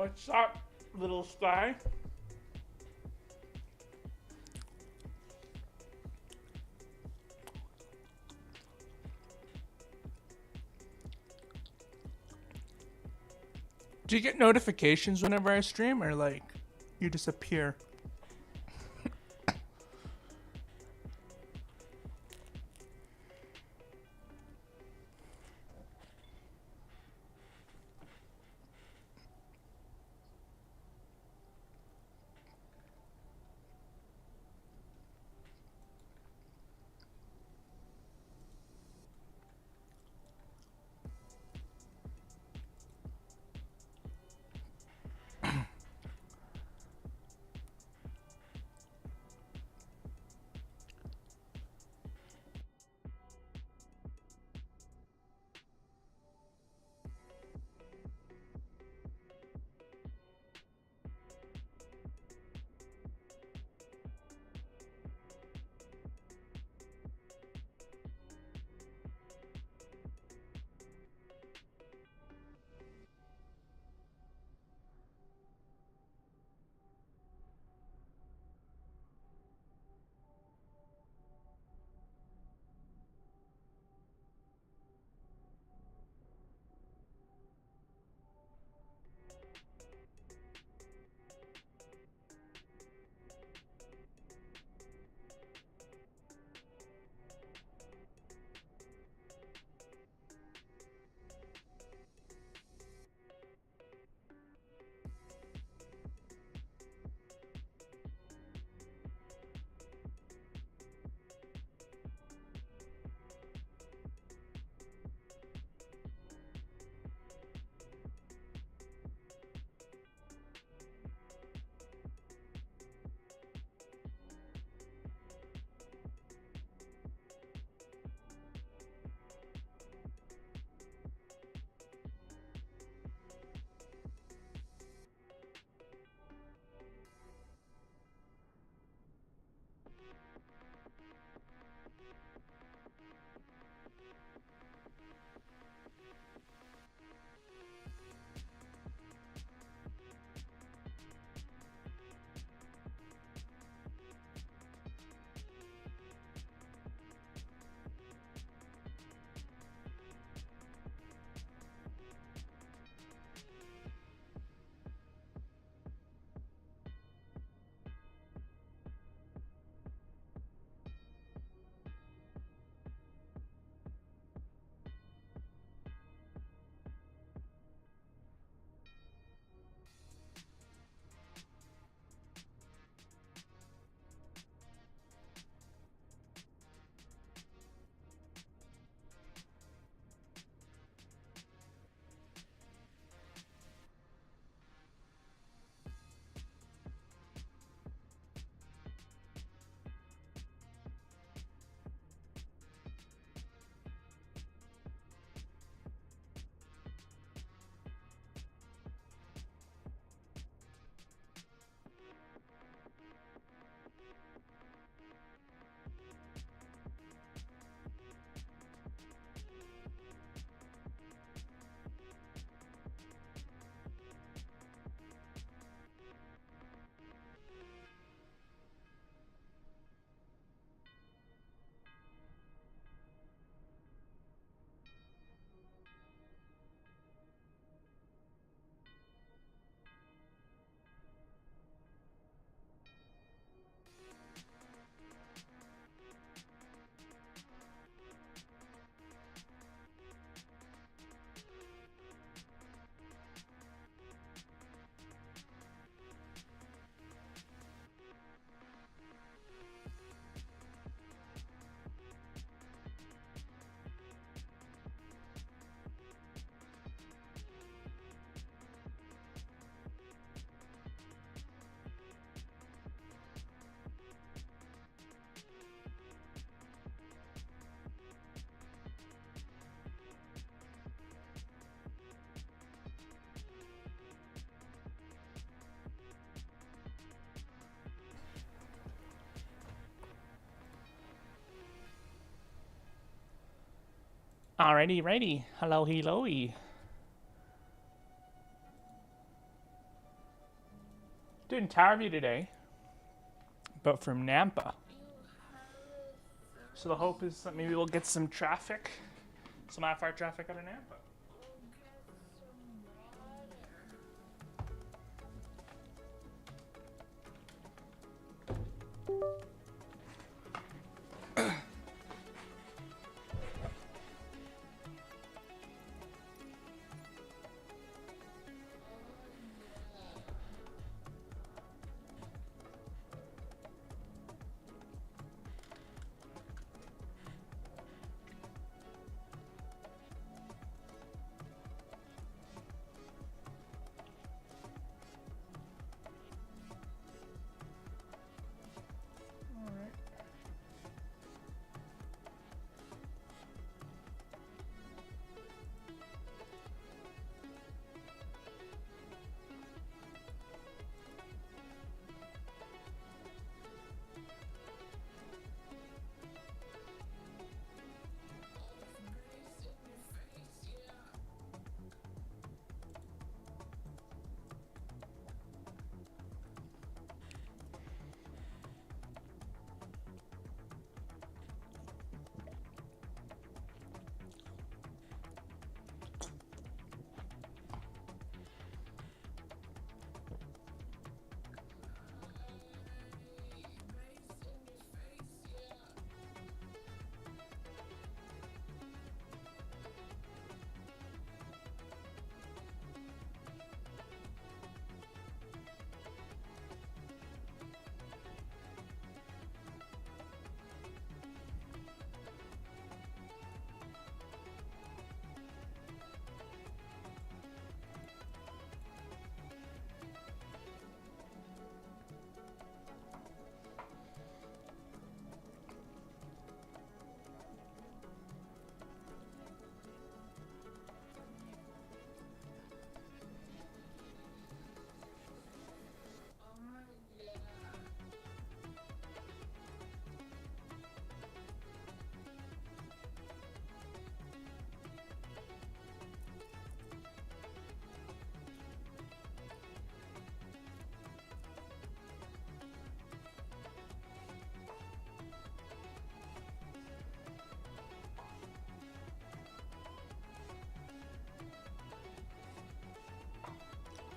What's up, little sky? Do you get notifications whenever I stream, or like you disappear? Alrighty, righty. Hello, hello. Doing TOWERVIEW today, but from Nampa. So the hope is that maybe we'll get some traffic, some IFR traffic out of Nampa.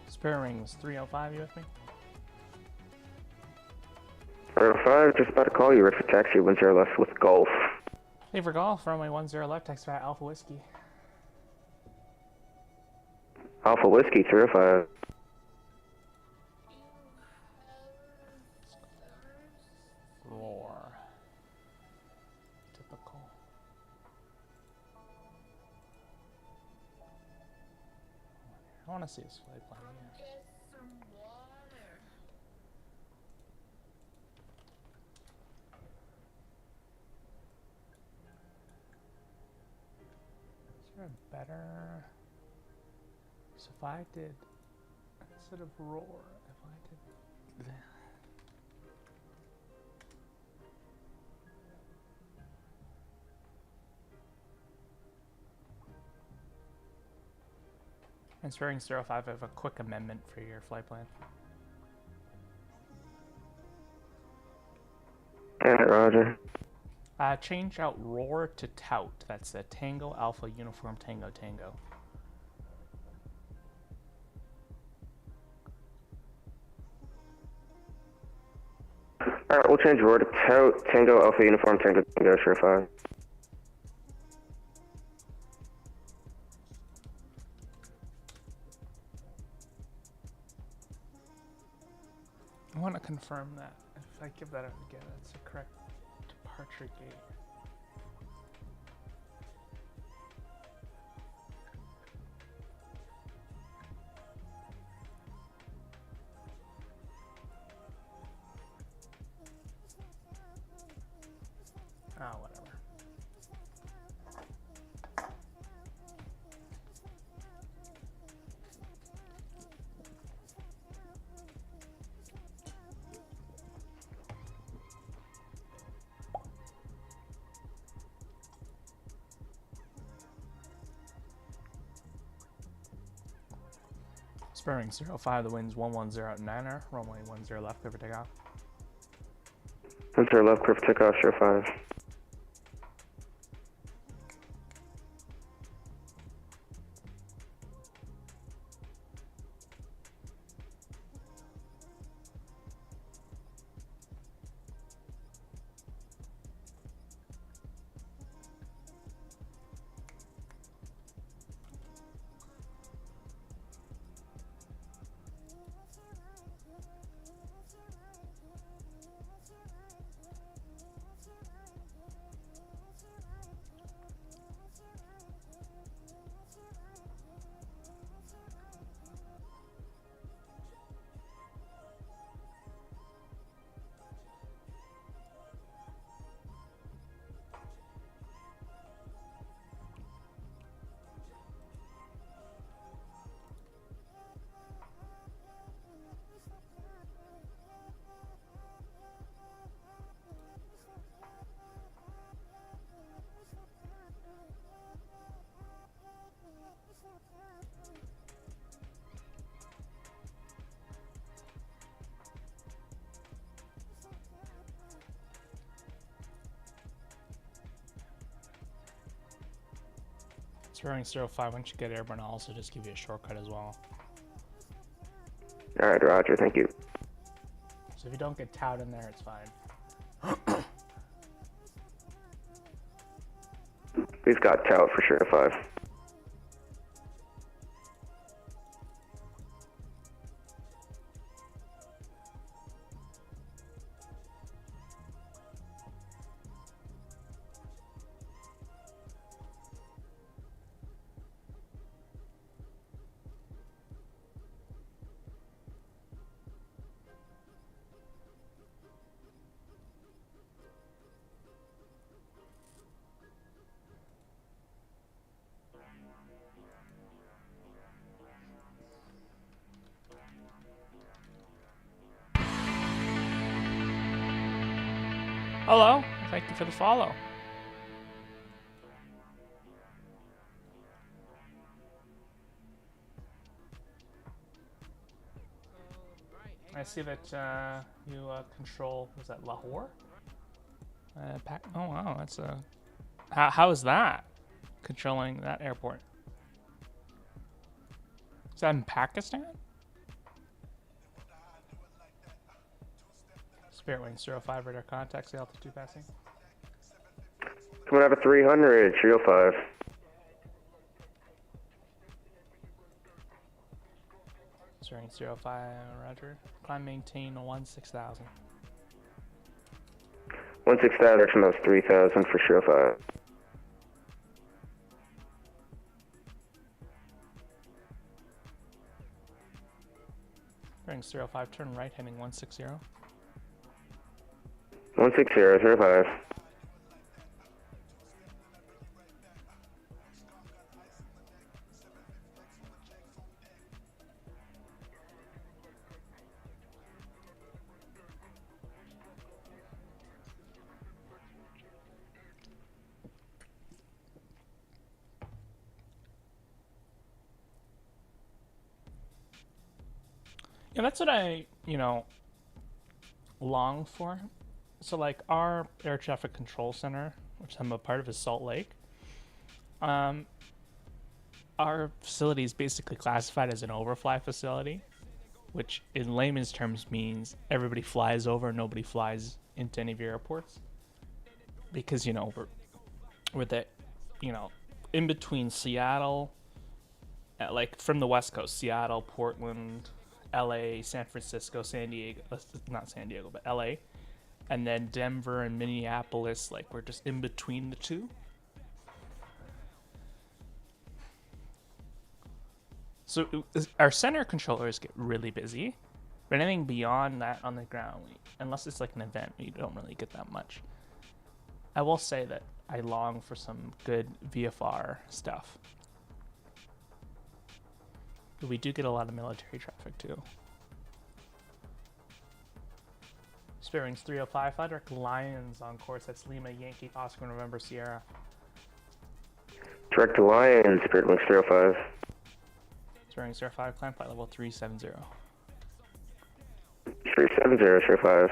Spare rings 305, you with me? 305, just about to call you. Ready for taxi, 10 left with Golf. Hey, for golf, runway 10 left, text at Alpha Whiskey. Alpha Whiskey, 305. Roar. Typical. I want to see his flight plan. Yeah. Is there a better? So if I did, instead of roar, if I did that. And Sparing 05, I have a quick amendment for your flight plan. Alright, Roger. Change out roar to tout. That's a Tango Alpha Uniform Tango Tango. Alright, we'll change roar to tout, Tango Alpha Uniform Tango Tango, sure, 5. I want to confirm that. If I give that out again, that's the correct departure gate. Oh, whatever. Spurring 05, the wind's 110 at Niner, runway 10 left, clear for takeoff. 10 left, clear for takeoff, 05. Spurring 05, once you get airborne, I'll also just give you a shortcut as well. Alright, roger, thank you. So if you don't get towed in there, it's fine. We've got tout for sure, 5. Hello, thank you for the follow. I see that you control, was that Lahore? Oh wow, that's a... How is that? Controlling that airport? Is that in Pakistan? Spirit Wing 05, radar contact, say altitude passing. Coming out of 300, Trio 5. Spirit 05, roger. Climb maintain 16,000. 16,000, actually that was 3,000 for Trio 5. Bearing 05, turn right, heading 160. 160, 05. Yeah, that's what I, long for. So, like, our air traffic control center, which I'm a part of, is Salt Lake. Our facility is basically classified as an overfly facility, which in layman's terms means everybody flies over, nobody flies into any of your airports. Because, we're the, in between Seattle, like from the West Coast, Seattle, Portland, LA, San Francisco, San Diego, not San Diego, but LA, and then Denver and Minneapolis, like we're just in between the two. So our center controllers get really busy, but anything beyond that on the ground, unless it's like an event, we don't really get that much. I will say that I long for some good VFR stuff. But we do get a lot of military traffic too. Spirit 305, fly direct Lions on course. That's Lima, Yankee, Oscar, November, Sierra. Direct to Lions, Spirit Wings 305. Swearing Star 5, climb flight level 370. 370, Sure 5.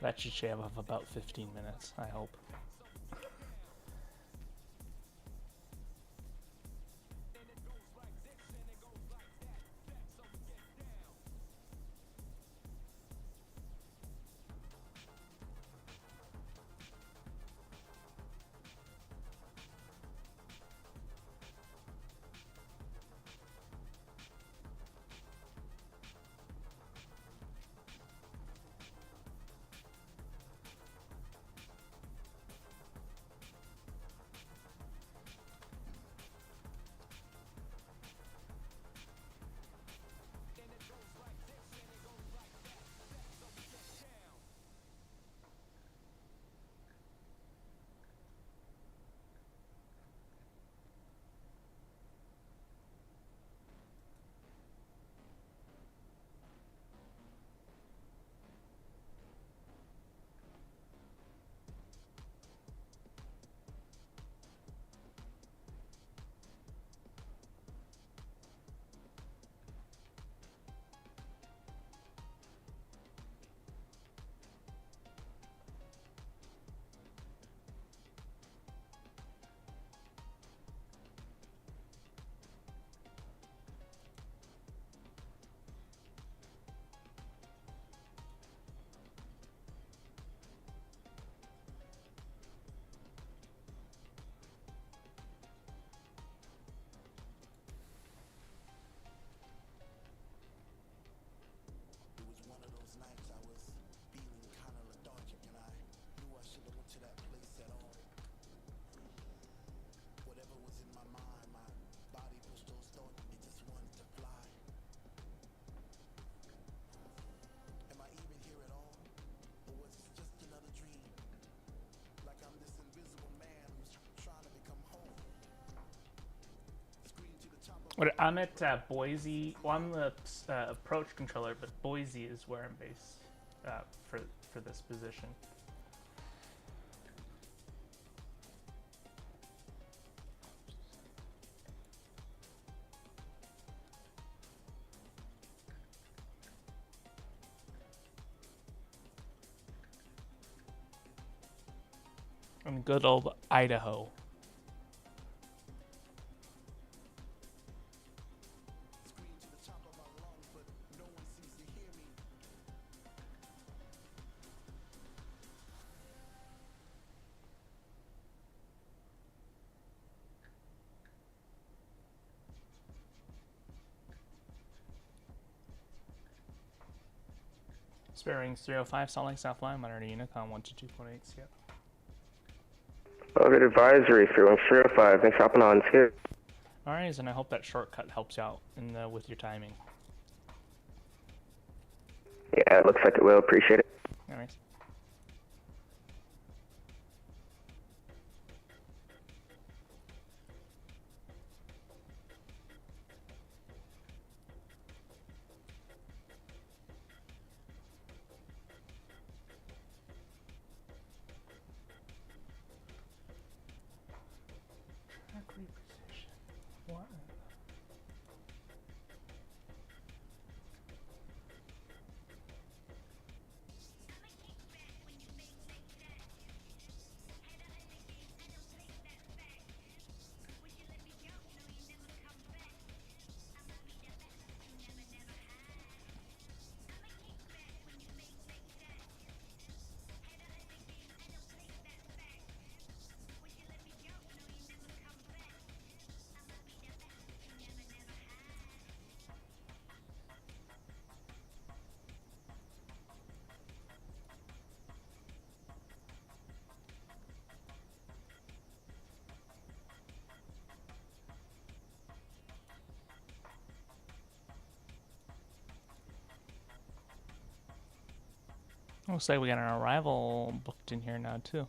That should shave off about 15 minutes, I hope. I'm at Boise. Well, I'm the approach controller, but Boise is where I'm based for this position. In good old Idaho. Sparing 305, Salt Lake South Line, monitor Unicom 122.8, skip. Good advisory, 305. Thanks for hopping on, skip. Alright, and I hope that shortcut helps you out with your timing. Yeah, it looks like it will. Appreciate it. Alright. What? Looks like we got an arrival booked in here now, too.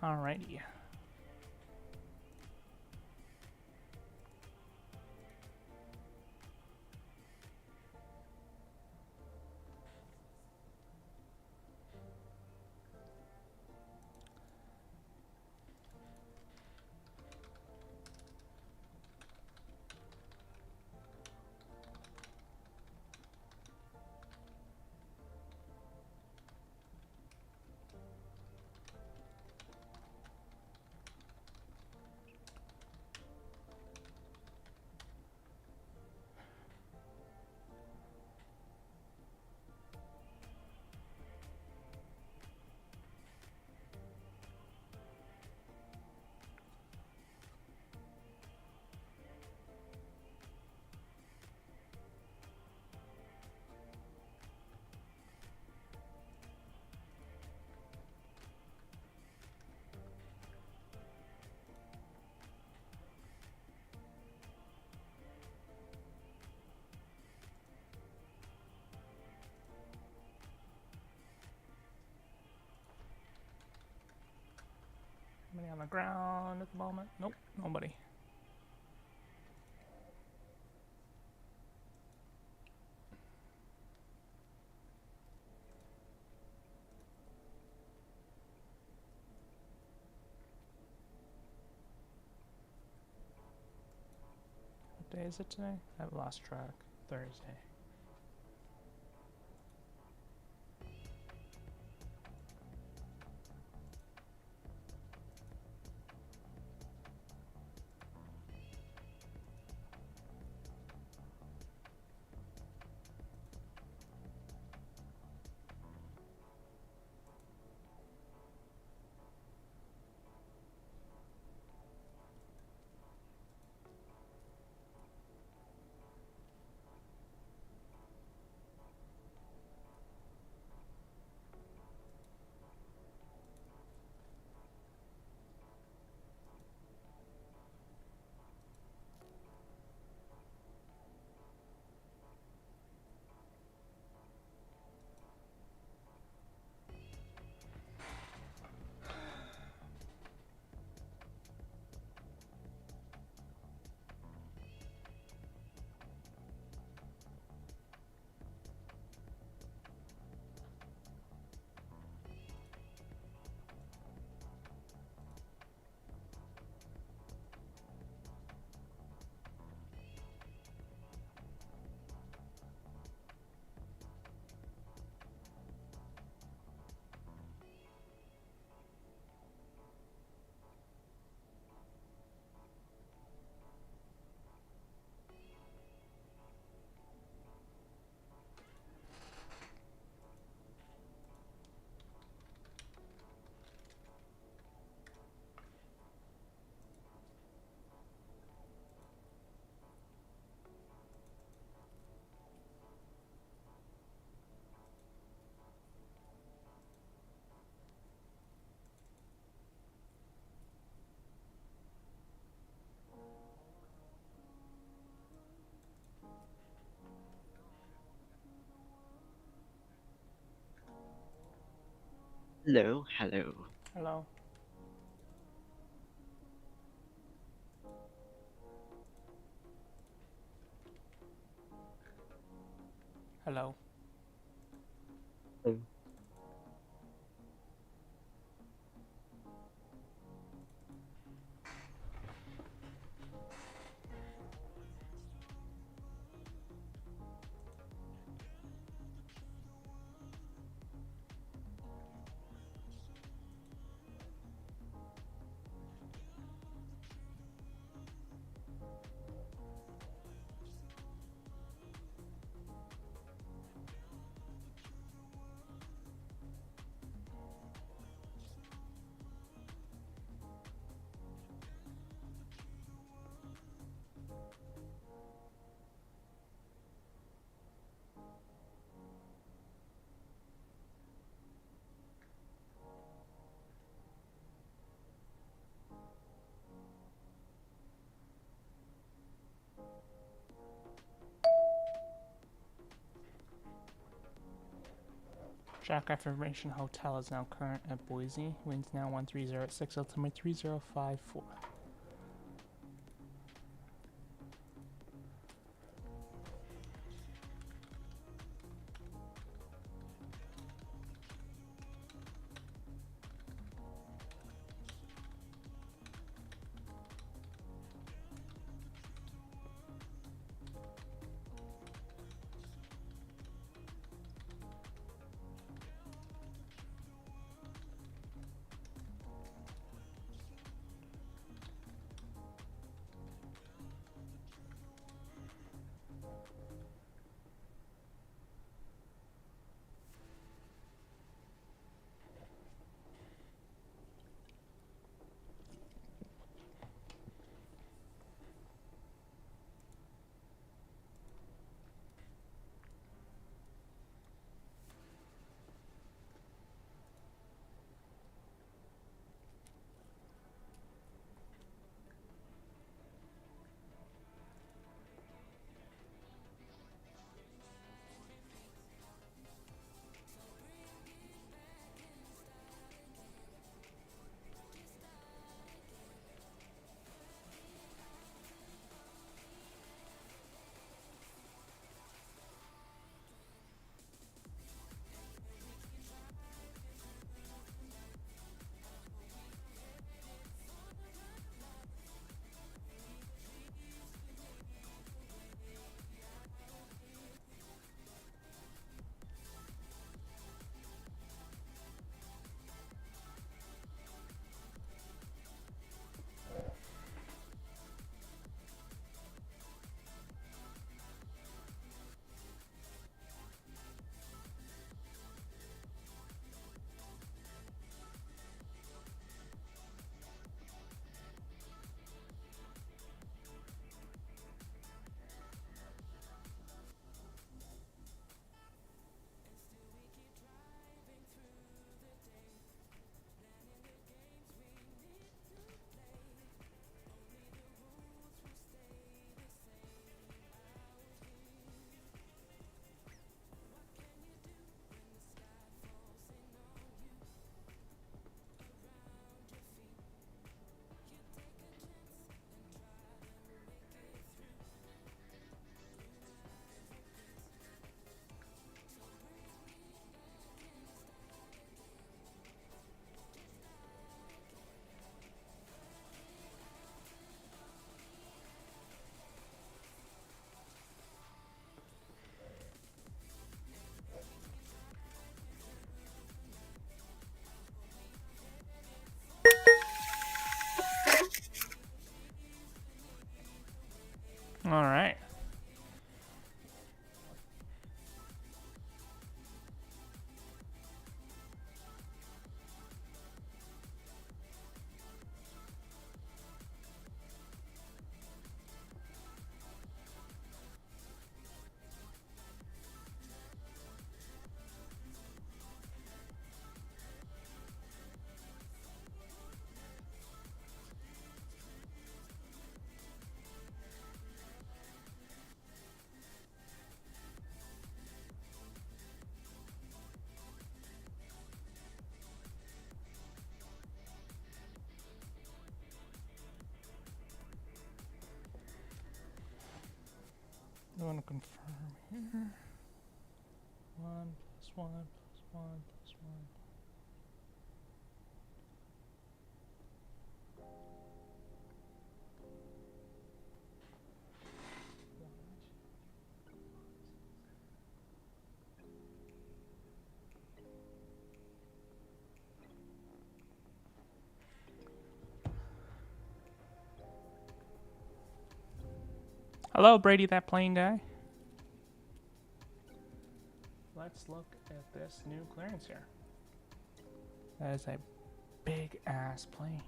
Alrighty. Anybody on the ground at the moment? Nope, nobody. What day is it today? I've lost track. Thursday. Hello, hello. Hello. Hello. Hello. Shack Information Hotel is now current at Boise. Winds now 130 altimeter 3054. All right. I want to confirm here. 1 plus 1 plus 1 plus 1. Hello, Brady, that plane guy. Let's look at this new clearance here. That is a big ass plane.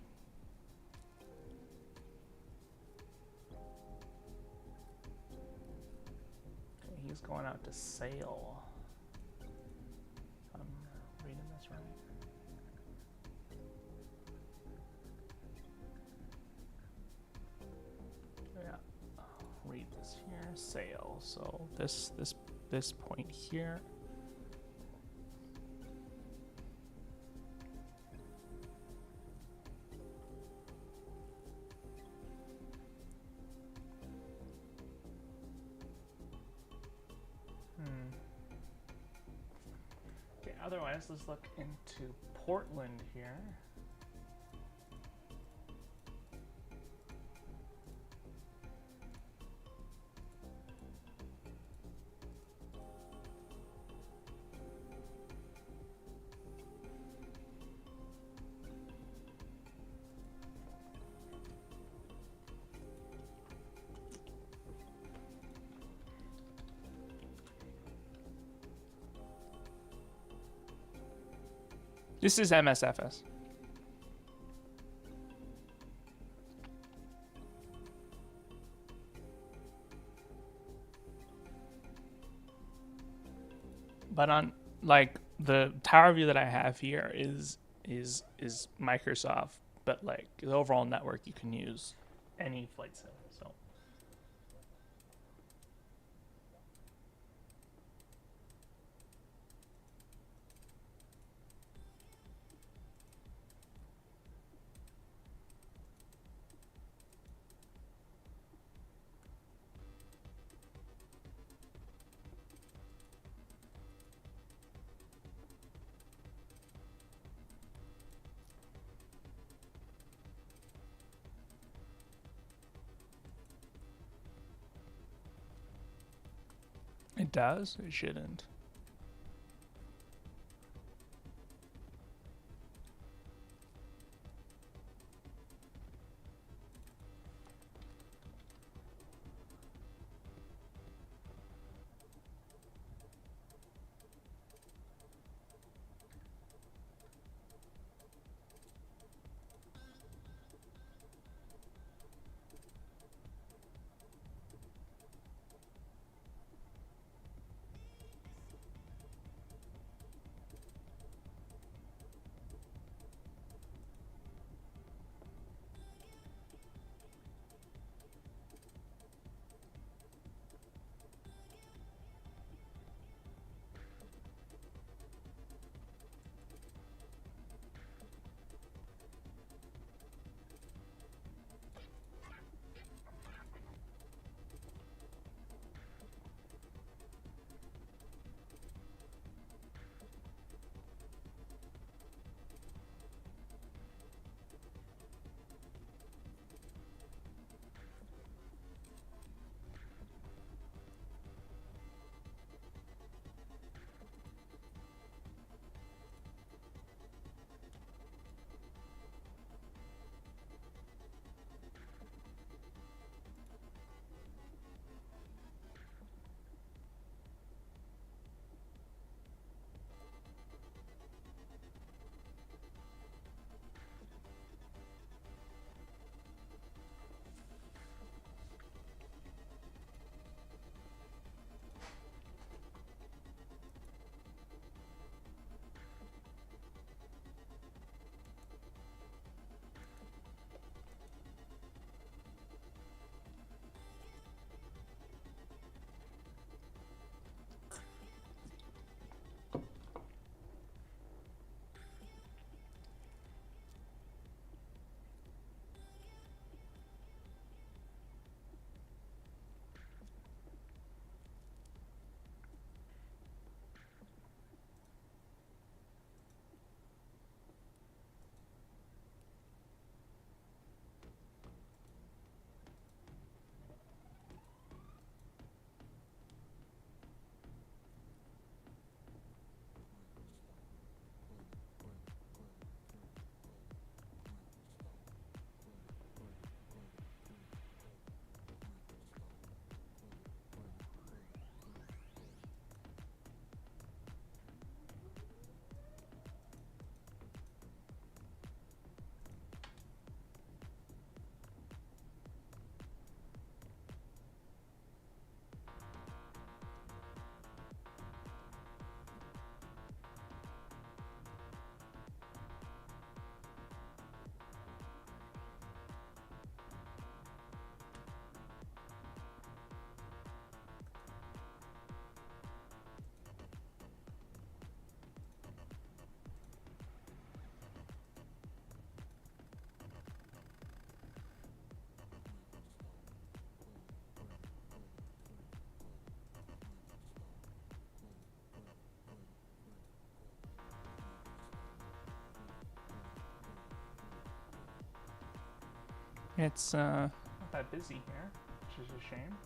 Okay, he's going out to sail. If I'm reading this right. Yeah, I'll read this here. Sail. So this point here otherwise, let's look into Portland here. This is MSFS. But on like the tower view that I have here is Microsoft, but like the overall network you can use any flight sim. So it does. It shouldn't. It's not that busy here, which is a shame.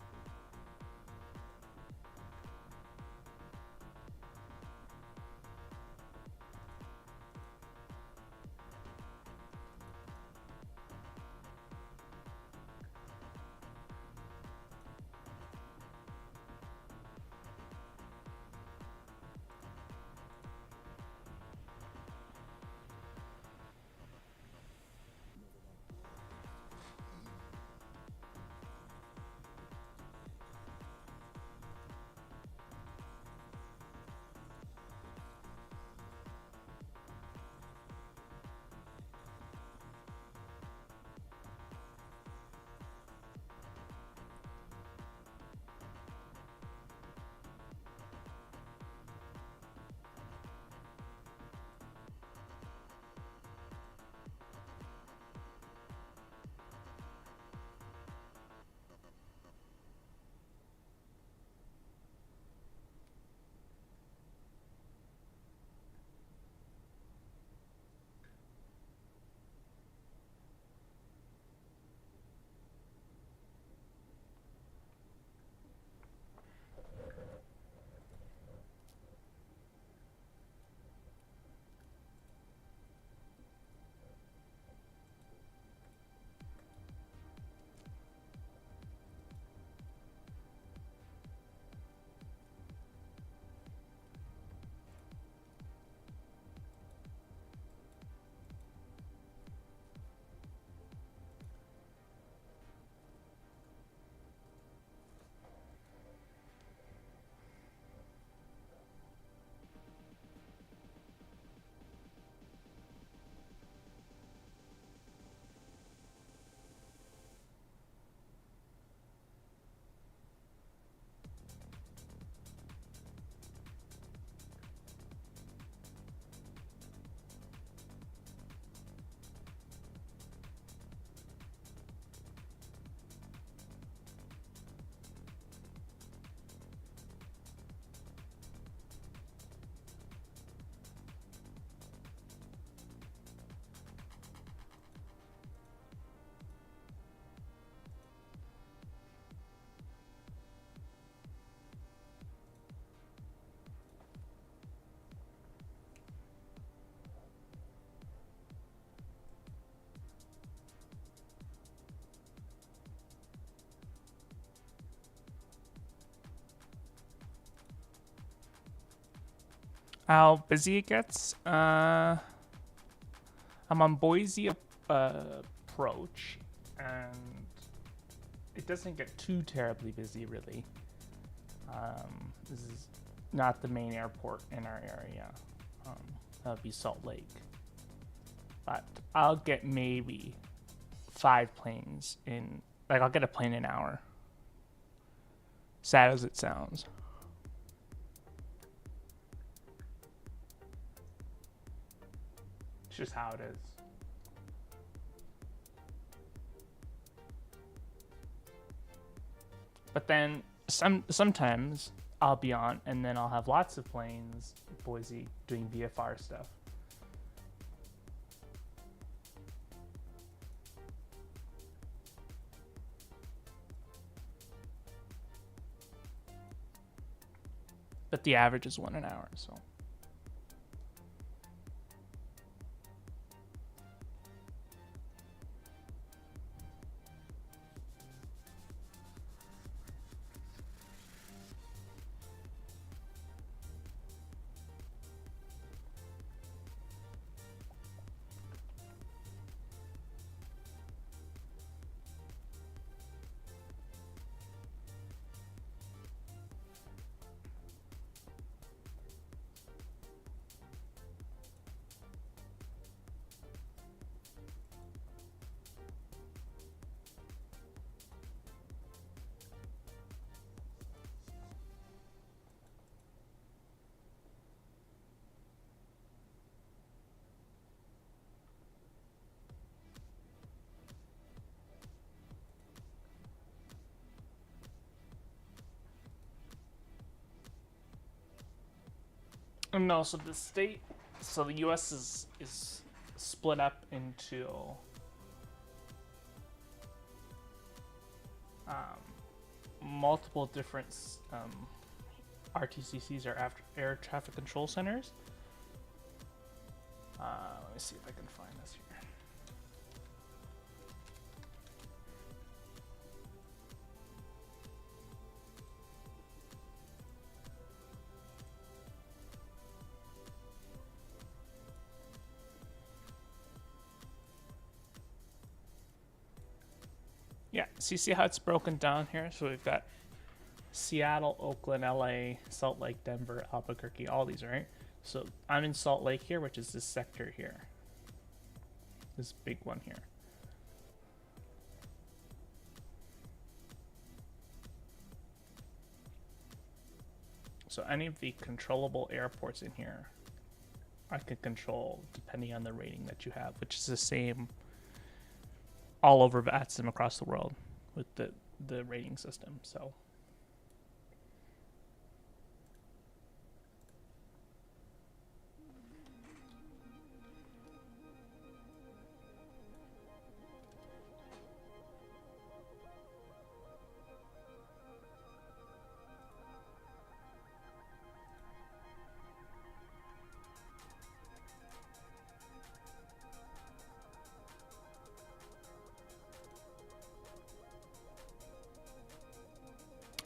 How busy it gets? I'm on Boise approach, and it doesn't get too terribly busy, really. This is not the main airport in our area. That would be Salt Lake. But I'll get maybe 5 planes in, like, I'll get a plane an hour. Sad as it sounds. It's just how it is. But then sometimes I'll be on, and then I'll have lots of planes, Boise, doing VFR stuff. But the average is 1 an hour, so. No, so the U.S. is split up into multiple different RTCCs or air traffic control centers. Let me see if I can find this here. Yeah, so you see how it's broken down here? So we've got Seattle, Oakland, LA, Salt Lake, Denver, Albuquerque, all these, right? So I'm in Salt Lake here, which is this sector here. This big one here. So any of the controllable airports in here, I can control depending on the rating that you have, which is the same all over VATSIM across the world with the rating system. So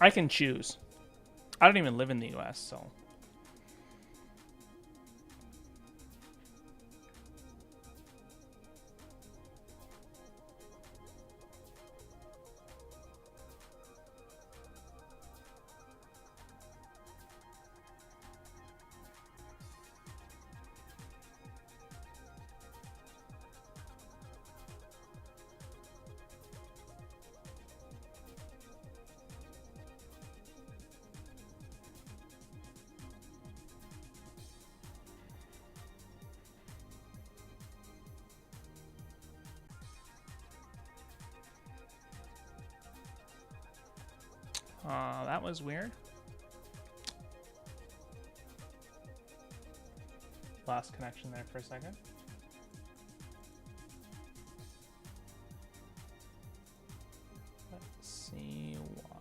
I can choose. I don't even live in the US, so. That was weird. Lost connection there for a second. Let's see why.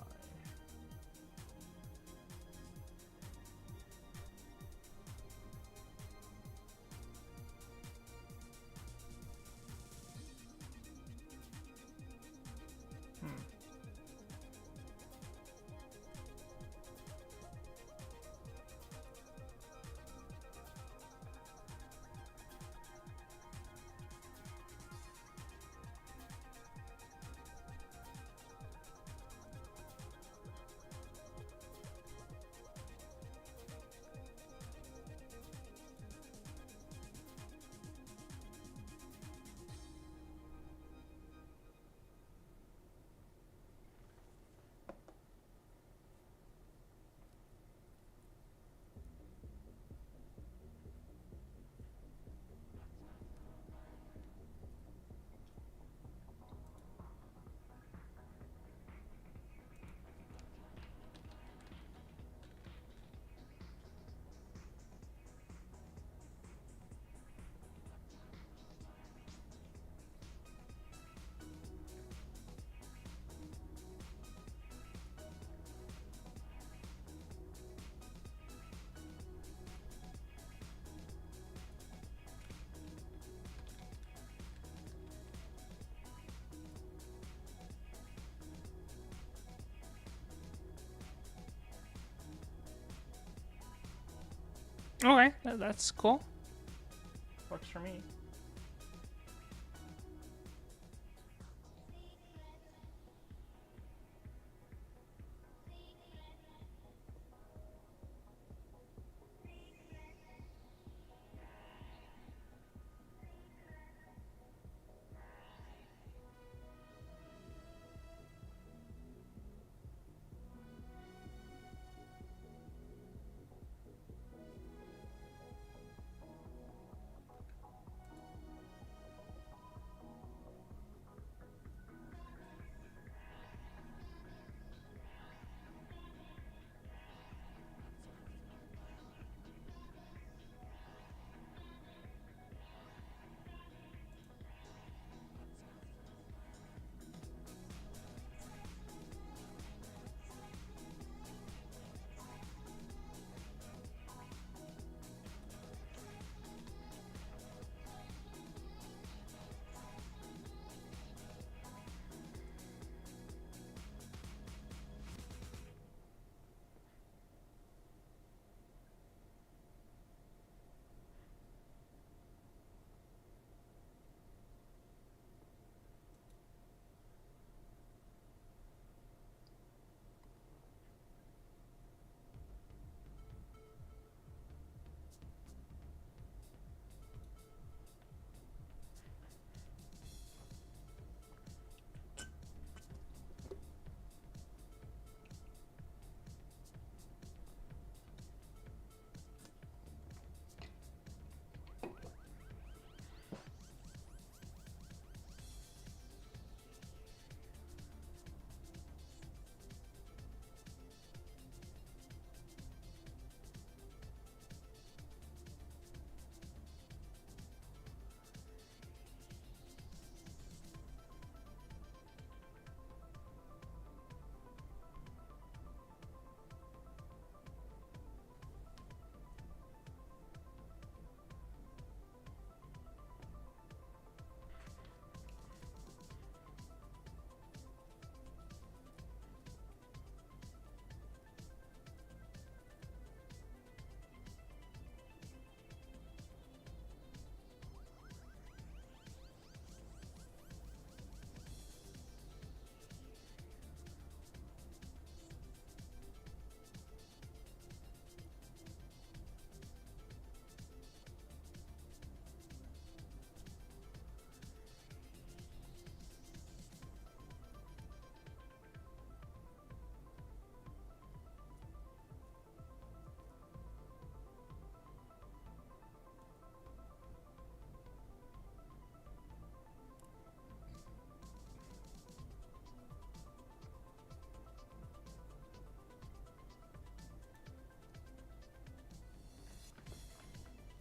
Okay, that's cool. Works for me.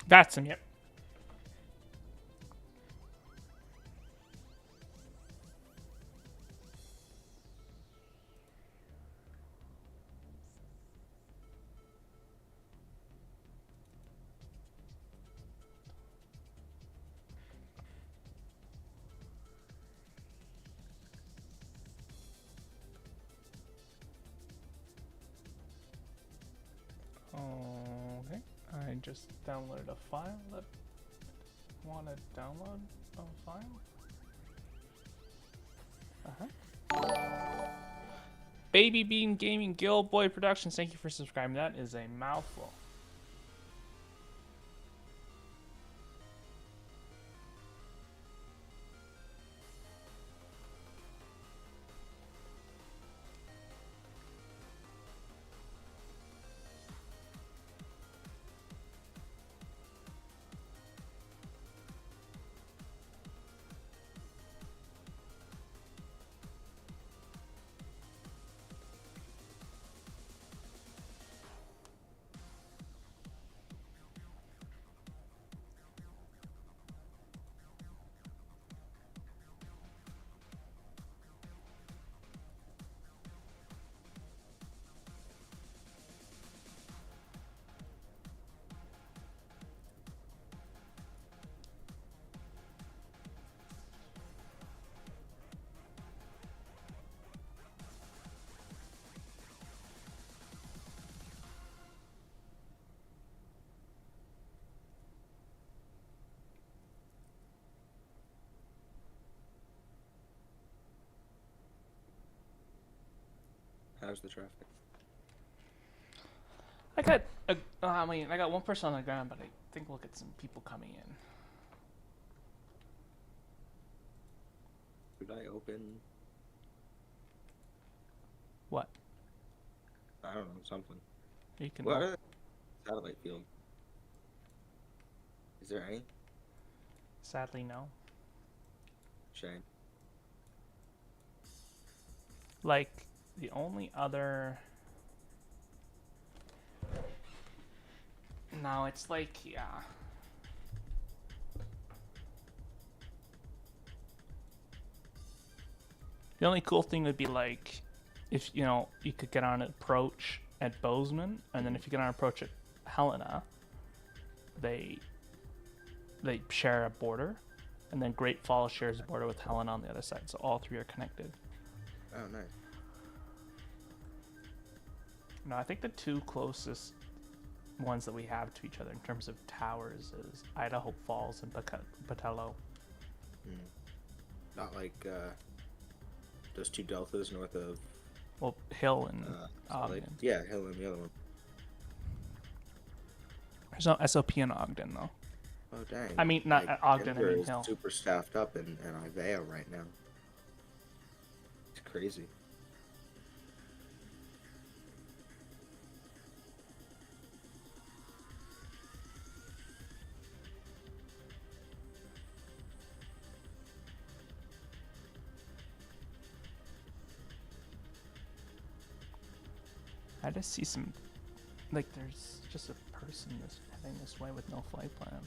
VATSIM, yep. Okay, I just downloaded a file that I want to download a file. Baby Bean Gaming Guild Boy Productions, thank you for subscribing. That is a mouthful. How's the traffic? I got one person on the ground, but I think we'll get some people coming in. Should I open? What? I don't know, something. You can. What? Satellite field. Is there any? Sadly, no. Shame. Like, the only other... No, it's like, yeah. The only cool thing would be like, if, you know, you could get on approach at Bozeman, and then if you get on approach at Helena, they share a border, and then Great Falls shares a border with Helena on the other side, so all three are connected. Oh, nice. No, I think the two closest ones that we have to each other in terms of towers is Idaho Falls and Patello. Not like those two deltas north of. Well, Hill and Ogden. Ogden. Yeah, Hill and the other one. There's no SOP in Ogden though. Oh dang. I mean, not like, Ogden. Denver I mean is Hill. super staffed up in Ivea right now. It's crazy. I just see some, like, there's just a person heading this way with no flight plan.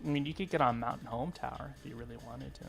I mean, you could get on Mountain Home Tower if you really wanted to.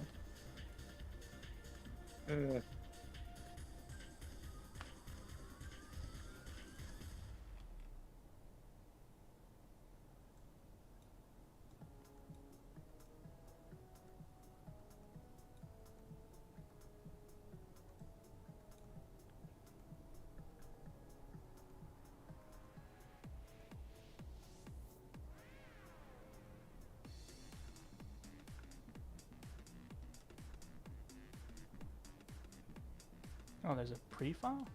Oh, there's a pre-file?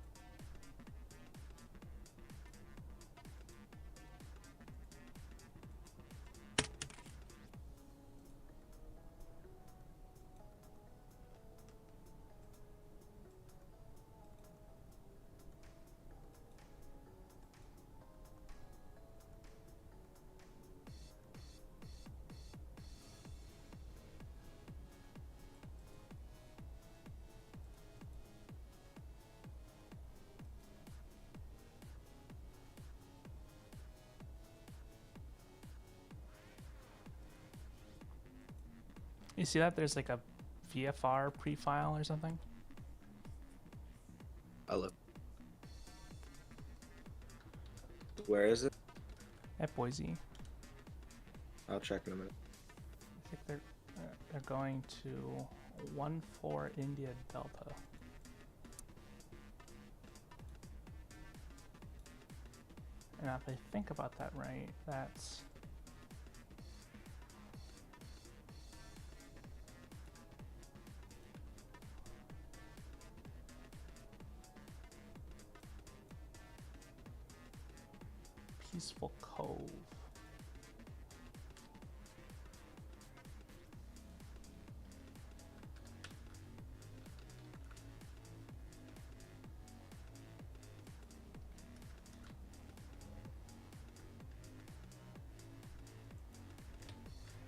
You see that? There's like a VFR pre-file or something. I'll look. Where is it? At Boise. I'll check in a minute. I think they're going to 1-4 India Delta. And if I think about that right, that's Peaceful Cove.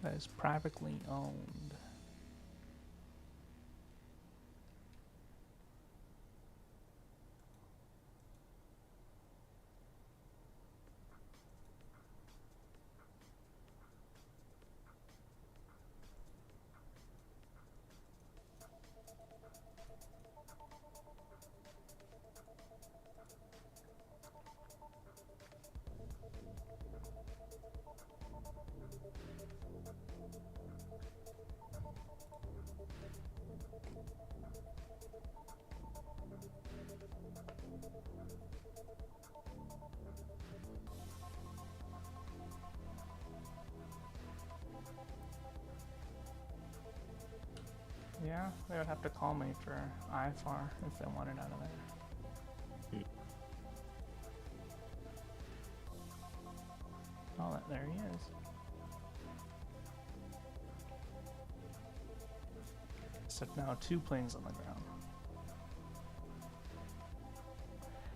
That is privately owned. Yeah, they would have to call me for IFR if they wanted out of there. Oh, there he is. So now 2 planes on the ground.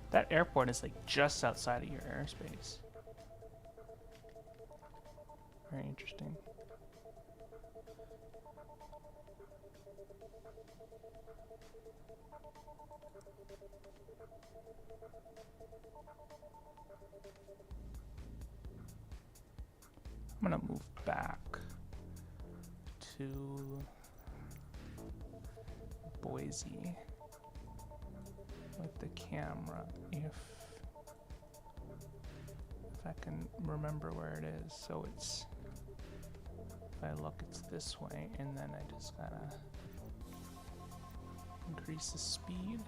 That airport is like just outside of your airspace. Very interesting. I'm gonna move back to Boise with the camera if I can remember where it is. So it's, if I look, it's this way, and then I just gotta increase the speed.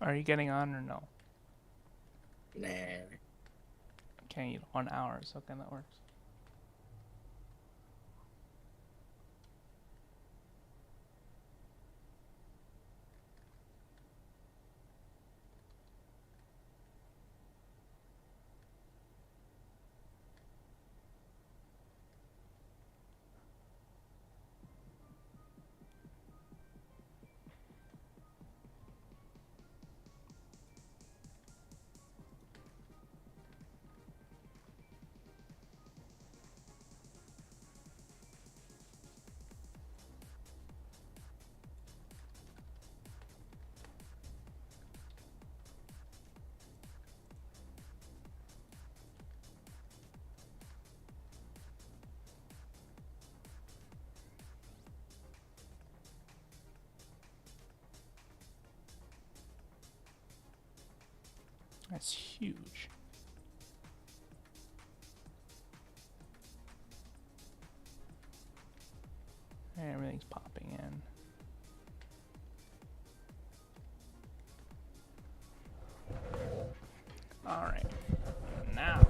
Are you getting on or no? Nah. Okay, 1 hour, so okay, that works. That's huge. And everything's popping in. All right, now.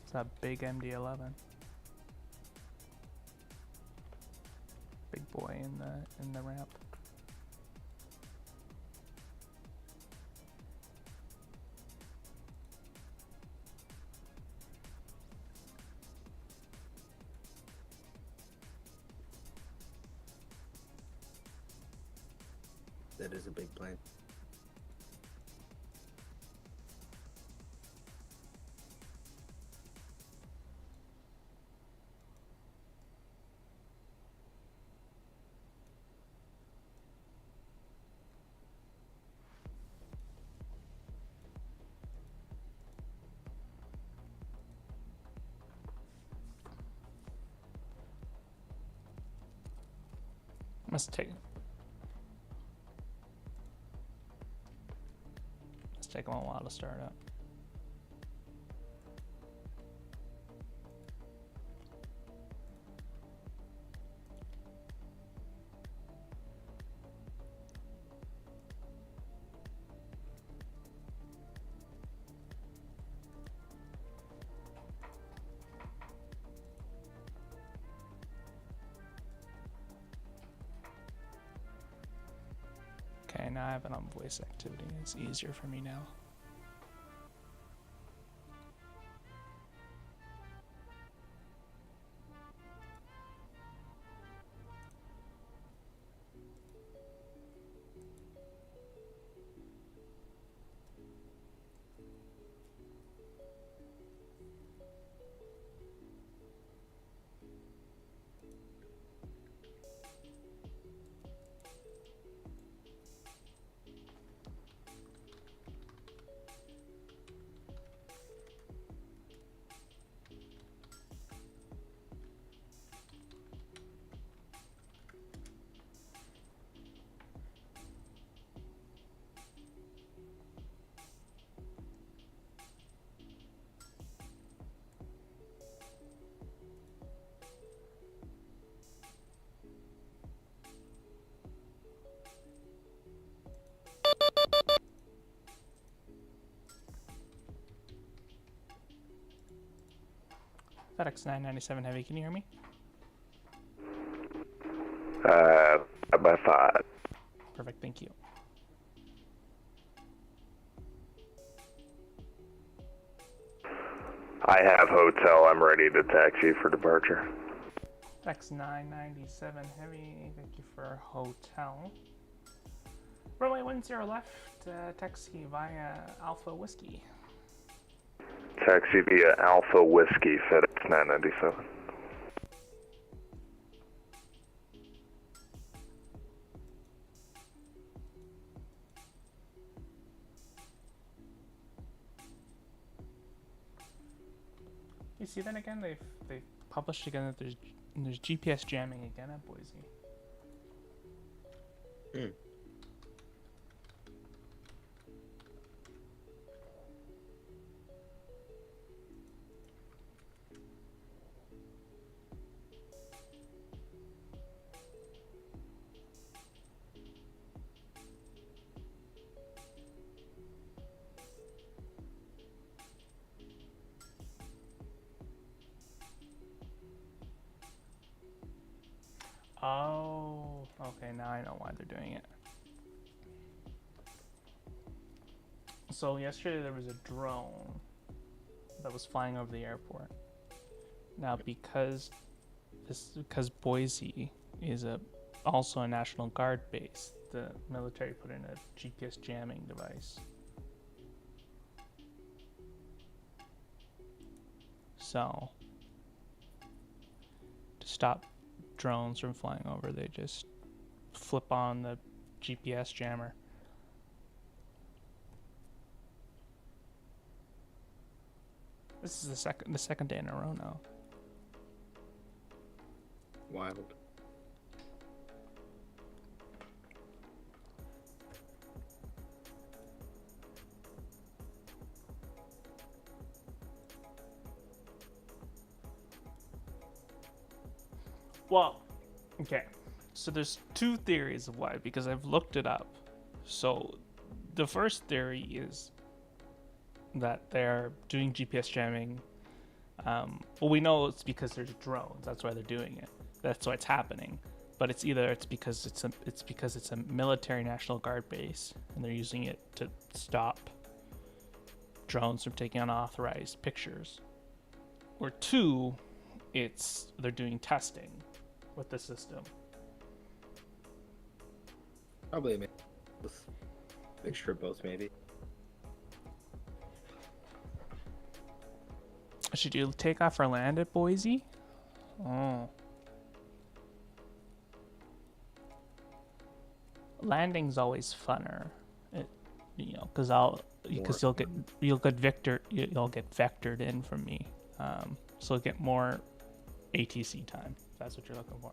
It's that big MD-11. Big boy in the ramp. That is a big plane. Must take them a while to start up. Okay, now I have it on voice activity. It's easier for me now. FedEx 997 Heavy, can you hear me? By 5. Perfect, thank you. I have hotel. I'm ready to taxi for departure. FedEx 997 Heavy, thank you for hotel. Runway 10 left, taxi via Alpha Whiskey. Taxi via Alpha Whiskey, FedEx 997. You see that again? They've published again that there's GPS jamming again at Boise. Hmm. Oh, okay, now I know why they're doing it. So yesterday there was a drone that was flying over the airport. Now because Boise is also a National Guard base, the military put in a GPS jamming device. So to stop drones from flying over, they just flip on the GPS jammer. This is the second day in a row now. Wild. Well, okay. So there's two theories of why, because I've looked it up. So the first theory is that they're doing GPS jamming Well, we know it's because there's drones. That's why they're doing it. That's why it's happening. But it's because it's a military National Guard base, and they're using it to stop drones from taking unauthorized pictures. Or two, they're doing testing with the system. Probably a mixture of both, maybe. Should you take off or land at Boise? Oh. Landing's always funner. Because you'll get vectored in from me. So you'll get more ATC time. If that's what you're looking for.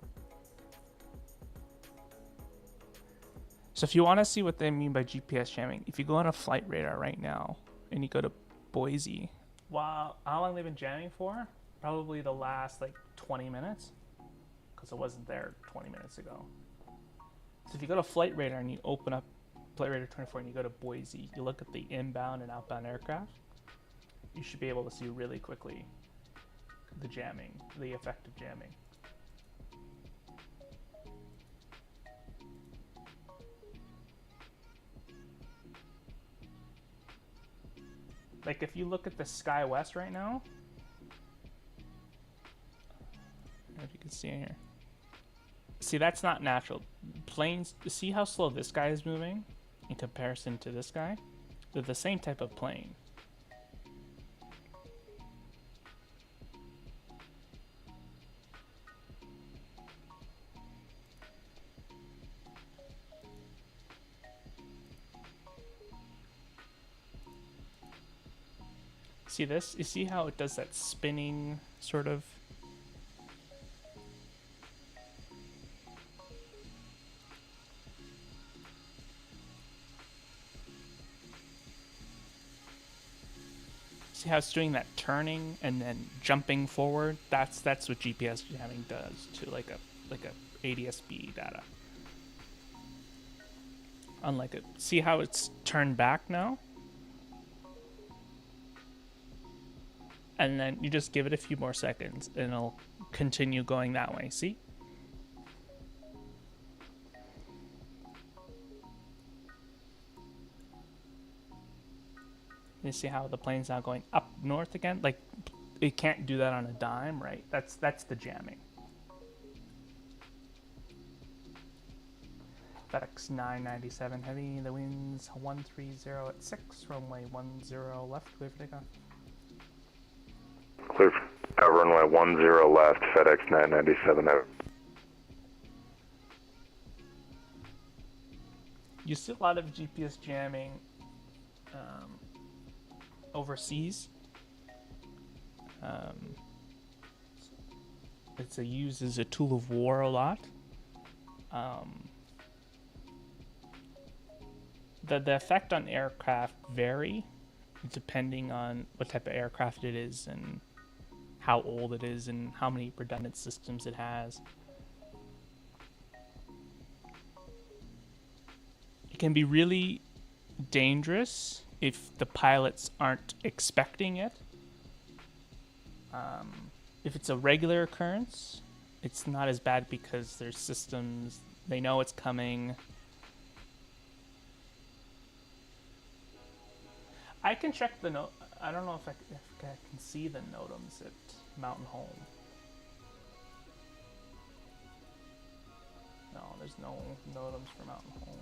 So if you want to see what they mean by GPS jamming, if you go on a flight radar right now and you go to Boise, wow, how long they've been jamming for? Probably the last 20 minutes, because it wasn't there 20 minutes ago. So if you go to flight radar and you open up flight radar 24 and you go to Boise, you look at the inbound and outbound aircraft, you should be able to see really quickly the jamming, the effective jamming. Like if you look at the Sky West right now, I don't know if you can see it here. See, that's not natural. Planes, see how slow this guy is moving in comparison to this guy? They're the same type of plane. See this? You see how it does that spinning sort of? See how it's doing that turning and then jumping forward? That's what GPS jamming does to like a ADS-B data. Unlike it, see how it's turned back now? And then you just give it a few more seconds and it'll continue going that way. See? You see how the plane's now going up north again? Like, it can't do that on a dime, right? That's the jamming. FedEx 997 heavy, the wind's 130 at 6, runway 10 left, clear for takeoff. Clear for runway 10 left, FedEx 997 out. You see a lot of GPS jamming overseas. It's used as a tool of war a lot. The effect on aircraft vary depending on what type of aircraft it is and how old it is and how many redundant systems it has. It can be really dangerous if the pilots aren't expecting it. If it's a regular occurrence, it's not as bad because there's systems, they know it's coming. I can check the note. I don't know if I can see the NOTAMs at Mountain Home. No, there's no NOTAMs for Mountain Home.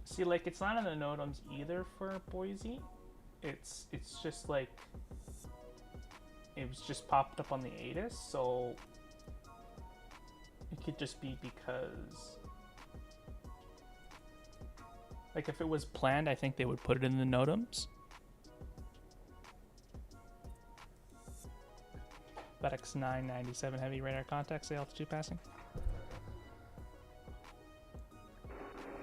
See, like, it's not in the NOTAMs either for Boise. It's just like, it was just popped up on the ATIS, so it could just be because, like, if it was planned, I think they would put it in the NOTAMs. FedEx 997 heavy radar contact, say altitude passing.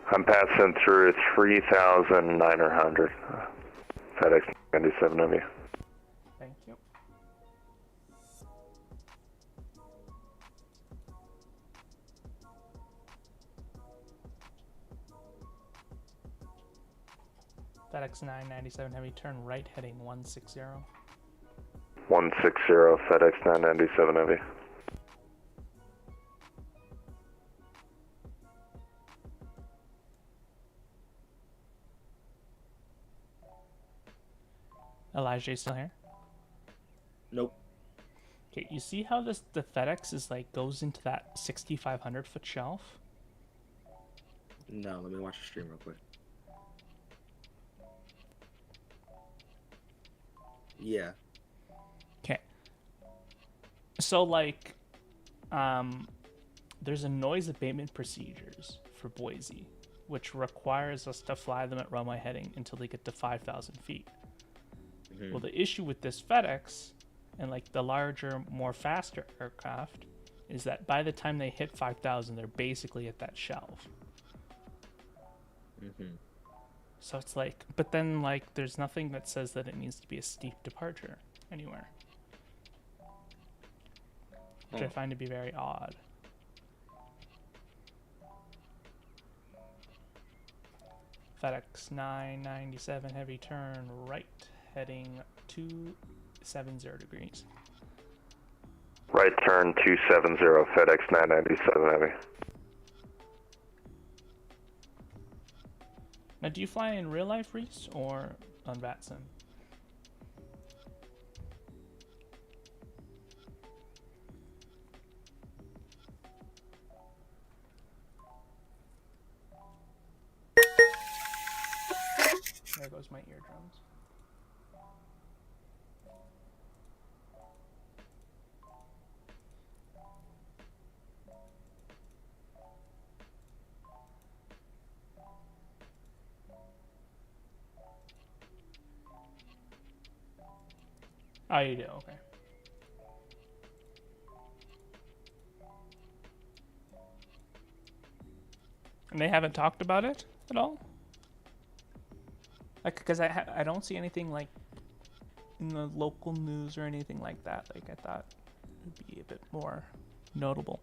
I'm passing through 3,900. FedEx 97 of you. Thank you. FedEx 997 Heavy, turn right heading 160. 160 FedEx 997 of you. Elijah, you still here? Nope. Okay, you see how the FedEx is like goes into that 6,500 foot shelf? No, let me watch the stream real quick. Yeah. Okay. So like, there's a noise abatement procedures for Boise, which requires us to fly them at runway heading until they get to 5,000 feet. Mhm. Well, the issue with this FedEx and like the larger, more faster aircraft is that by the time they hit 5,000, they're basically at that shelf. Mhm. So it's like, but then like, there's nothing that says that it needs to be a steep departure anywhere, which I Huh. find to be very odd. FedEx 997 Heavy, turn right heading 270 degrees. Right turn 270 FedEx 997 Heavy. Now, do you fly in real life, Reese, or on VATSIM? There goes my eardrums. Oh, you do? Okay. And they haven't talked about it at all? Like, because I don't see anything like in the local news or anything like that. Like, I thought it would be a bit more notable.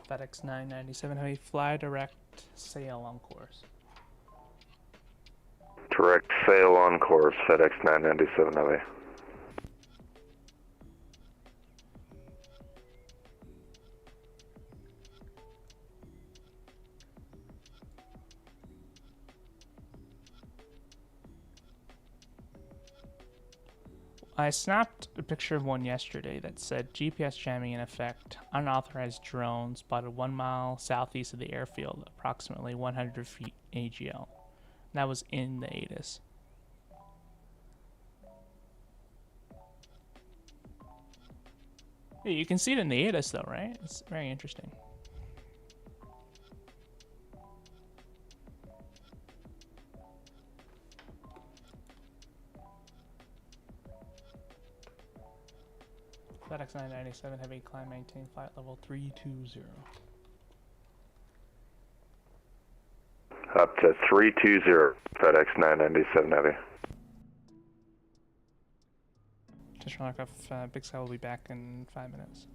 FedEx 997 Heavy, fly direct, sail on course. Direct sail on course FedEx 997 Heavy. I snapped a picture of one yesterday that said GPS jamming in effect. Unauthorized drone spotted 1 mile southeast of the airfield, approximately 100 feet AGL. That was in the ATIS. Yeah, you can see it in the ATIS though, right? It's very interesting. FedEx 997 Heavy, climb, maintain flight level 320. Up to 320 FedEx 997 Heavy. Just aircraft, Big Sky will be back in 5 minutes.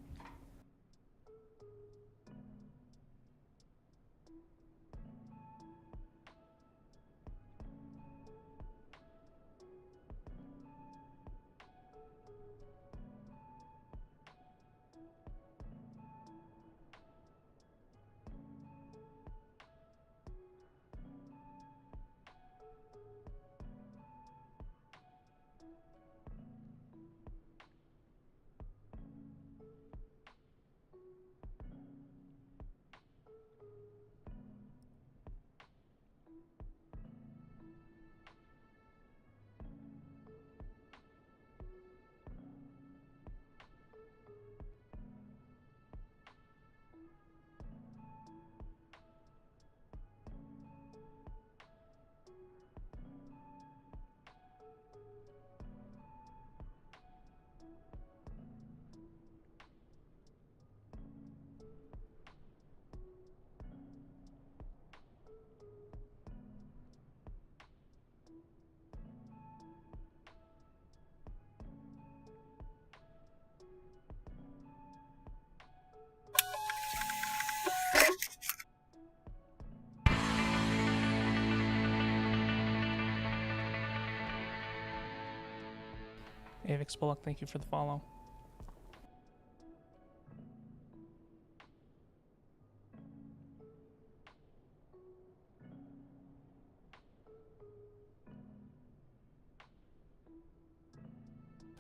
Avix Bullock, thank you for the follow.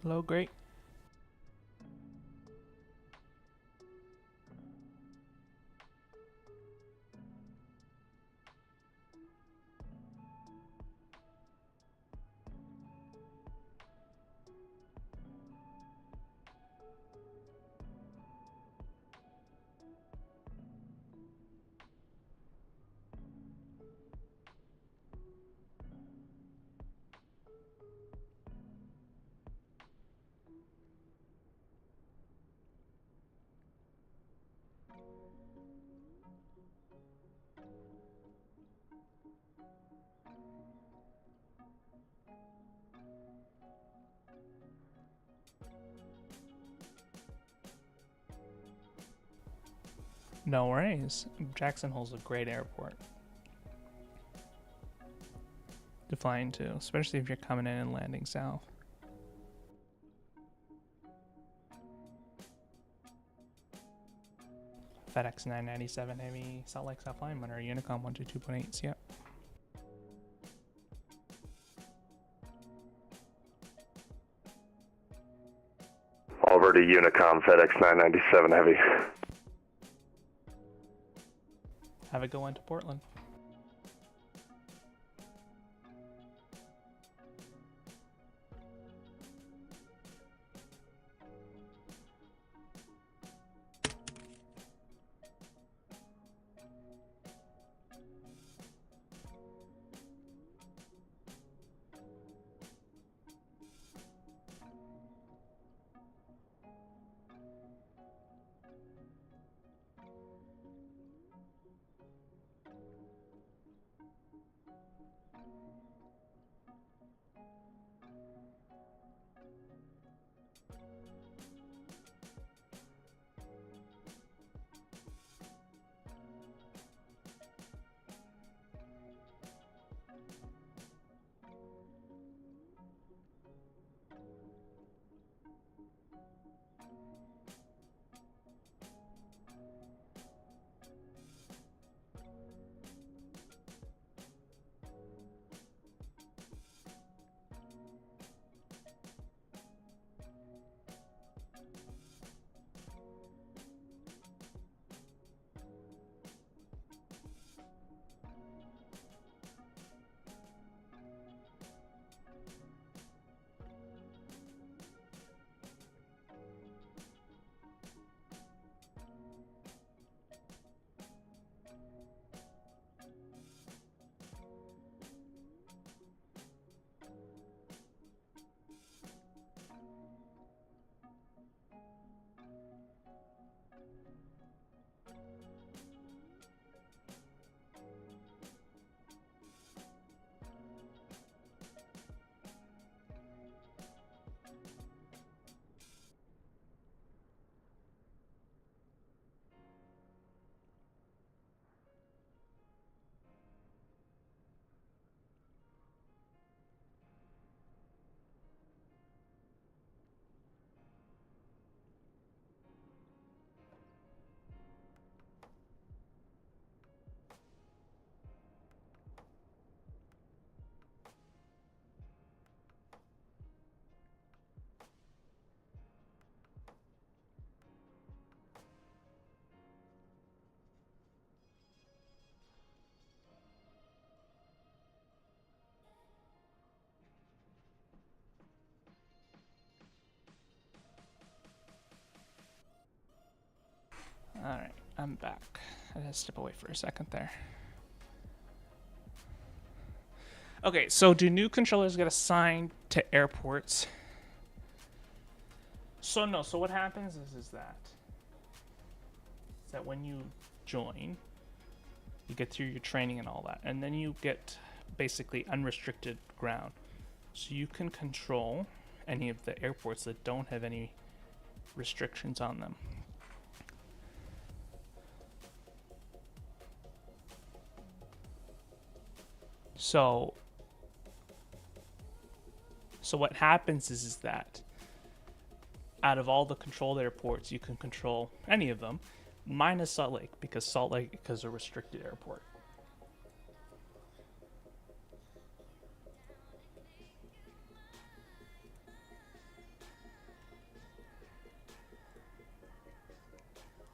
Hello, great. No worries. Jackson Hole's a great airport to fly into, especially if you're coming in and landing south. FedEx 997 Heavy, Salt Lake South Line, Monterey Unicom 122.8. Yep. Over to Unicom, FedEx 997 Heavy. Have it go into Portland. Alright, I'm back. I had to step away for a second there. Okay, so do new controllers get assigned to airports? So no, so what happens is that when you join, you get through your training and all that, and then you get basically unrestricted ground. So you can control any of the airports that don't have any restrictions on them. So what happens is that out of all the controlled airports, you can control any of them, minus Salt Lake, because Salt Lake is a restricted airport.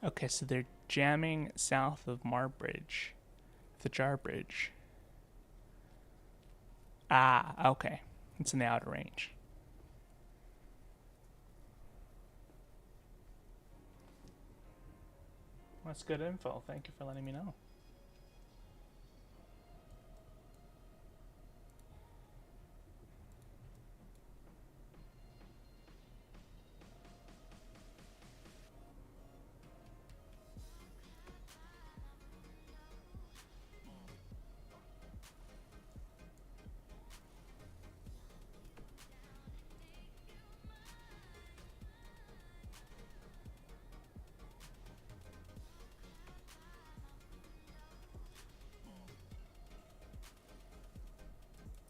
Okay, so they're jamming south of Marbridge, the Jar Bridge. Ah, okay. It's in the outer range. That's good info. Thank you for letting me know.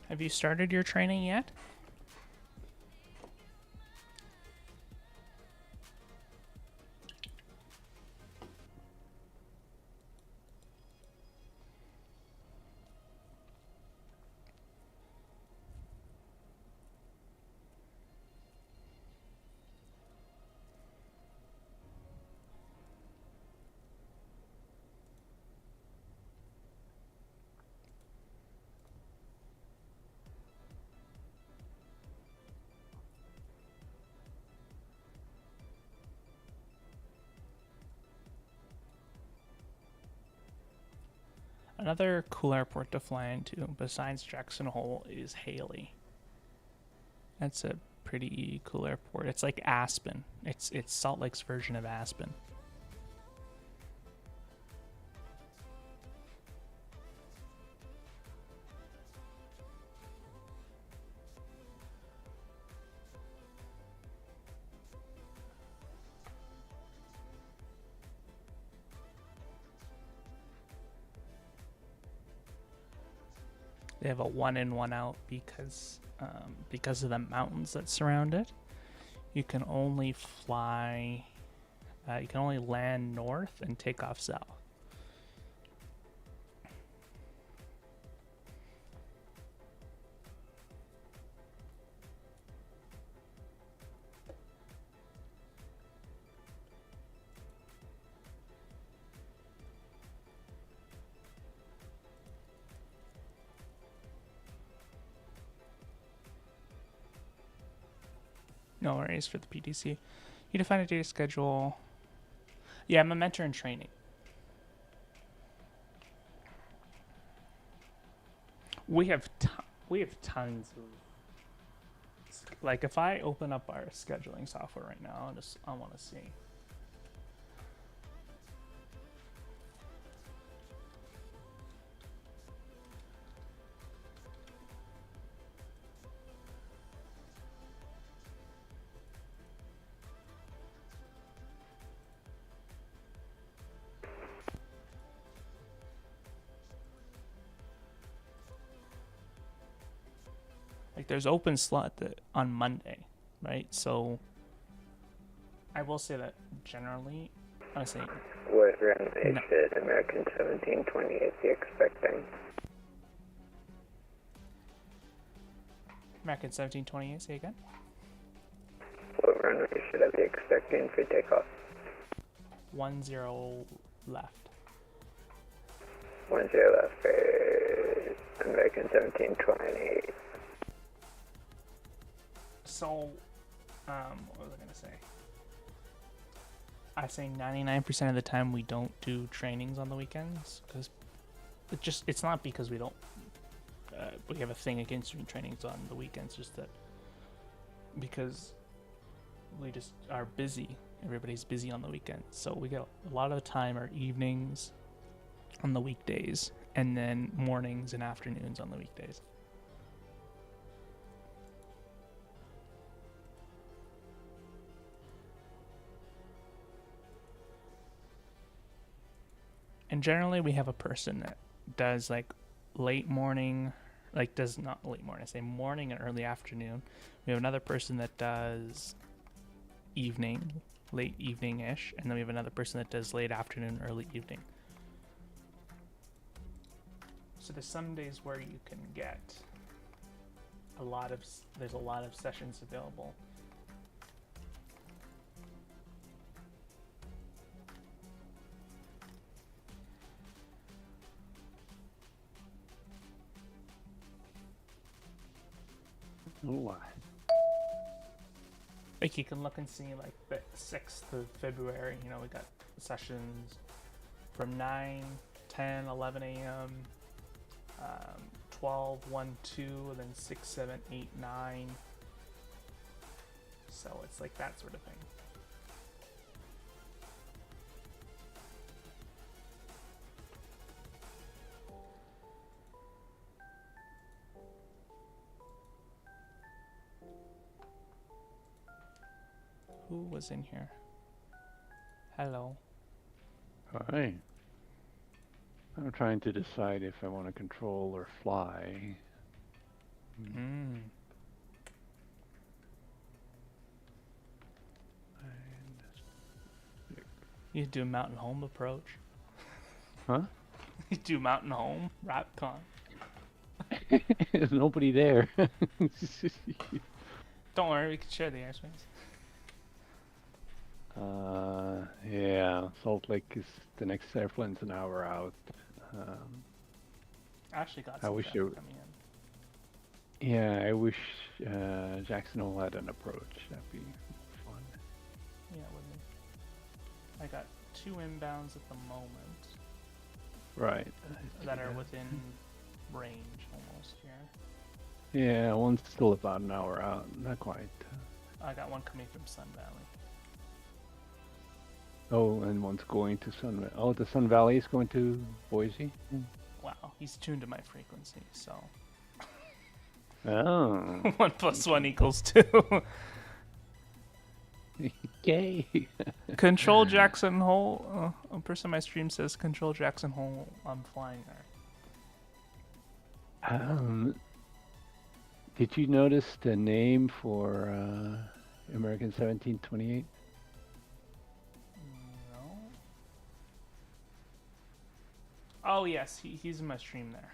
Have you started your training yet? Another cool airport to fly into besides Jackson Hole is Haley. That's a pretty cool airport. It's like Aspen. It's Salt Lake's version of Aspen. They have a 1 in 1 out because of the mountains that surround it. You can only fly, you can only land north and take off south. No worries for the PTC. You define a data schedule. Yeah, I'm a mentor in training. We have tons of, like, if I open up our scheduling software right now, I want to see. Like, there's open slot on Monday, right? So I will say that generally, I say With run exit American 1728, the expecting. American 1728. Say again. What runway should I be expecting for takeoff? 10 left. 10 left for American 1728. So, what was I gonna say? I say 99% of the time we don't do trainings on the weekends because it's not because we don't we have a thing against doing trainings on the weekends, just that because we just are busy. Everybody's busy on the weekends, so we get a lot of the time our evenings on the weekdays and then mornings and afternoons on the weekdays. And generally we have a person that does like late morning, like does not late morning, I say morning and early afternoon. We have another person that does evening, late evening-ish, and then we have another person that does late afternoon, early evening. So there's some days where you can get there's a lot of sessions available. Oh, Like you can look and see like the 6th of February, you know, we got sessions from 9, 10, 11 a.m., 12, 1, 2, and then 6, 7, 8, 9. So it's like that sort of thing. Who was in here? Hello. hi. I'm trying to decide if I want to control or fly. Mm. You do mountain home approach. Huh? You do mountain home RapCon. There's nobody there. Don't worry, we can share the airspace. Yeah, Salt Lake is the next airplane's an hour out. I actually got I some wish traffic it- coming in. Yeah, I wish Jackson Hole had an approach. That'd be fun. Yeah, it would be. I got 2 inbounds at the moment Right. that are within range almost here. Yeah, one's still about an hour out. Not quite. I got one coming from Sun Valley. Oh, and one's going to Sun Valley. Oh, the Sun Valley is going to Boise? Wow, he's tuned to my frequency, so Oh. 1 + 1 = 2. Yay. Control Jackson Hole. A person on my stream says Control Jackson Hole. I'm flying there. Did you notice the name for American 1728? No. Oh yes, he's in my stream there.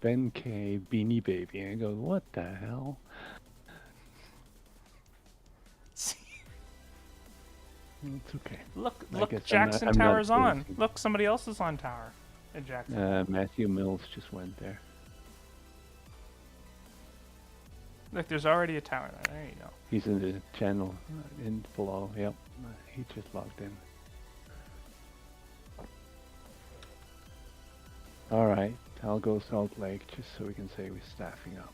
Ben K. Beanie Baby. And I go, what the hell? It's okay. Look, I look, guess Jackson I'm not Tower's on. noticing. Look, somebody else is on tower in Jackson. Matthew Mills just went there. Look, there's already a tower there. There you go. He's in the channel in below. Yep, he just logged in. All right, I'll go Salt Lake just so we can say we're staffing up.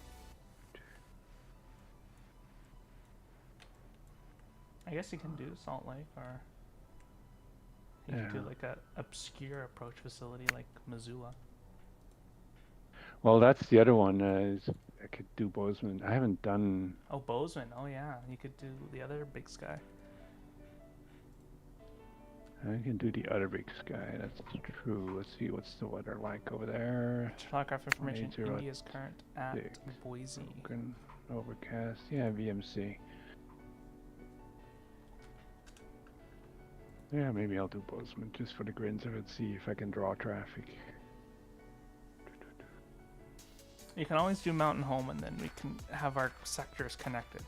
I guess you can do Salt Lake, or you could do Yeah. like a obscure approach facility like Missoula. Well, that's the other one. Is I could do Bozeman. I haven't done. Oh, Bozeman. Oh yeah, you could do the other Big Sky. I can do the other big sky. That's true. Let's see what's the weather like over there. Telegraph information. 28 India's current at 6. Boise. Broken, overcast. Yeah, VMC. Yeah, maybe I'll do Bozeman just for the grins of it. See if I can draw traffic. You can always do Mountain Home, and then we can have our sectors connected.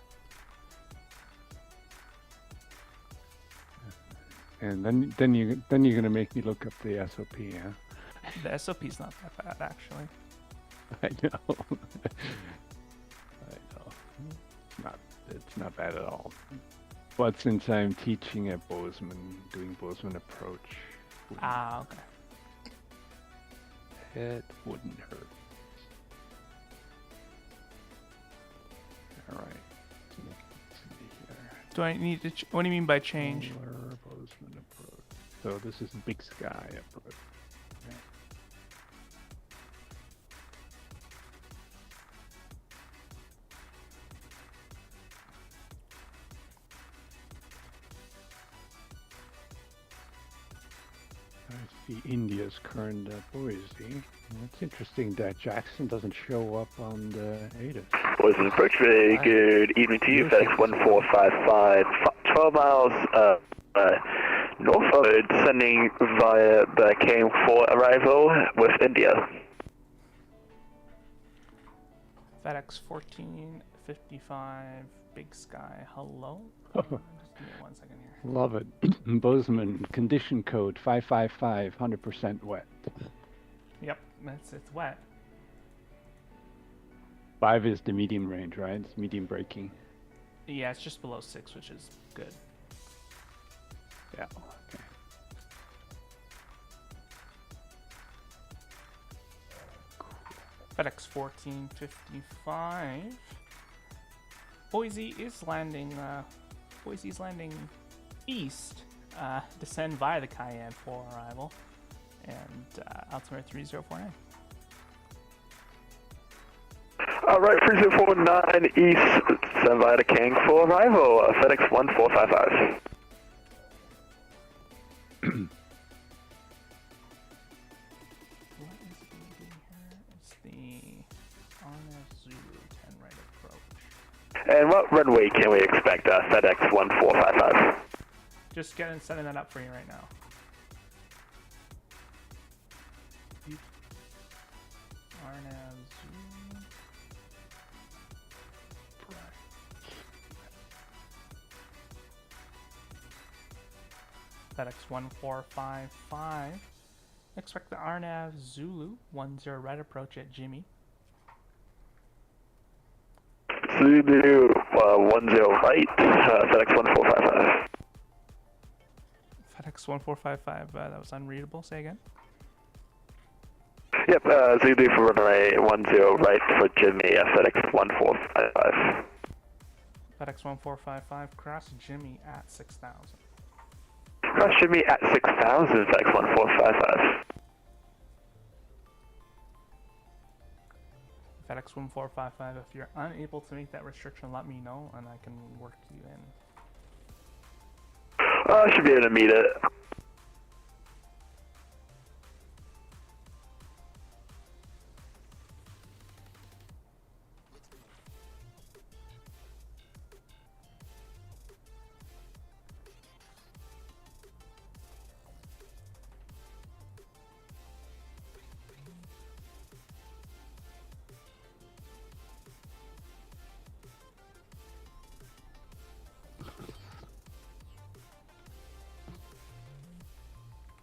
And then you're gonna make me look up the SOP, huh? The SOP's not that bad, actually. I know. I know. It's not bad at all. But since I'm teaching at Bozeman, doing Bozeman approach, Ah, okay. it wouldn't hurt. All right. Let's see here. Do I need to? What do you mean by change? Polar Bozeman approach. So this is Big Sky approach. Okay. see India's current Boise. It's interesting that Jackson doesn't show up on the ATC. Boise approach, very good evening to you, FedEx 1455, 12 miles north of descending via the KM4 arrival with India. FedEx 1455, Big Sky, hello? Just give me 1 second here. Love it. Bozeman, condition code 555, 100% wet. Yep, it's wet. 5 is the medium range, right? It's medium braking. Yeah, it's just below 6, which is good. Yeah, okay. FedEx 1455. Boise is landing. Boise's landing east. Descend via the Cayenne for arrival, and altimeter 3049. Alright, 3049 east, descend via the Kang for arrival, FedEx 1455. What is it going to be here? It's the RNF Zulu 10 right approach. And what runway can we expect, FedEx 1455? Just setting that up for you right now. RNF Zulu. FedEx 1455. Expect the RNAV Zulu 10 right approach at Jimmy. Zulu 10 right, FedEx 1455. FedEx 1455, that was unreadable. Say again. Yep, Zulu for runway 10 right for Jimmy, FedEx 1455. FedEx 1455, cross Jimmy at 6,000. Cross Jimmy at 6,000, FedEx 1455. FedEx 1455, if you're unable to make that restriction, let me know and I can work you in. Should be able to meet it.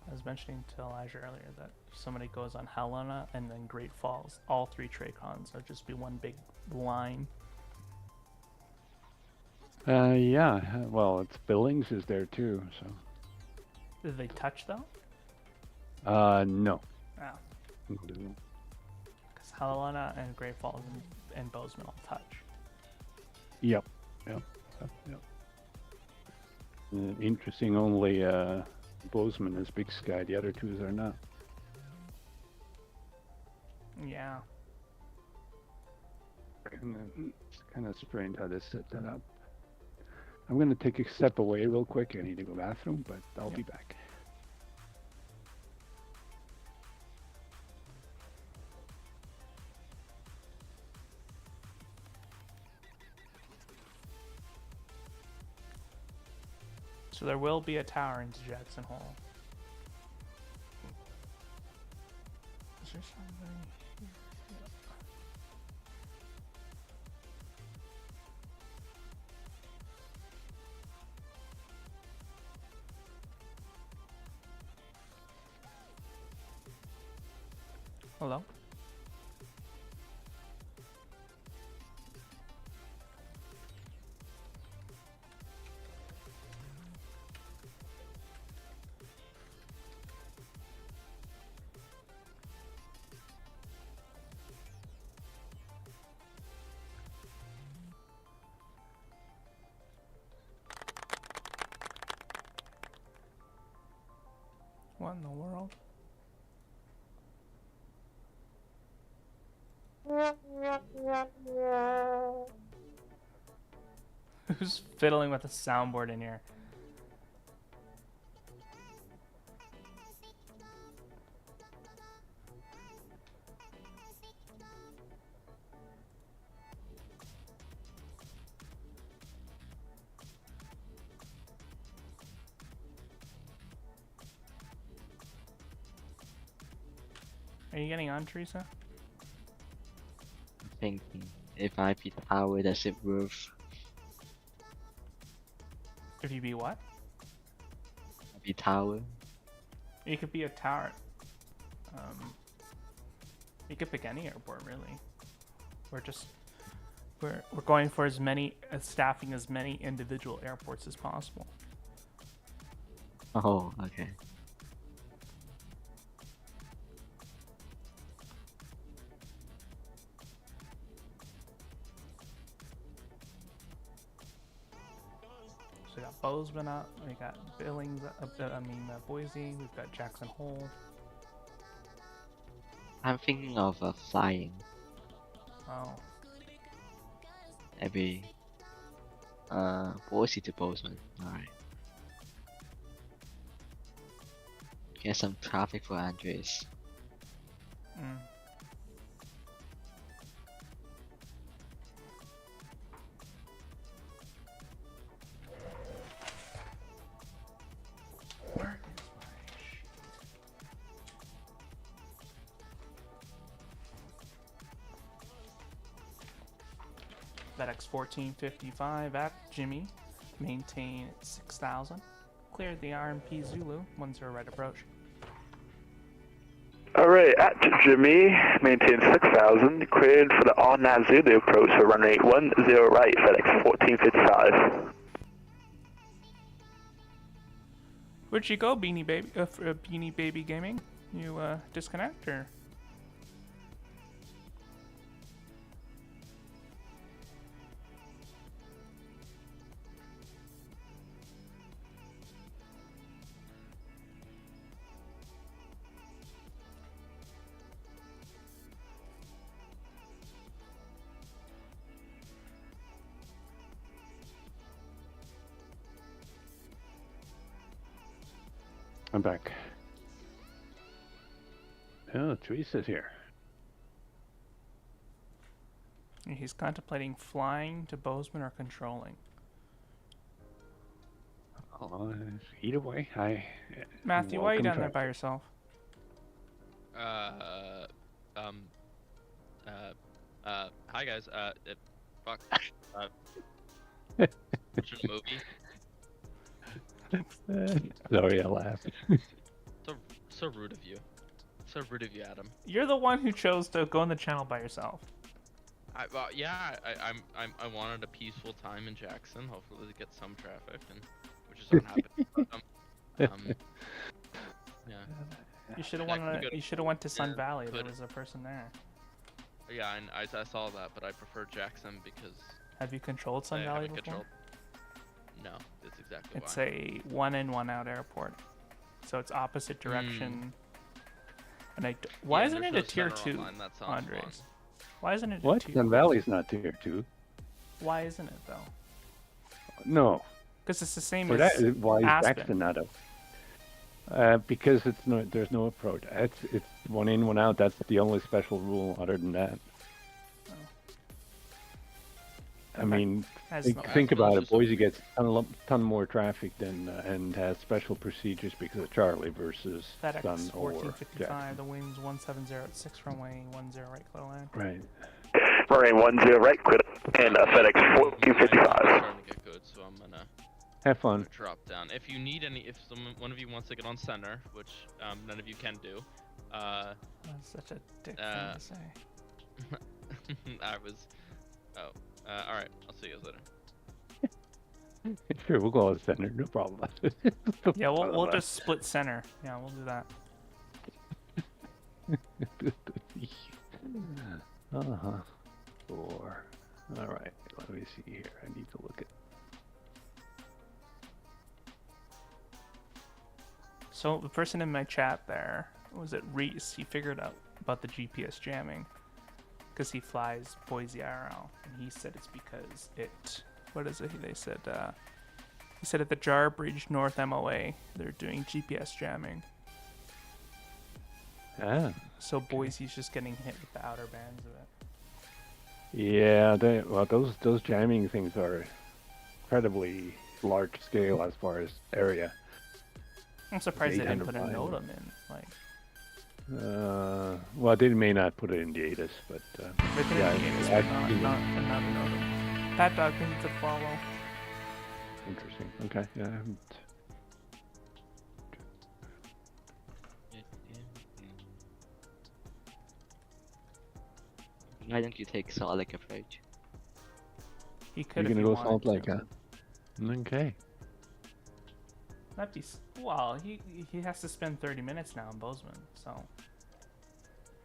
I was mentioning to Elijah earlier that if somebody goes on Helena and then Great Falls, all 3 Tracons will just be one big line. Yeah, well, it's Billings is there too, so. Did they touch though? No. Oh. Because Helena and Great Falls and Bozeman all touch. Yep. Interesting, only Bozeman is Big Sky, the other 2s are not. Yeah. It's kind of strange how they set that up. I'm going to take a step away real quick. I need to go to the bathroom, but I'll be back. So there will be a tower into Jackson Hole. Is there somebody here? Hello? What in the world? Who's fiddling with the soundboard in here? Are you getting on, Teresa? Thinking if I be tower, does it worth? If you be what? Be tower. You could be a tower. You could pick any airport, really. We're going for as many staffing as many individual airports as possible. Oh, okay. So we got Bozeman up, we got Billings, Boise, we've got Jackson Hole. I'm thinking of flying. Oh, Maybe Boise to Bozeman. Alright. Get some traffic for Andres. mm. Where is my sheet? FedEx 1455 at Jimmy, maintain at 6,000. Cleared the RMP Zulu, 10 right approach. Alright, at Jimmy, maintain 6,000, cleared for the all-nav Zulu approach for runway 10 right, FedEx 1455. Where'd you go, Beanie Baby? Beanie Baby Gaming? You disconnect or? I'm back. Oh, Teresa's here. He's contemplating flying to Bozeman or controlling. Either way, Matthew, why are you welcome down there traffic. by yourself? Hi guys, fuck, watching a movie. Sorry, I laughed. So rude of you. So rude of you, Adam. You're the one who chose to go on the channel by yourself. I wanted a peaceful time in Jackson, hopefully to get some traffic, and which is not happening. Yeah. You should have I could've You should have went to Sun Yeah, Valley. There could've. was a person there. Yeah, and I saw that, but I prefer Jackson because Have you controlled Sun I Valley haven't before? controlled. No, that's exactly It's why. a one in, one out airport. So it's opposite direction. And why Yeah, isn't it there's a no tier center 2, online, that sounds Andres? fun. Why isn't it a What? tier? Sun Valley's not tier 2. Why isn't it though? No. Because it's the same For as that, why is Aspen. Jackson not up? Because there's no approach. It's one in, one out. That's the only special rule. Other than that, I mean, Has think, no- think about it. just- Boise gets a ton more traffic than and has special procedures because of Charlie versus FedEx Sun or 1455. Jackson. The wind's 1708 at 6 runway 10 right, clear land. Right. Runway 10 right, clear, and FedEx My 1455. starting to get good, so I'm gonna Have fun. drop down. If you need any, if one of you wants to get on center, which none of you can do, That's such a dick thing to say. I was. Oh, all right. I'll see you guys later. Sure, we'll go on center. No problem. Yeah, we'll just split center. Yeah, we'll do that. Uh-huh. 4. All right. Let me see here. I need to look at. So the person in my chat there, was it Reese? He figured out about the GPS jamming because he flies Boise IRL, and he said it's because it. What is it? They said. He said at the Jar Bridge North MOA, they're doing GPS jamming. Ah. So Boise's just getting hit with the outer bands of it. Yeah, those jamming things are incredibly large scale as far as area. I'm surprised they didn't put a 800 NOTAM in. Like, Well, they may not put it in the ATIS, but Within yeah, the games, I've but seen it. not in Odom. Pat Dog, thank you for the follow. Interesting. Okay, yeah, I haven't. Why don't you take Solid approach? He could You're if gonna he go Salt wanted Lake, to. huh? Okay. That'd be well. He has to spend 30 minutes now in Bozeman, so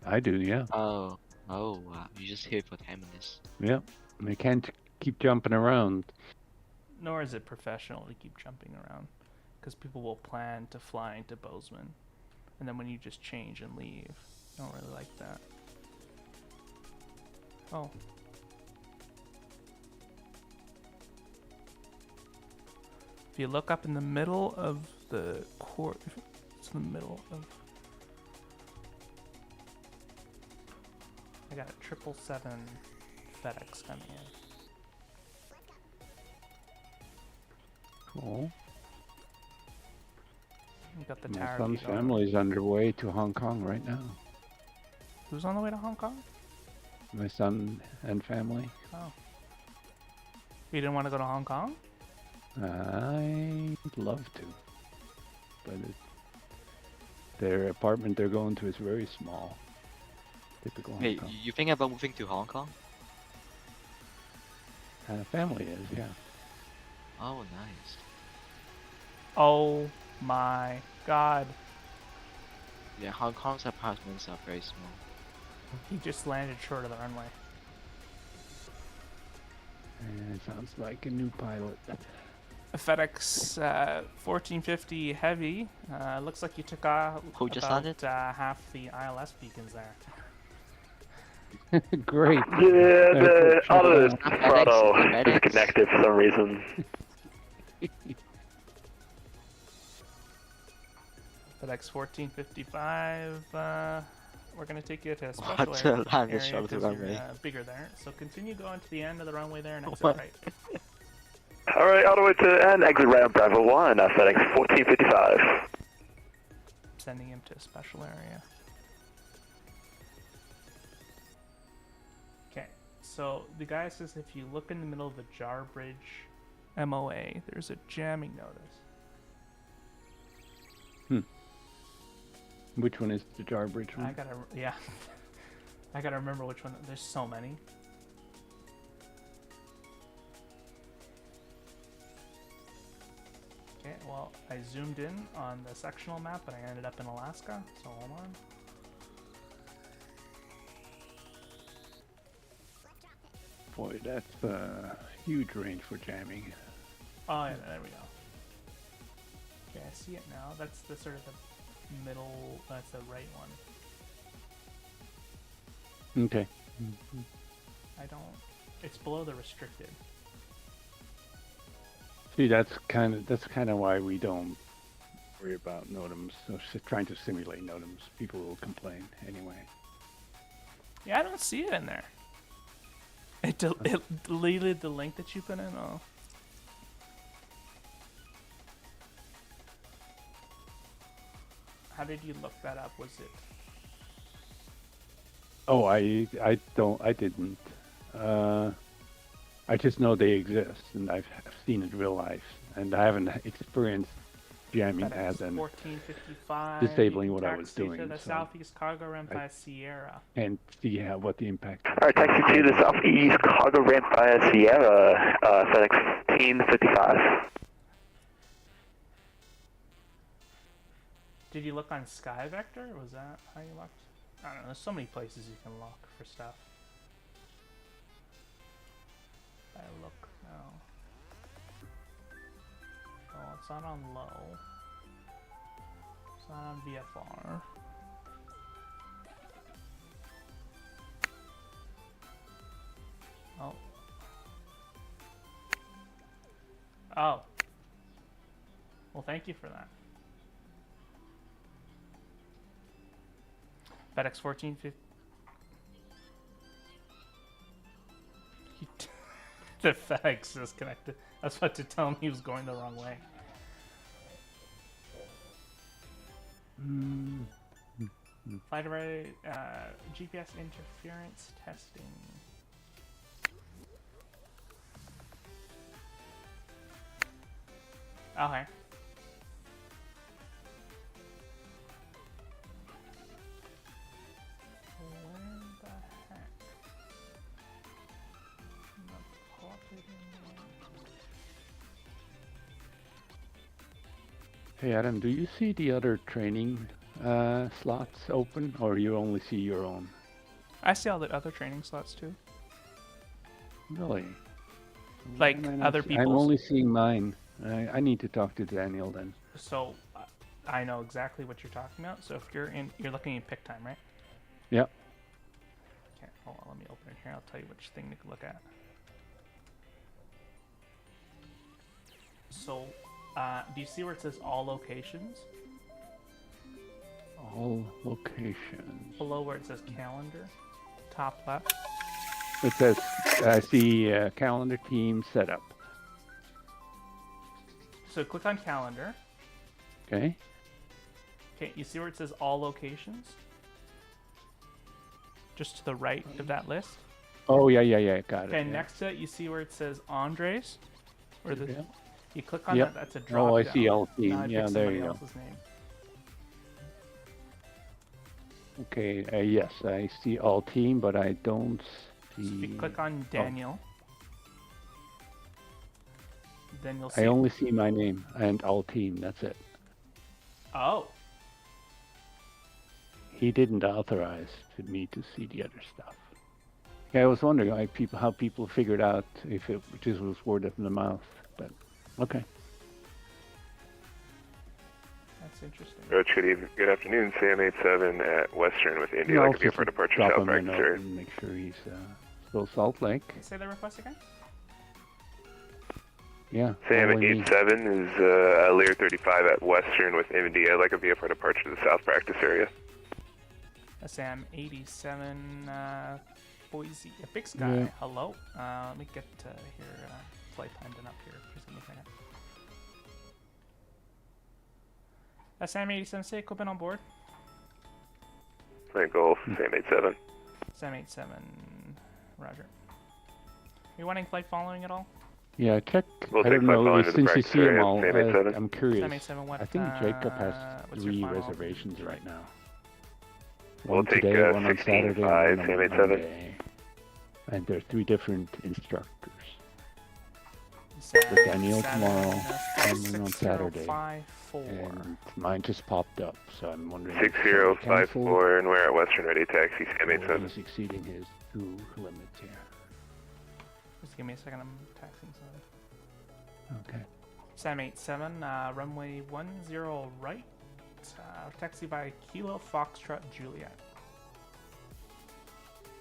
I do, yeah. Oh, wow. You just here for 10 minutes. Yep. They can't keep jumping around. nor is it professional to keep jumping around, because people will plan to fly into Bozeman, and then when you just change and leave, I don't really like that. Oh. If you look up in the middle of the court, it's in the middle of. I got a 777 FedEx coming in. Cool. We got the My tower. son's family's underway to Hong Kong right now. Who's on the way to Hong Kong? My son and family. Oh. You didn't want to go to Hong Kong? I'd love to, but their apartment they're going to is very small. Typical Hong Wait, Kong. you think about moving to Hong Kong? Family is, yeah. Oh, nice. Oh my god. Yeah, Hong Kong's apartments are very small. He just landed short of the runway. And it sounds like a new pilot. A FedEx 1450 Heavy. Looks like you took Who just about landed? half the ILS beacons there. Great. Yeah, the other FedEx, throttle FedEx. disconnected for some reason. FedEx 1455. We're gonna take you to a special What? area, Land is short of the 'cause you're, runway. bigger there. So continue going to the end of the runway there and exit What? right. Alright, all the way to and exit ramp Bravo 1, FedEx 1455. Sending him to a special area. Okay, so the guy says if you look in the middle of the jar bridge MOA, there's a jamming notice. Which one is the jar bridge one? I gotta remember which one. There's so many. Okay, well, I zoomed in on the sectional map, but I ended up in Alaska, so hold on. Boy, that's a huge range for jamming. Oh, yeah, there we go. Okay, I see it now. That's the sort of the middle, that's the right one. Okay. It's below the restricted. See, that's kind of why we don't worry about NOTAMs. So trying to simulate NOTAMs, people will complain anyway. Yeah, I don't see it in there. It deleted the link that you put in. Oh. How did you look that up? Was it? Oh, I didn't. I just know they exist, and I've seen it in real life, and I haven't experienced jamming as an 1455. disabling what I was taxi doing, to the so southeast cargo ramp by Sierra. and see what the impact is. Alright, taxi to the southeast cargo ramp via Sierra, FedEx 1455. Did you look on Sky Vector? Or was that how you looked? I don't know. There's so many places you can look for stuff. I look now. Oh, it's not on low. It's not on VFR. Oh. Oh. Well, thank you for that. FedEx 1450. The FedEx disconnected. I was about to tell him he was going the wrong way. Flight array, GPS interference testing. Okay. Where the heck? Not pop it in there. Hey Adam, do you see the other training slots open, or you only see your own? I see all the other training slots too. Really? Like Why am I not other I'm people's. only seeing mine. I need to talk to Daniel then. So I know exactly what you're talking about. So if you're looking at pick time, right? Yep. Okay, hold on, let me open it here. I'll tell you which thing to look at. So, do you see where it says all locations? All locations. Below where it says calendar, top left. It says, I see calendar team setup. So click on calendar. Okay. Okay, you see where it says all locations? Just to the right of that list. Oh, yeah, got it. Okay, yeah. next to it, you see where it says Andres? Or the, Yeah. You click on Yep. that, that's a drop Oh, I down. see all team. Now I Yeah, pick there somebody you go. else's name. Okay, yes, I see all team, but I don't So if you see... click on Daniel, then you'll see. I only see my name and all team, that's it. Oh, He didn't authorize me to see the other stuff. Yeah, I was wondering how people figured out if it just was word of the mouth, but okay. that's interesting. Roach, good afternoon. Sam 87 at Western with India. I'll Like to be just for departure drop South him a Practice note area. and make sure he's still Salt Lake. Say the request again? Yeah. Sam all I need. 87 is Lear 35 at Western with India. Like to be for departure to the South Practice area. Sam 87, Boise, a big sky. Yeah. Hello. Let me get here, flight time done up here. Just give me a second. Sam 87, say equipment on board. Flight Golf, Sam 87. Sam 87, Roger. You wanting flight following at all? Yeah, check. We'll I take don't flight know, following to the since you practice see them area, all, Sam 87. I'm curious. Sam 87, what, I think Jacob has what's your 3 final reservations right now. We'll One take, today, one on 16.5, Saturday, and one Sam on 87. Monday. And there are 3 different instructors. Sam For Daniel 87, tomorrow, someone on 6054. And mine just popped up, so I'm wondering. 6054, and we're at Western ready taxi, Sam Or 87. he's exceeding his 2 limits here. Just give me a second, I'm taxing something. Okay. Sam 87, runway 10 right. Taxi by Kilo Foxtrot Juliet.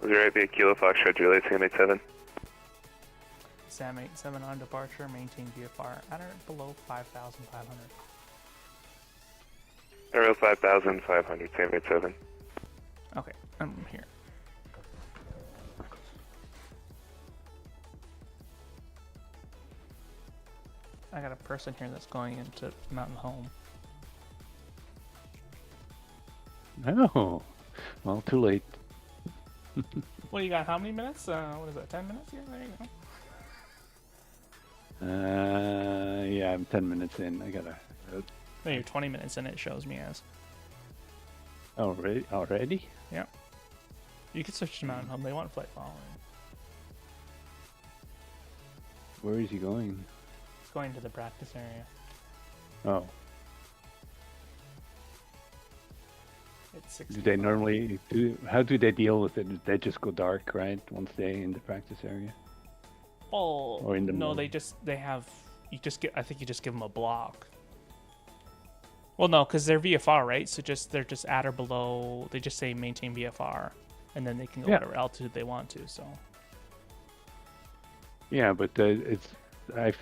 Was it right via Kilo Foxtrot Juliet, Sam 87? Sam 87 on departure, maintain VFR at or below 5,500. Aero 5500, Sam 87. Okay, I'm here. I got a person here that's going into Mountain Home. Oh, well, too late. What you got? How many minutes? What is that? 10 minutes here? There you go. Yeah, I'm 10 minutes in. I gotta. No, you're 20 minutes in. It shows me as. Already? Yeah. You can switch to Mountain Home. They want flight following. Where is he going? It's going to the practice area. Oh, It's 60. do they normally do? How do they deal with it? They just go dark, right? Once they're in the practice area. Oh, Or in the no, morning. they have. You just get. I think you just give them a block. Well, no, because they're VFR, right? So they're just at or below. They just say maintain VFR, and then they can go Yeah. whatever altitude they want to. So Yeah, but I've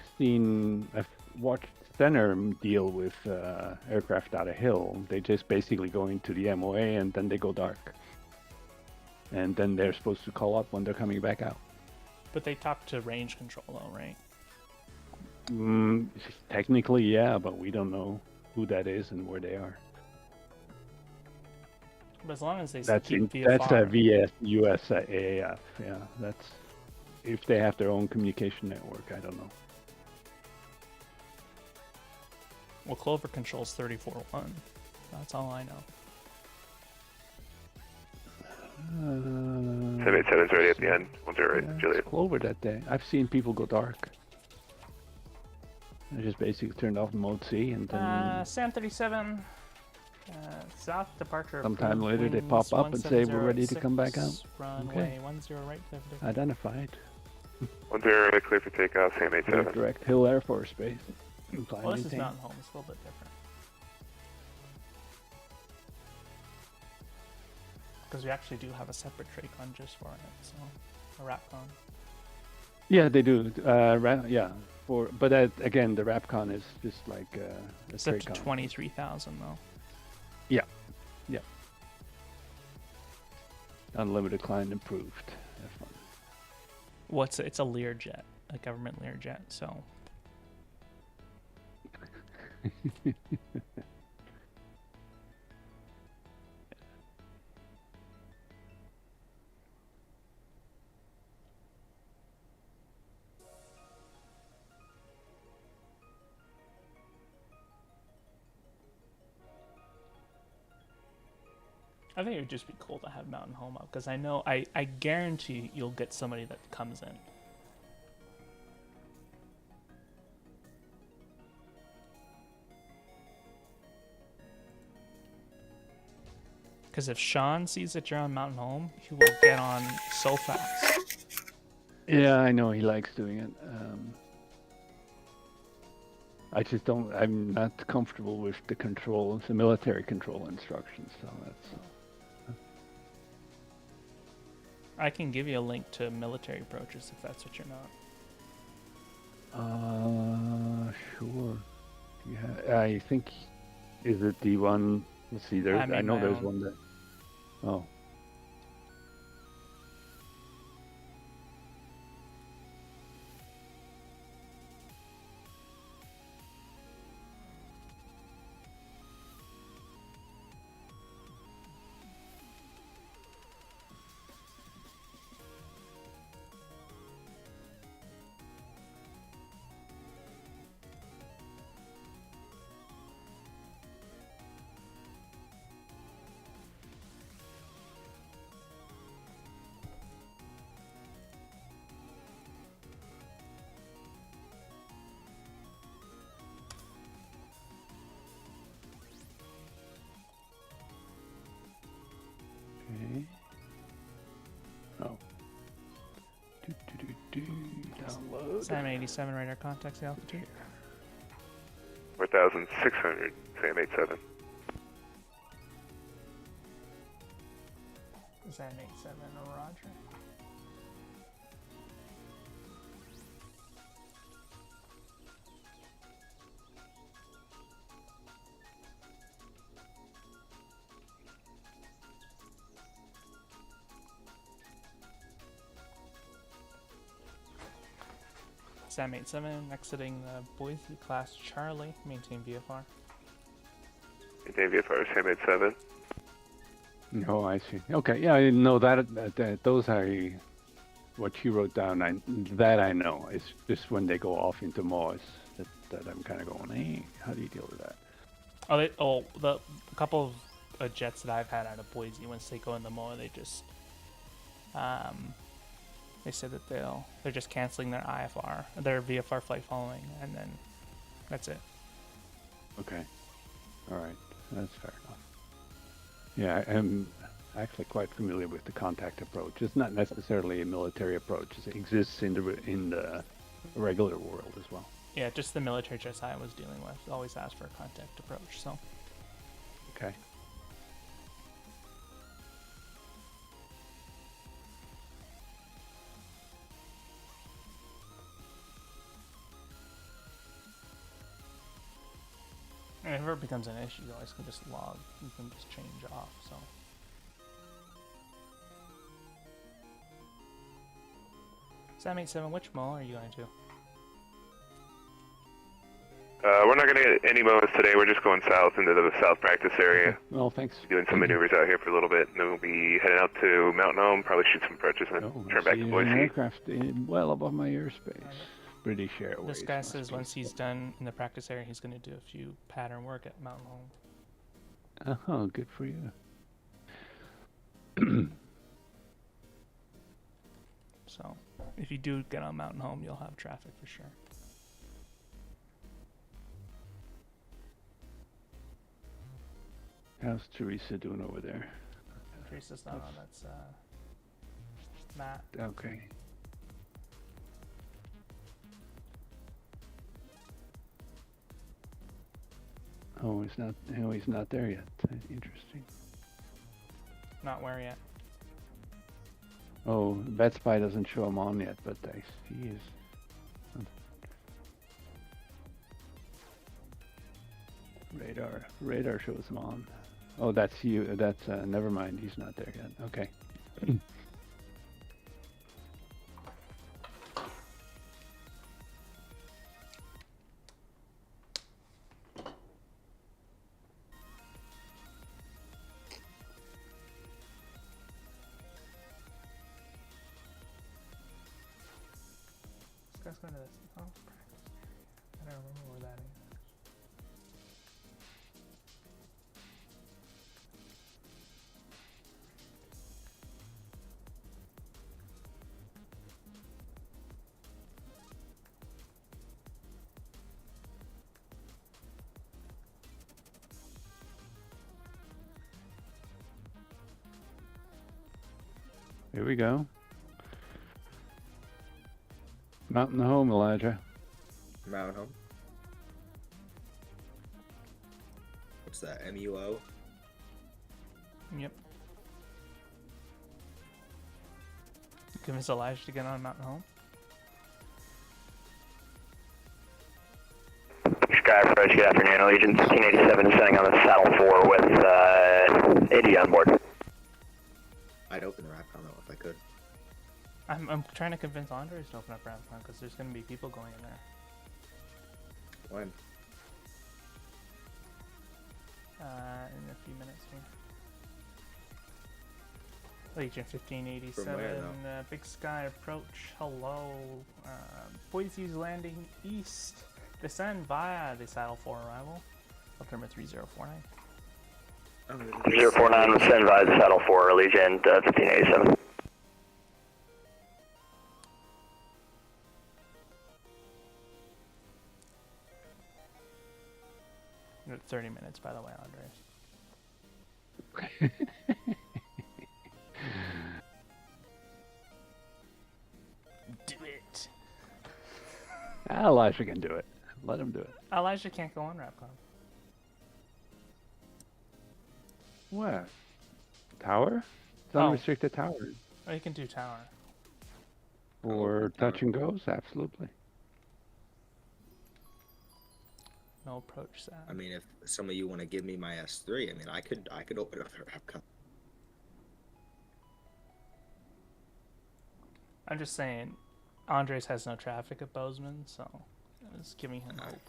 watched Stenner deal with aircraft out of hill. They just basically go into the MOA and then they go dark. And then they're supposed to call up when they're coming back out. but they talk to range control, though, right? Technically, yeah, but we don't know who that is and where they are. But as long as they That's keep that's a VFR. US AAF. Yeah, that's if they have their own communication network. I don't know. Well, Clover controls 34.1. That's all I know. 787's ready at the end. 10 right, Yeah, Juliet. it's Clover that day. I've seen people go dark. I just basically turned off mode C and then Sam 37. South departure. sometime approved, later they winds pop up and say we're ready to come back out. 17086, Runway 10 right. Clear for takeoff. Identified. 10 right, clear for takeoff, same 87. Direct Hill Air Force Base. Well, this is Mountain Home. It's a little bit different. Because we actually do have a separate TRACON just for it, so a RAPCON. Yeah, they do. Yeah, but again, the Rapcon is just like a It's up to Tracon. 23,000 though. Yeah. Unlimited client improved. Have fun. Well, it's a Learjet, a government Learjet, so. I think it would just be cool to have Mountain Home up because I guarantee you'll get somebody that comes in. Because if Sean sees that you're on Mountain Home, he will get on so fast. Yeah, I know he likes doing it. I just don't. I'm not comfortable with the controls, the military control instructions. So that's. I can give you a link to military approaches if that's what you're not. Sure. Yeah, I think. Is it the one? Let's see. There. I know there's one that. Oh. Okay. Oh. Download. Sam 87 radar contacts the altitude. 4,600, same 87. Sam 87, Roger. Sam 87 exiting the Boise class Charlie, maintain VFR. Maintain VFR, same 87. Oh, I see. Okay, yeah, I know that those are what you wrote down. That I know. It's just when they go off into Mars that I'm kind of going, hey, how do you deal with that? The couple of jets that I've had out of Boise, once they go in the MOA, they just they said that they're just canceling their IFR, their VFR flight following, and then that's it. Okay. All right. That's fair enough. Yeah, I'm actually quite familiar with the contact approach. It's not necessarily a military approach. It exists in the regular world as well. Yeah, just the military jets I was dealing with always asked for a contact approach, so. Okay. And if it ever becomes an issue, you always can just log. You can just change off, so. Sam 87, which MOA are you going to? We're not not gonna get any bonus today. We're just going south into the south practice area. Well, thanks. Doing some maneuvers out here for a little bit, and then we'll be heading out to Mountain Home. Probably shoot some approaches and Oh, turn I back see to an Boise. aircraft well above my airspace. British Airways. This guy must says be. once he's done in the practice area, he's going to do a few pattern work at Mountain Home. Oh, good for you. So, if you do get on Mountain Home, you'll have traffic for sure. How's Teresa doing over there? Teresa's not on. That's Matt. Okay. Oh, he's not. Oh, he's not there yet. Interesting. Not where yet. Oh, BetSpy doesn't show him on yet, but I see he is. Radar shows him on. Oh, that's you. That's never mind. He's not there yet. Okay. This guy's going to this. Oh, practice. I don't remember where that is. Here we go. Mountain Home, Elijah. Mountain Home. What's that? MUO? Yep. Convince Elijah to get on Mountain Home. Sky approach, good afternoon. Allegiant 1587 sending on the saddle 4 with AD on board. I'd open Rapcon though if I could. I'm trying to convince Andres to open up Rapcon because there's going to be people going in there. When? In a few minutes here. Legion 1587, From where, though? Big Sky approach, hello. Boise's landing east. Descend via the Saddle 4 arrival. Altimeter 3049. 049, send via the saddle 4, Allegiant 1587. You're at 30 minutes, by the way, Andres. Do it. Elijah can do it. Let him do it. Elijah can't go on Rapcon. What? Tower? It's Oh. unrestricted tower. Oh, you can do tower. For touch and goes, absolutely. No approach sound. I mean, if some of you want to give me my S3, I mean, I could open up a Rapcon. I'm just saying, Andres has no traffic at Bozeman, so it's giving him hope.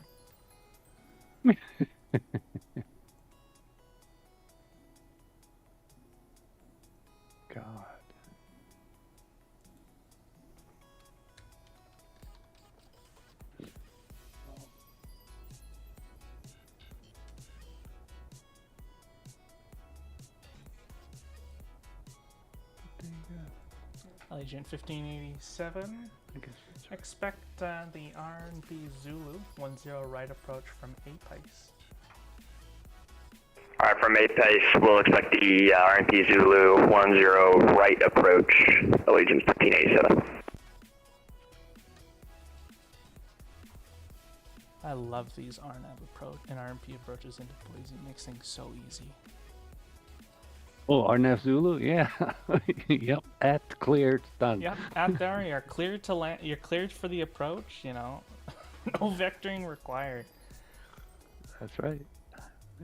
God. Agent 1587. I guess that's right. Expect the R&B Zulu 10 right approach from Apex. Alright, from Apex, we'll expect the RMP Zulu 10 right approach, Allegiant 1587. I love these RNAV approach and RMP approaches into Boise. It makes things so easy. Oh, Arnef Zulu? Yeah. Yep. At clear, it's done. Yep, out there, you're cleared to land. You're cleared for the approach. You know, no vectoring required. That's right.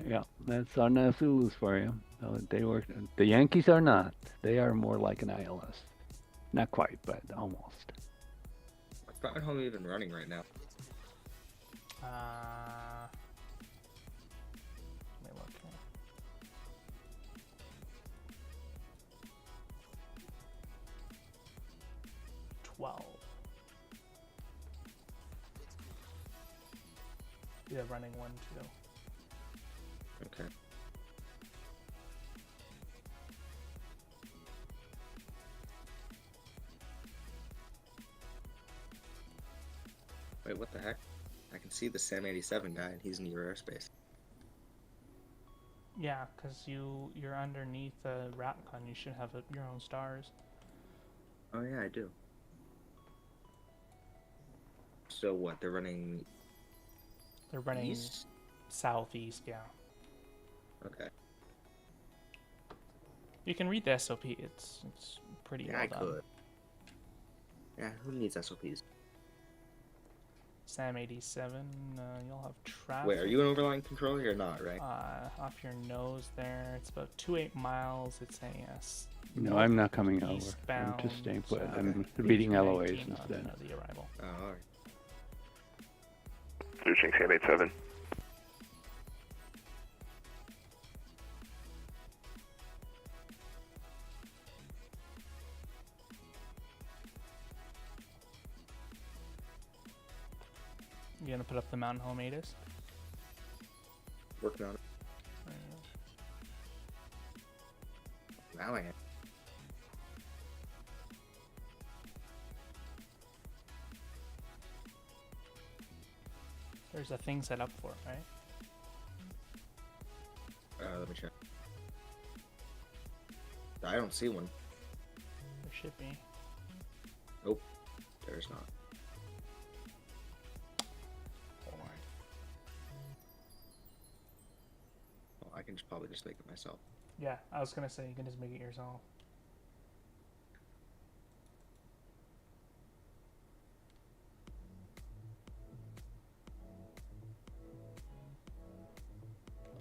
Yeah, that's Arnef Zulus for you. No, they work. The Yankees are not. They are more like an ILS. Not quite, but almost. What's Mountain Home even running right now? 12. Yeah, running 1, 2. Okay. Wait, what the heck? I can see the Sam 87 guy, and he's in your airspace. Yeah, because you're underneath a Ratcon. You should have your own stars. Oh yeah, I do. So what? They're running They're running east? southeast, yeah. Okay. You can read the SOP. It's pretty Yeah, well I done. could. Yeah, who needs SOPs? Sam 87, you'll have traffic. Wait, are you an overlying controller or not, right? Off your nose there. It's about 28 miles. It's a No, I'm not coming over. I'm eastbound, just staying put. uh, I'm reading LOAs 319 instead. on the arrival. Oh, alright. Searching Sam 87. You gonna put up the mountain home ATIS? Working on it. Now I am. There's a thing set up for it, right? Let me check. I don't see one. There should be. Nope. There's not. Hold on. Well, I can probably just make it myself. Yeah, I was gonna say you can just make it yourself.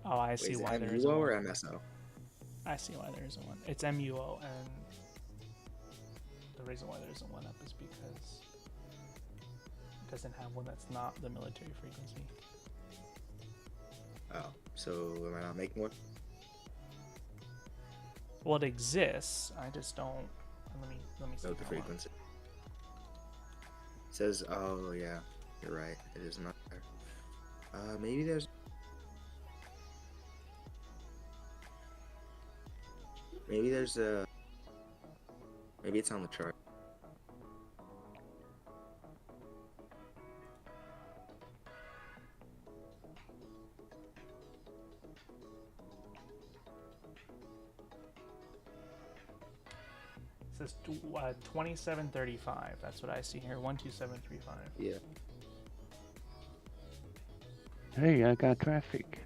Oh, I see Wait, why is there it isn't MUO one. or MSO? I see why there isn't one. It's MUO, and the reason why there isn't one up is because it doesn't have one that's not the military frequency. Oh, so am I not making one? Well, it exists. I just don't. Let me see. Note the Hold on. frequency. It says, oh yeah, you're right. It is not there. Maybe there's. Maybe there's a. Maybe it's on the chart. It says 2735. That's what I see here. 12735. Yeah. Hey, I got traffic.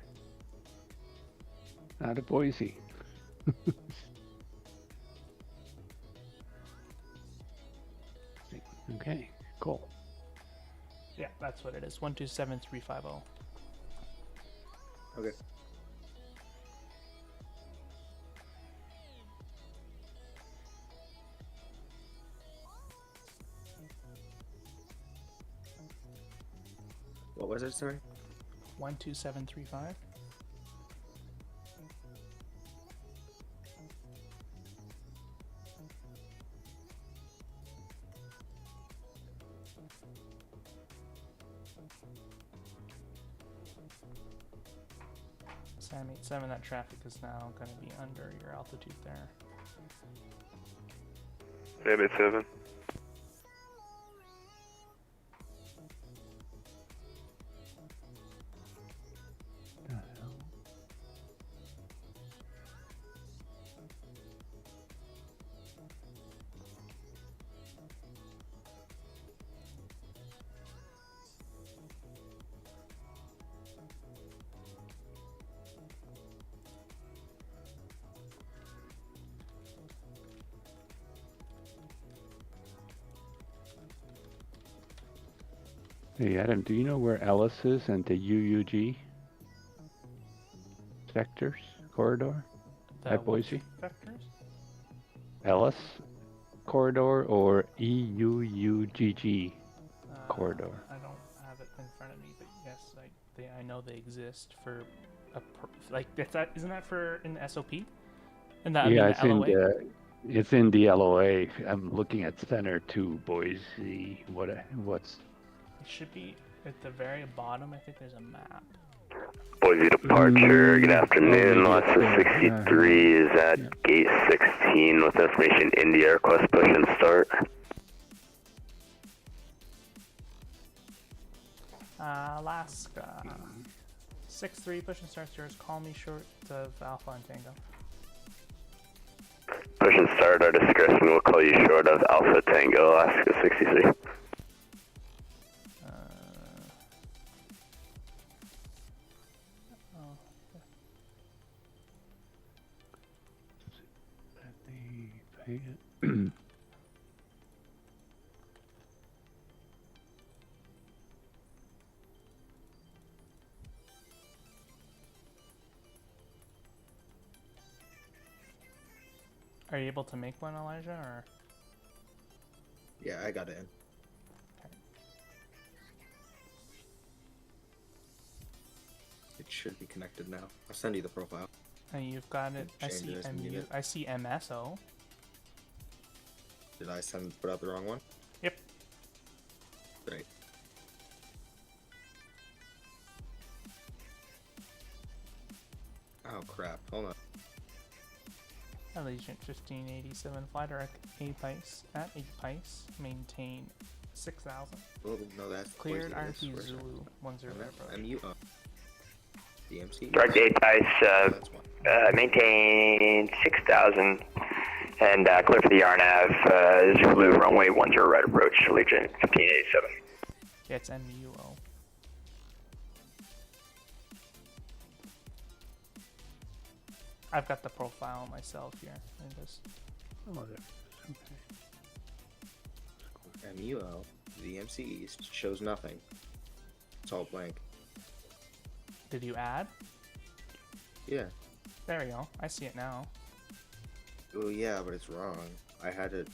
Out of Boise. Okay, cool. Yeah, that's what it is. 127350. Okay. What was it, sorry? 12735. Sam 87, that traffic is now going to be under your altitude there. Sam 87. Hey Adam, do you know where Ellis is and the UUG sectors corridor The at Boise? Vectors? Ellis corridor or EUUGG corridor? I don't have it in front of me, but yes, I know they exist for a isn't that for in the SOP? In the, I mean, Yeah, the it's in LOA? It's in the LOA. I'm looking at center to Boise. What's It should be at the very bottom. I think there's a map. Boise departure, good oh, afternoon. maybe Loss it's of there. 63 is at gate 16 with information India, request push and start. Alaska. 6-3, push and starts yours. Call me short of Alpha and Tango. Push and start, our discretion will call you short of Alpha Tango, Alaska 63. Are you able to make one, Elijah, or? Yeah, I got it in. It should be connected now. I'll send you the profile. And you've got it. I see Change it as MU. needed. I see MSO. Did I put out the wrong one? Yep. Great. Oh crap, hold on. Allegiant 1587, fly direct APICE at APICE, maintain 6,000. Well, no, that's Cleared Boise, RP where's Zulu that? 10 approach. I'm you. DMC. Direct ATC, That's one. maintain 6,000 and clear for the RNAV, Zulu runway 10 right approach, Allegiant 1587. Yeah, it's MUO. I've got the profile myself here. I just... Oh, there. Okay. MUO, VMC East, shows nothing. It's all blank. Did you add? Yeah. There we go. I see it now. Oh yeah, but it's wrong. I had it,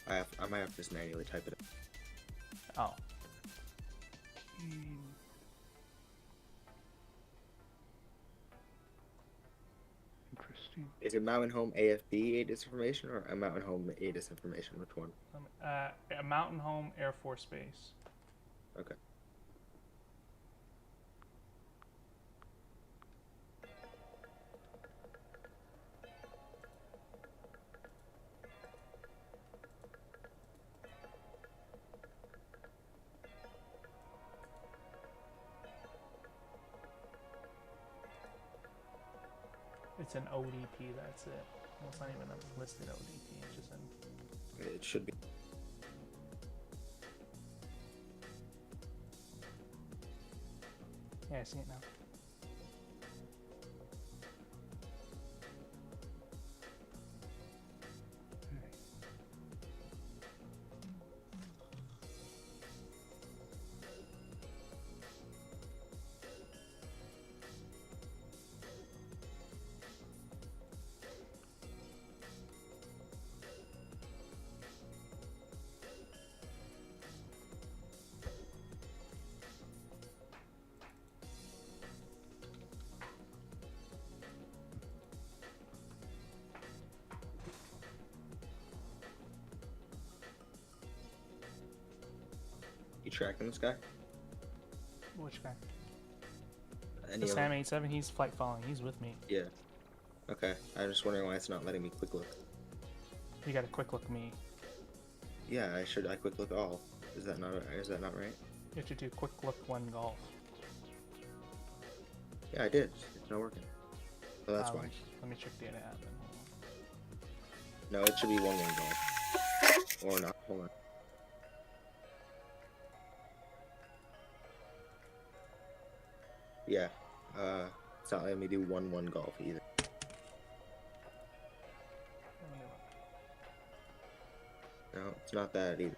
I might have to just manually type it in. Oh. Interesting. Is it Mountain Home AFB ATIS information or a Mountain Home ATIS information? Which one? A Mountain Home Air Force Base. Okay. It's an ODP, that's it. Well, it's not even a listed ODP, it's just an... It should be. Yeah, I see it now. You tracking this guy? Which guy? Any The of Sam them? 87, he's flight following, he's with me. Yeah. Okay. I'm just wondering why it's not letting me quick look. You got a quick look me. Yeah, I quick look all. Is that not right? You have to do quick look one golf. Yeah, I did. It's not working. So that's why. Let me check the other app. No, it should be 1-1 golf. Or not. Hold on. Yeah. It's not letting me do 1-1 golf either. No, it's not that either.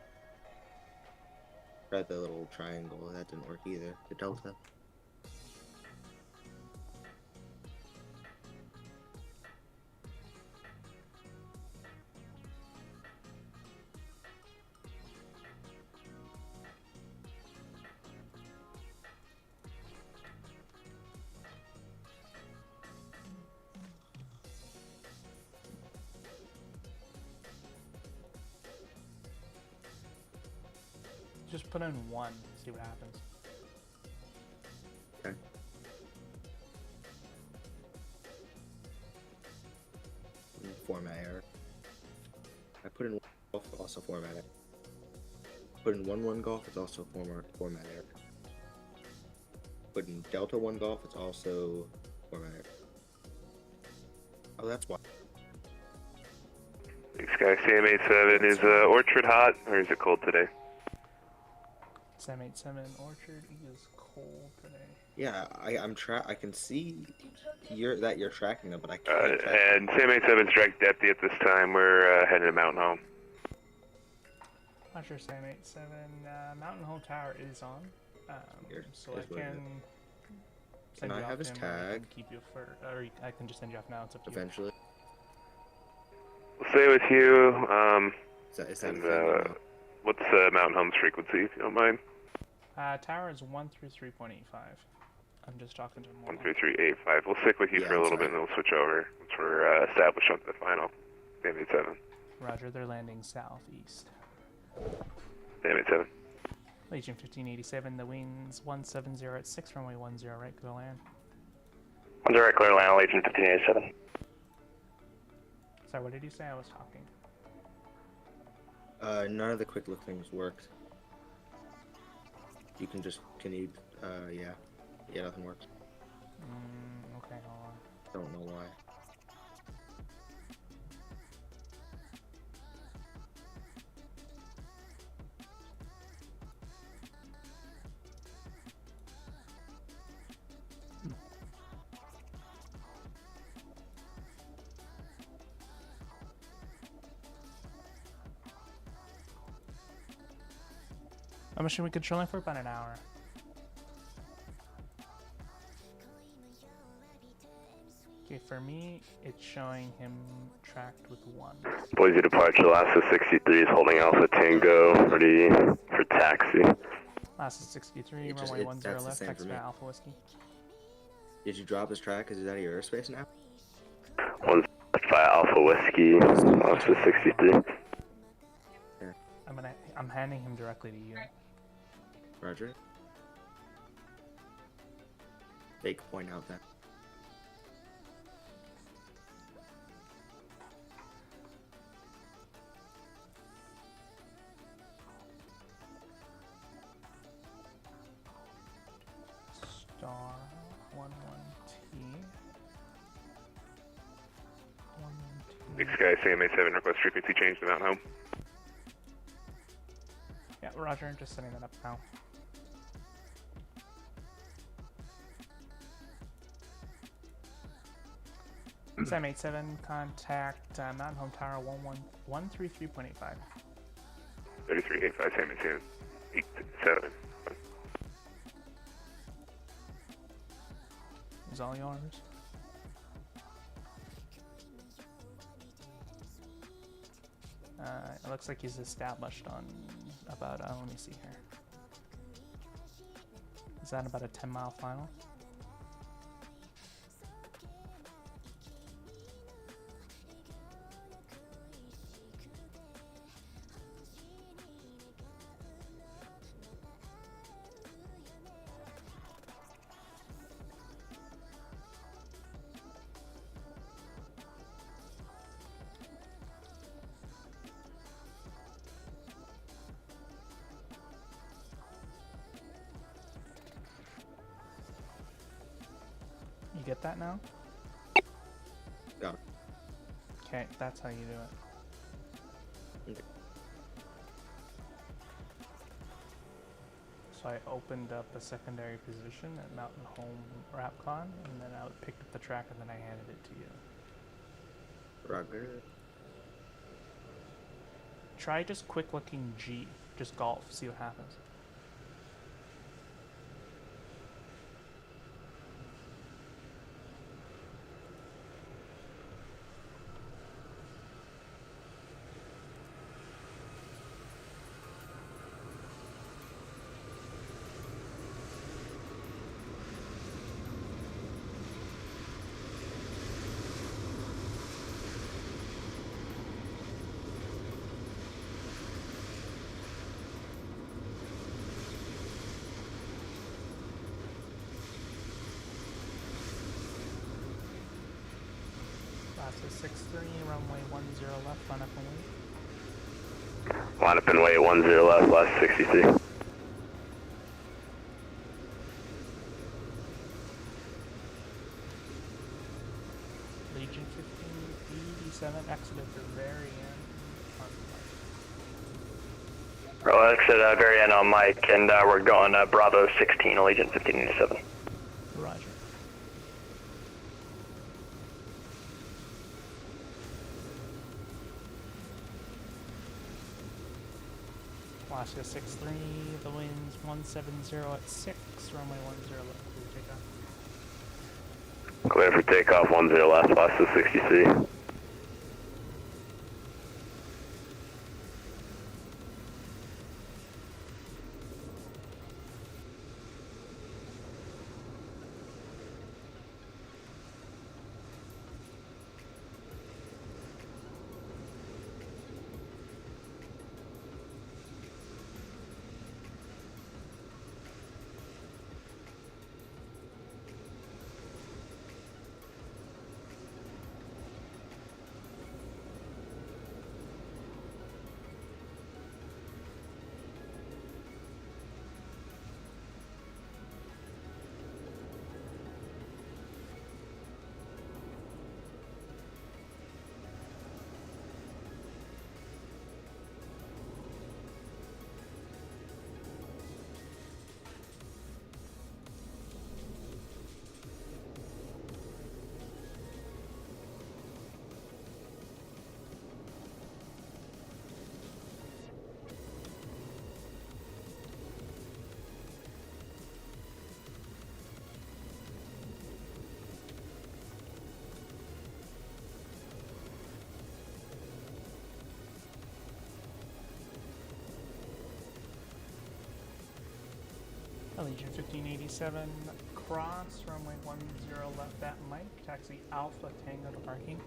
Tried the little triangle, that didn't work either. The delta. Just put in 1, see what happens. Okay. Format error. I put in golf, also format error. Put in 1-1 golf, it's also format error. Put in Delta 1 golf, it's also format error. Oh, that's why. Thanks, guys. CM87 is Orchard hot or is it cold today? 787 Orchard is cold today. Yeah, I can see that you're tracking them, but I can't track And CM87's direct deputy at this time. We're heading to Mountain Home. Roger, 787. Mountain Home Tower is on. Here, So here's I what it can Can send I you have off his to him, or I can tag? keep you for, or I can just send you off now. It's up to you. eventually. We'll stay with you. Is that a And, thing or not? what's Mountain Home's frequency, if you don't mind? Tower is 133.85. I'm just talking to him. 13385. We'll stick with you Yeah, for a that's little bit and then we'll switch over once we're established on the final. CM87. Roger, they're landing southeast. CM87. Legion 1587, the wind's 170 at 6, runway 10, right, clear land. 1 direct clear land, Legion 1587. Sorry, what did you say? I was talking. None of the quick look things worked. You can yeah, nothing works. Okay, hold on. Don't know why. I'm assuming we controlling for about an hour. Okay, for me, it's showing him tracked with 1. Boise departure, Alaska 63 is holding Alpha Tango, ready for taxi. Last is 63, It just- runway it- 10 that's the left, same text for for me. Alpha Whiskey. Did you drop his track? Is it out of your airspace now? 1 by Alpha Whiskey, Alaska 63. I'm handing him directly to you. Roger. They can point out that. Star 11T. 11T. Thanks, guys. CM87 request frequency change to Mountain Home. Yeah, Roger, I'm just setting that up now. Sam 87, contact Mountain Home Tower 133.85. 3385, CM87. 87. Is all yours. It looks like he's established on about, let me see here. Is that about a 10-mile final? You get that now? Got it. Okay, that's how you do it. Okay. So I opened up a secondary position at Mountain Home Rapcon, and then I picked up the track, and then I handed it to you. Roger. Try just quick looking G, just golf, see what happens. Alaska 6-3, runway 10 left, line up and wait. Line up and wait, 10 left, last 63. Legion 1587, exit at the very end. Well, exit very end on Mike, and we're going Bravo 16, Allegiant 1587. Roger. Alaska 6-3, the wind's 170 at 6, runway 10 left, clear takeoff. Clear for takeoff, 10 left, last 63. Legion 1587, cross, runway 10 left at Mike, taxi Alpha Tango to parking.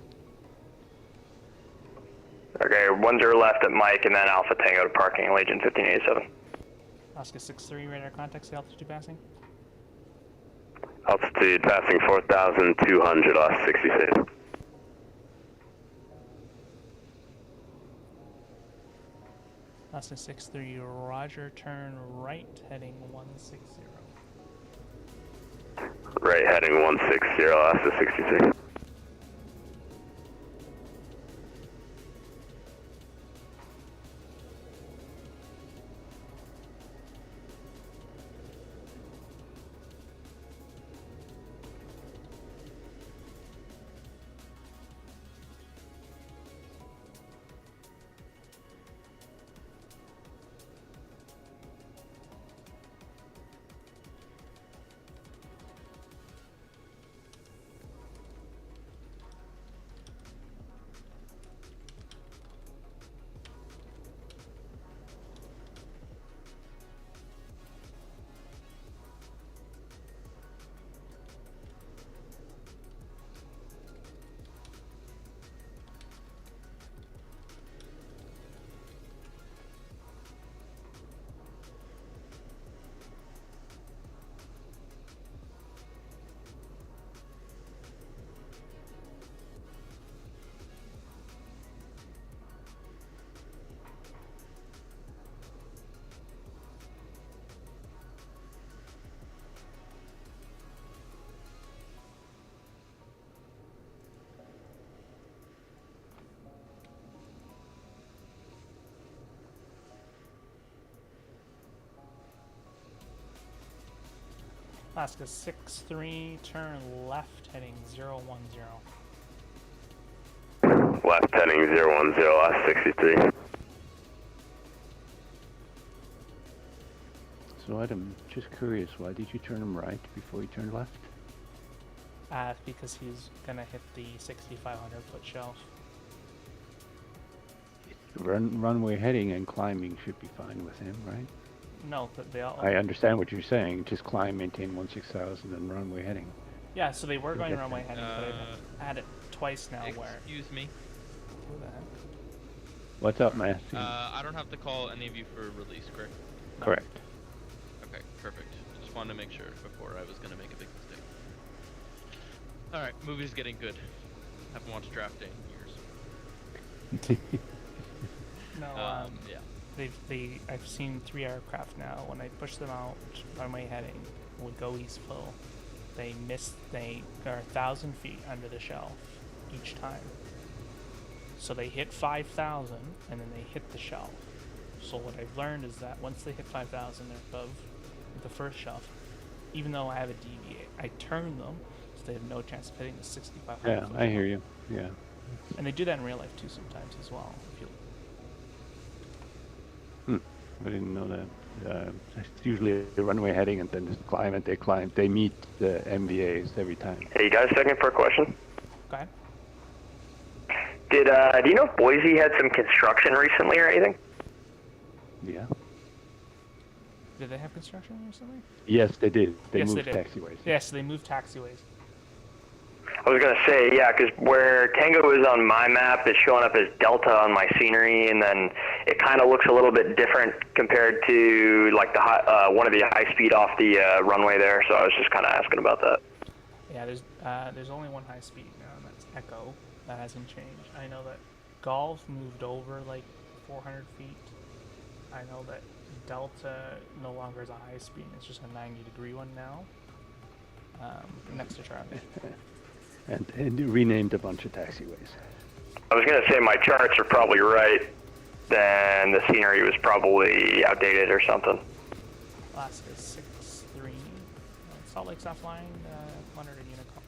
Okay, 10 left at Mike, and then Alpha Tango to parking, Legion 1587. Alaska 6-3, radar contact, say altitude passing. Altitude passing 4,200, last 66. Alaska 6-3, roger, turn right, heading 160. Right, heading 160, last 63. Alaska 6-3, turn left, heading 010. Left heading 010, last 63. So Adam, just curious, why did you turn him right before you turned left? Because he's gonna hit the 6,500 foot shelf. Runway heading and climbing should be fine with him, right? No, they all. I understand what you're saying. Just climb, maintain 16,000, and runway heading. Yeah, so they were going Okay. runway heading, but I've had it twice now where. Excuse me. Who the heck? What's up, man? I don't have to call any of you for release, correct? Correct. Okay, perfect. Just wanted to make sure before I was gonna make a big mistake. Alright, movie's getting good. Haven't watched draft day in years. No, Yeah. I've seen 3 aircraft now. When I push them out runway heading, would go east full. They are 1,000 feet under the shelf each time. So they hit 5,000 and then they hit the shelf. So what I've learned is that once they hit 5,000, they're above the first shelf. Even though I have a deviate, I turn them so they have no chance of hitting the 6,500. Yeah, I hear you. Yeah. And they do that in real life too sometimes as well. If you I didn't know that. It's usually a runway heading and then just climb and they climb. They meet the MVAs every time. Hey, you guys, second for a question. go ahead. Do you know if Boise had some construction recently or anything? Yeah. Did they have construction recently? Yes, they did. They Yes, they moved did. taxiways. Yes, they moved taxiways. I was gonna say, yeah, because where Tango is on my map, it's showing up as Delta on my scenery, and then it kind of looks a little bit different compared to like the one of the high speed off the runway there. So I was just kind of asking about that. Yeah, there's only one high speed now, and that's Echo. That hasn't changed. I know that Golf moved over like 400 feet. I know that Delta no longer is a high speed. It's just a 90-degree one now. Next to Charlie. And renamed a bunch of taxiways. I was gonna say my charts are probably right. Then the scenery was probably outdated or something. Alaska 6-3. Salt Lake's offline. 100 and Unicom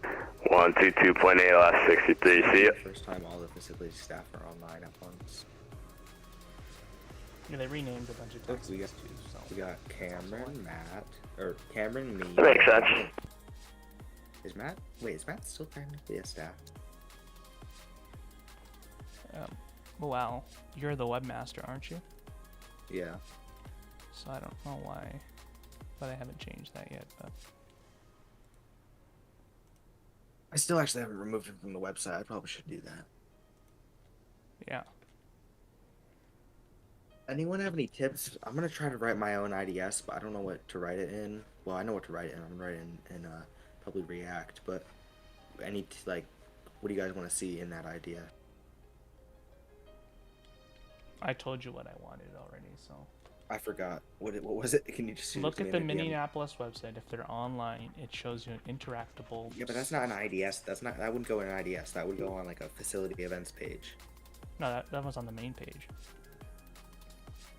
122.8. 122.8, last 63. See ya. First time all the facility staff are online at once. Yeah, they renamed a bunch of Look, taxis too. So We got Cameron, Matt, or Cameron, me. That makes sense. Is Matt? Wait, is Matt still technically a staff? well, you're the webmaster, aren't you? Yeah. So I don't know why, but I haven't changed that yet. But I still actually haven't removed him from the website. I probably should do that. yeah. Anyone have any tips? I'm gonna try to write my own IDS, but I don't know what to write it in. Well, I know what to write it in. I'm writing in probably React, but what do you guys want to see in that idea? I told you what I wanted already, so I forgot. What was it? Can you just look at me the again? Minneapolis website. If they're online, it shows you an interactable. Yeah, but that's not an IDS. That wouldn't go in an IDS. That would go on like a facility events page. No, that was on the main page.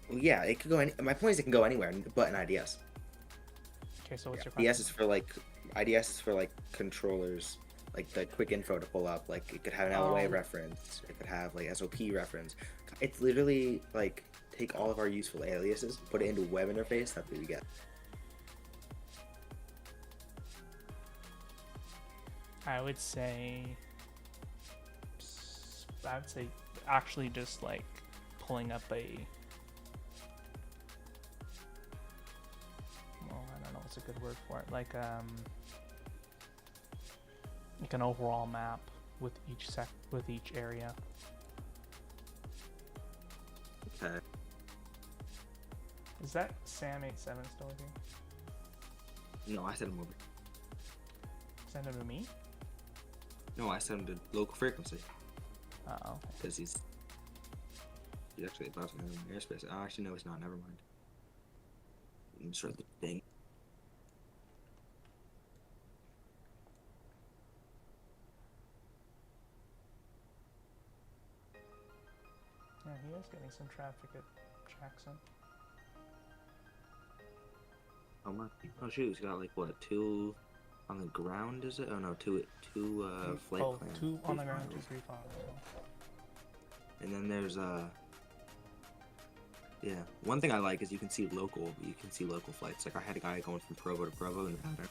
Well, yeah, it could go. My point is, it can go anywhere but an IDS. Okay, so what's your IDS is for like controllers, like the quick info to pull up. Like it could have an LOA reference. It could have like SOP reference. It's literally like take all of our useful aliases, put it into web interface. That's what we get. I would say actually just like pulling up a. Well, I don't know what's a good word for it. Like an overall map with each area. Okay. Is that Sam87 still with you? No, I sent him over. Send him to me? No, I sent him to local frequency Oh, okay. because he's actually about to have an airspace. Oh, actually, no, he's not. Never mind. Start the thing. Yeah, he is getting some traffic at Jackson. Oh my! Oh shoot! He's got like what, 2 on the ground? Is it? Oh no, two flight plan. 2 on the ground, 2 free fall. And then there's yeah. One thing I like is you can see local flights. Like I had a guy going from Provo to Provo in the pattern.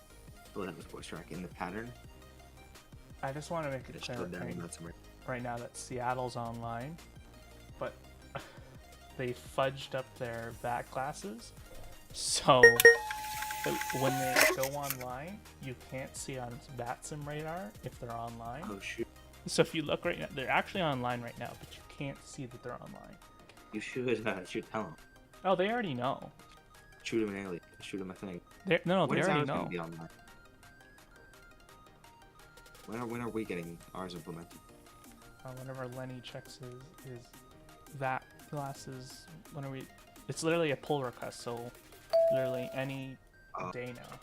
Oh, that was voice track in the pattern. I just want to make it Just clear showed down that somewhere. right now that Seattle's online, but they fudged up their VAT classes, so when they go online, you can't see on VATSIM radar if they're online. Oh shoot! So if you look right now, they're actually online right now, but you can't see that they're online. You should tell him. Oh, they already know. Shoot him an alien. Shoot him a thing. They When is already ours gonna know. be online? When are we getting ours implemented? Whenever Lenny checks his VAT glasses, when are we? It's literally a pull request, so literally any day now.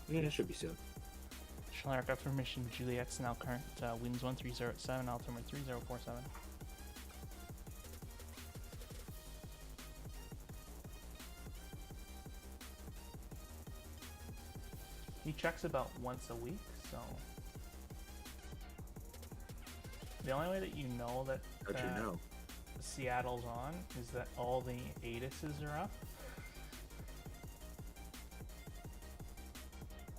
Yeah, it should be soon. Shall aircraft formation Juliet's now current winds 1307, altimeter 3047. He checks about once a week, so the only way that you know that How'd you know? Seattle's on is that all the ATISs are up.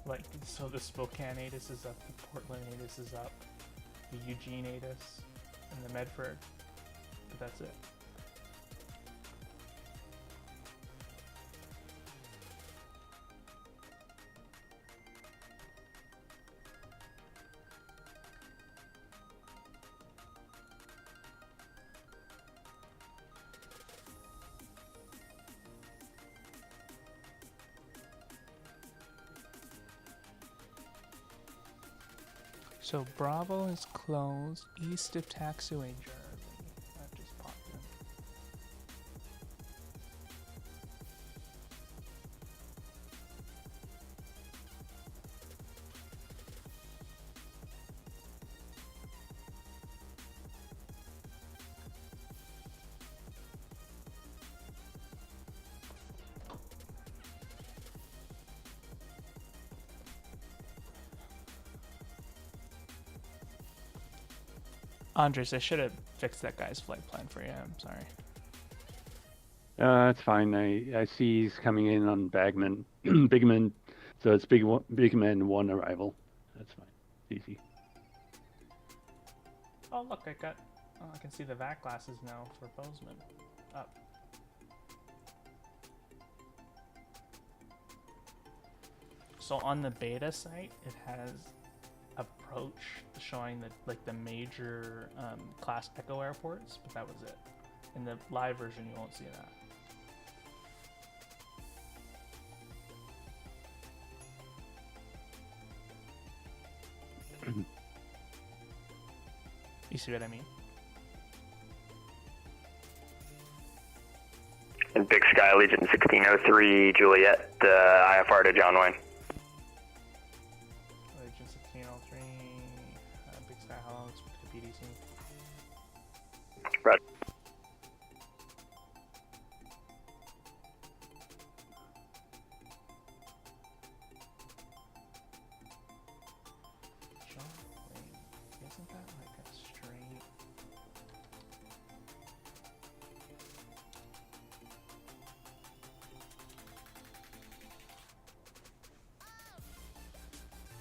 Like, so the Spokane ATIS is up, the Portland ATIS is up, the Eugene ATIS, and the Medford, but that's it. So Bravo is closed east of taxiway Jersey. That just popped in. Andres, I should have fixed that guy's flight plan for you. I'm sorry. That's fine. I see he's coming in on Bagman, Bigman, so it's Bigman 1 arrival. That's fine. Easy. Oh look, I can see the VAC glasses now for Bozeman. Up. So on the beta site, it has approach showing the major class Echo airports, but that was it. In the live version, you won't see that. You see what I mean? And Big Sky Legion 1603 Juliet, IFR to John Wayne. Legion 1603, Big Sky Hollow, speak to PDC. Right. John Wayne, isn't that like a straight?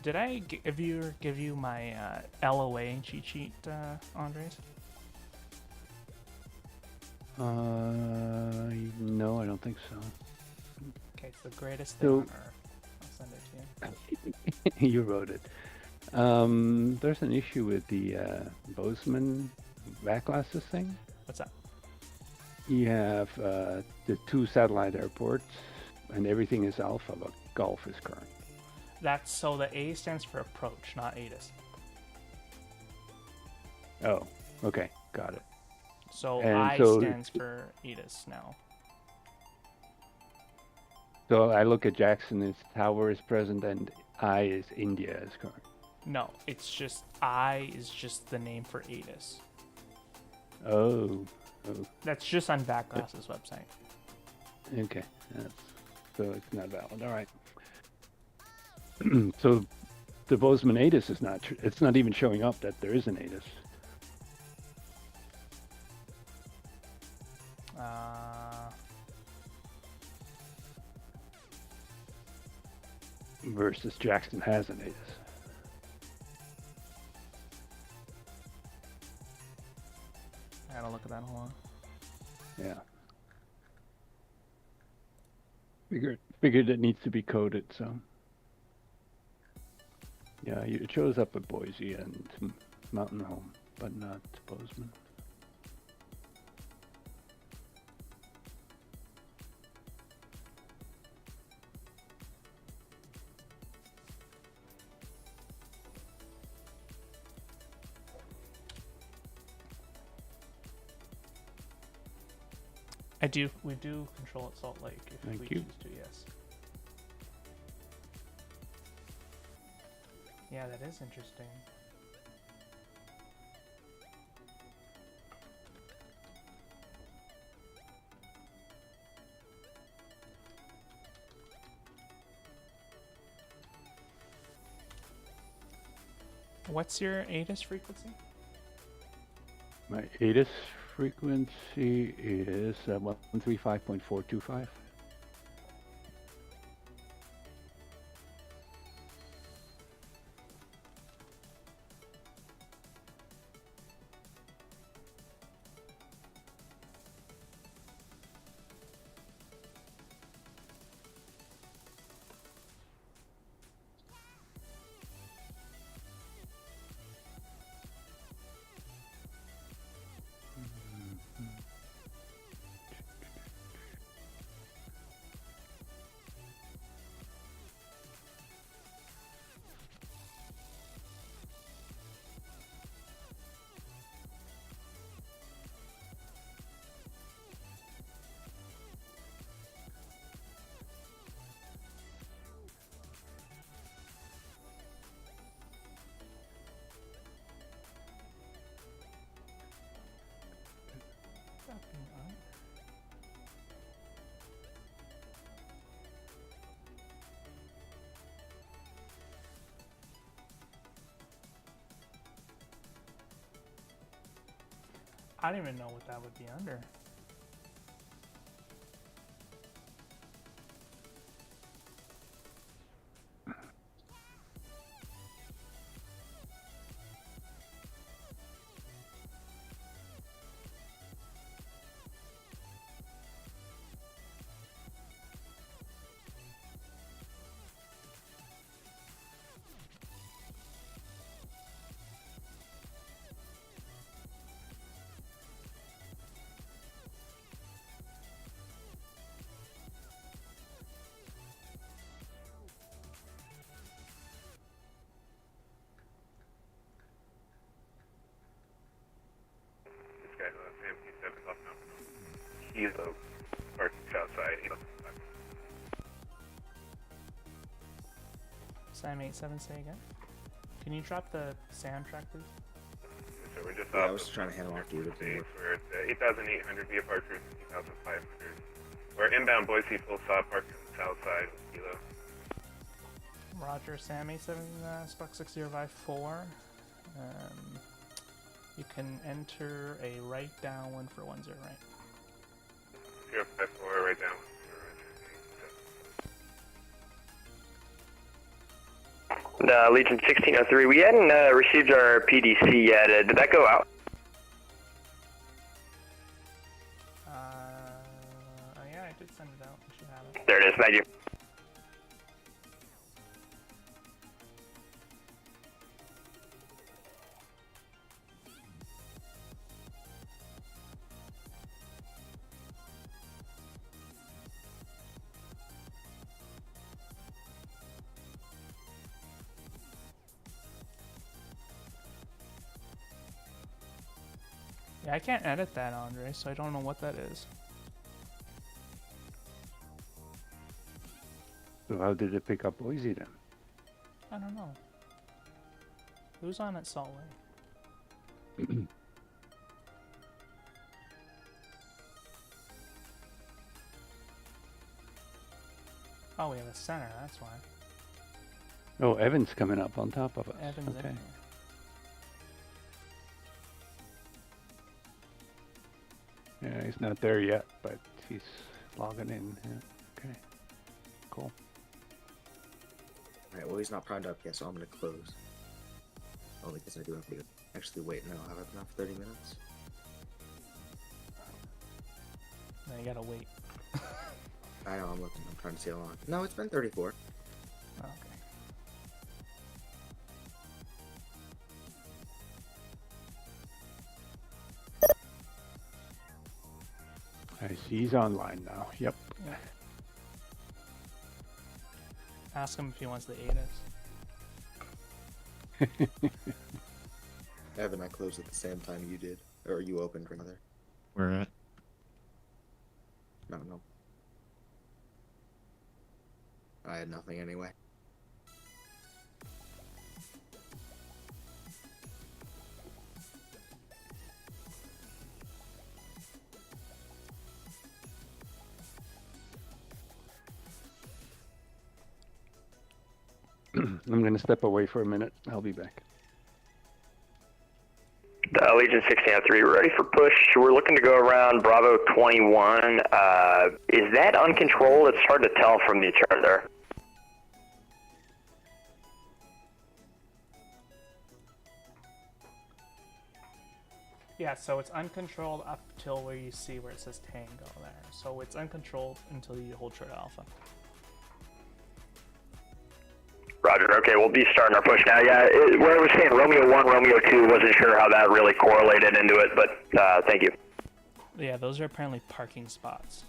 Did I give you my LOA cheat sheet, Andres? No, I don't think so. Okay, it's the greatest thing So- on earth. I'll send it to you. You wrote it. There's an issue with the Bozeman back glasses thing. What's that? You have the 2 satellite airports, and everything is alpha, but Golf is current. That's so the A stands for approach, not ATIS. Oh, okay, got it. So And I so- stands for ATIS now. So I look at Jackson as Tower is present, and I is India is current. No, it's just I is just the name for ATIS. Oh, That's just on Backglass's website. okay. So it's not valid. All right. So the Bozeman ATIS is not. It's not even showing up that there is an ATIS. Versus Jackson has an ATIS. I gotta look at that. Hold on. Yeah. Figured it needs to be coded, so. Yeah, it shows up at Boise and Mountain Home, but not Bozeman. I do. We do control at Salt Lake if Thank we you. choose to. Yes. Yeah, that is interesting. What's your ATIS frequency? My ATIS frequency is 135.425. I don't even know what that would be under. This guy's on Sam P7 off now. Kilo, parking outside. Sam 87, say again. Can you drop the SAM track, please? So we're just Yeah, I off was trying to hand off to you. We're at 8,800 via Parker, 8,500. We're inbound Boise full stop, parking on the south side with Kilo. Roger, Sam 87, Spark 6054. You can enter a right downwind for 10 right. 054, right down. Legion 1603, we hadn't received our PDC yet. Did that go out? Yeah, I did send it out. You should have it. There it is, thank you. Yeah, I can't edit that, Andre, so I don't know what that is. So how did it pick up Boise then? I don't know. Who's on at Salt Lake? Oh, we have a center, that's why. Oh, Evan's coming up on top of us. Evan's in okay. here. Yeah, he's not there yet, but he's logging in. Yeah. Okay. Cool. Alright, well he's not primed up yet, so I'm gonna close. Only because I do have to actually wait now. Have I been off 30 minutes? No, you gotta wait. I know, I'm looking. I'm trying to see how long. No, it's been 34. Okay. I see he's online now. Yep. Yeah. Ask him if he wants the ATIS. Evan, I closed at the same time you did. Or you opened, rather. We're at I had nothing anyway. I'm gonna step away for a minute. I'll be back. Legion 1603, we're ready for push. We're looking to go around Bravo 21. Is that uncontrolled? It's hard to tell from the chart there. Yeah, so it's uncontrolled up till where you see where it says Tango there. So it's uncontrolled until you hold true to Alpha. Roger. Okay, we'll be starting our push now. Yeah, where it was saying Romeo 1, Romeo 2, wasn't sure how that really correlated into it, but thank you. Yeah, those are apparently parking spots.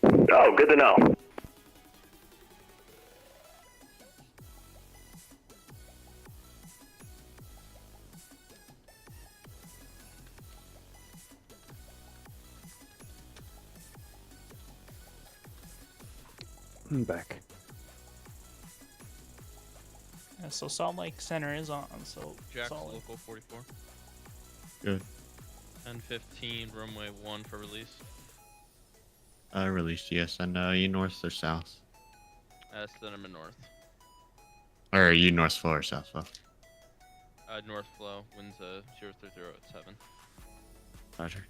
Oh, good to know. I'm back. Yeah, so Salt Lake Center is on, so Jack's solid. local 44. Good. 10:15, runway 1 for release. Released, yes. And you north or south? Cinnamon North. Or are you north flow or south flow? North flow, winds 030 at 7. Roger.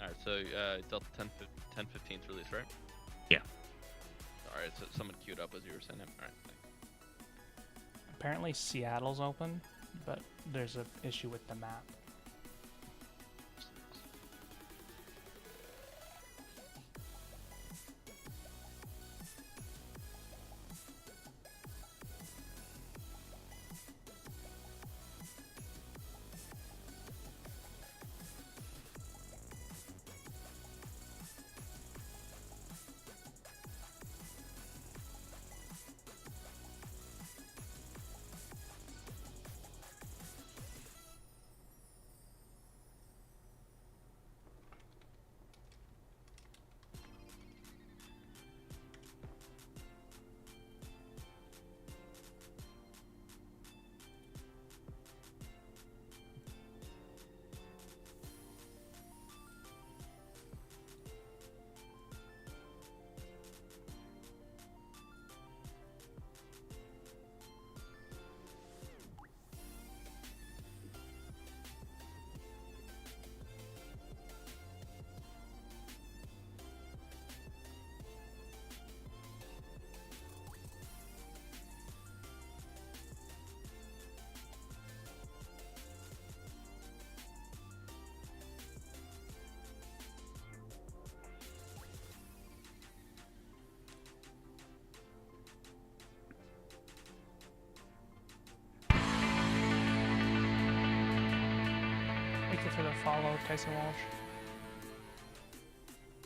Alright, so Delta 10:15 is release, right? Yeah. Alright, so someone queued up as you were saying it. Alright. Apparently Seattle's open, but there's an issue with the map. Thank you for the follow, Tyson Walsh.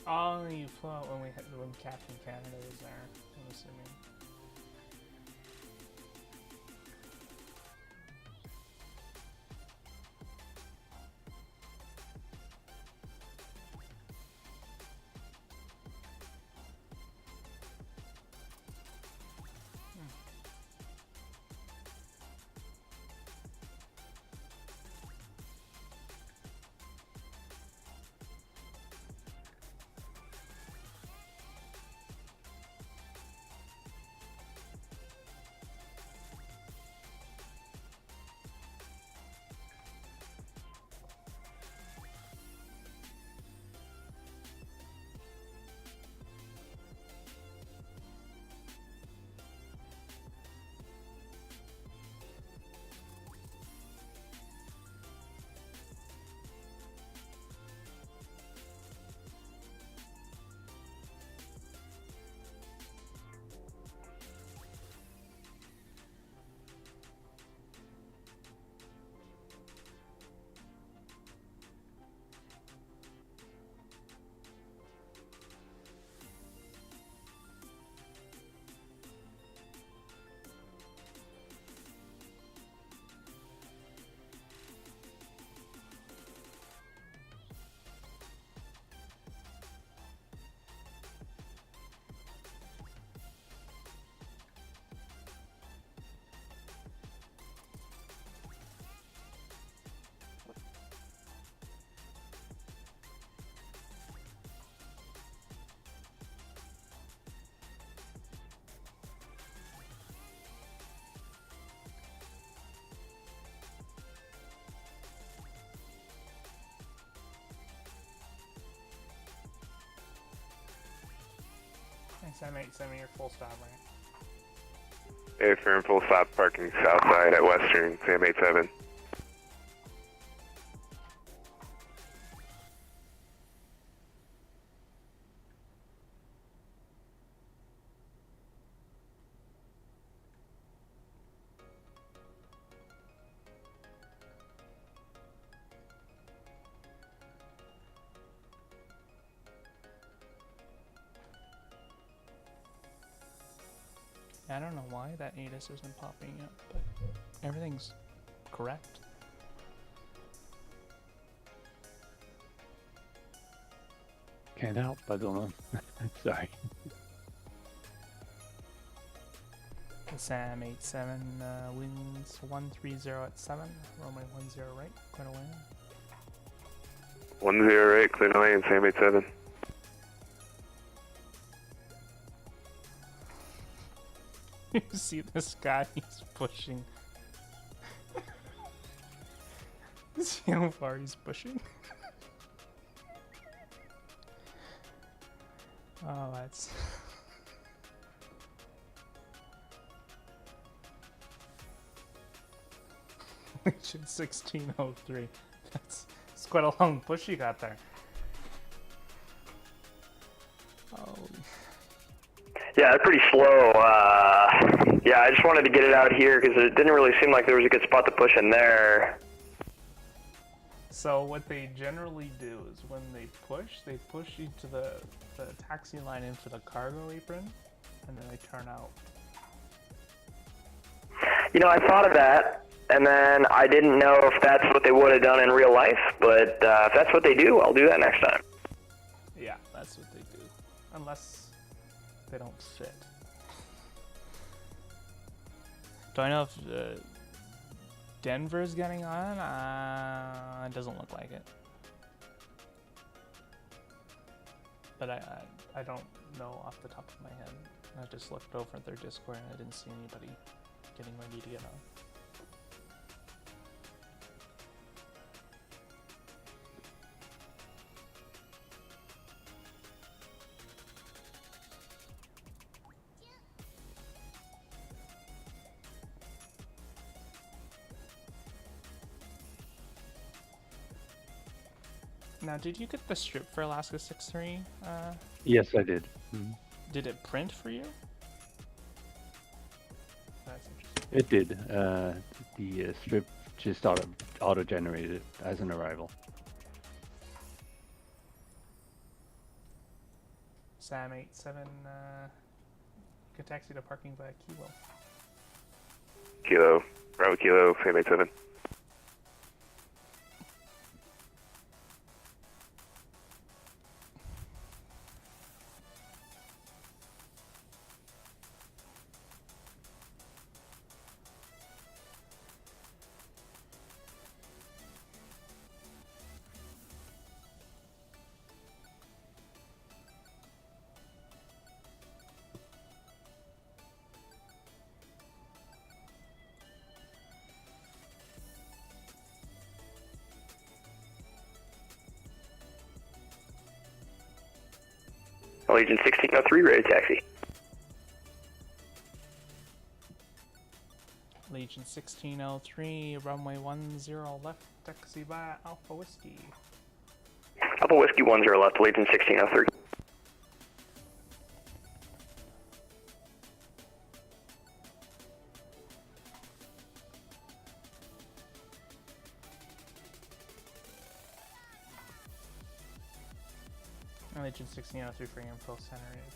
Oh, you flew out when Captain Canada was there, I'm assuming. Sam 87, you're full stop, right? Affirm full stop parking south side at Western, Sam 87. I don't know why that ATIS isn't popping up, but everything's correct. Can't help, I don't know. Sorry. The Sam 87 wins 130 at 7. Runway 10 right, quite away. 108, clear the lane, Sam 87. You see this guy, he's pushing. See how far he's pushing? Oh, that's... Legion 1603. That's quite a long push you got there. Oh. Yeah, it's pretty slow. Yeah, I just wanted to get it out here because it didn't really seem like there was a good spot to push in there. So what they generally do is when they push you to the taxi line into the cargo apron, and then they turn out. You know, I thought of that, and then I didn't know if that's what they would have done in real life, but if that's what they do, I'll do that next time. Yeah, that's what they do. Unless they don't fit. Do I know if Denver's getting on? It doesn't look like it. But I don't know off the top of my head. I just looked over at their Discord and I didn't see anybody getting ready to get on. Now, did you get the strip for Alaska 6-3? Yes, I did. Mm-hmm. Did it print for you? That's interesting. It did. The strip just auto-generated as an arrival. Sam 87, could taxi to parking via Kilo. Kilo, Bravo Kilo, Sam 87. Legion 1603, ready to taxi. Legion 1603, runway 10 left, taxi via Alpha Whiskey. Alpha Whiskey 10 left, Legion 1603. Legion 1603 for info center is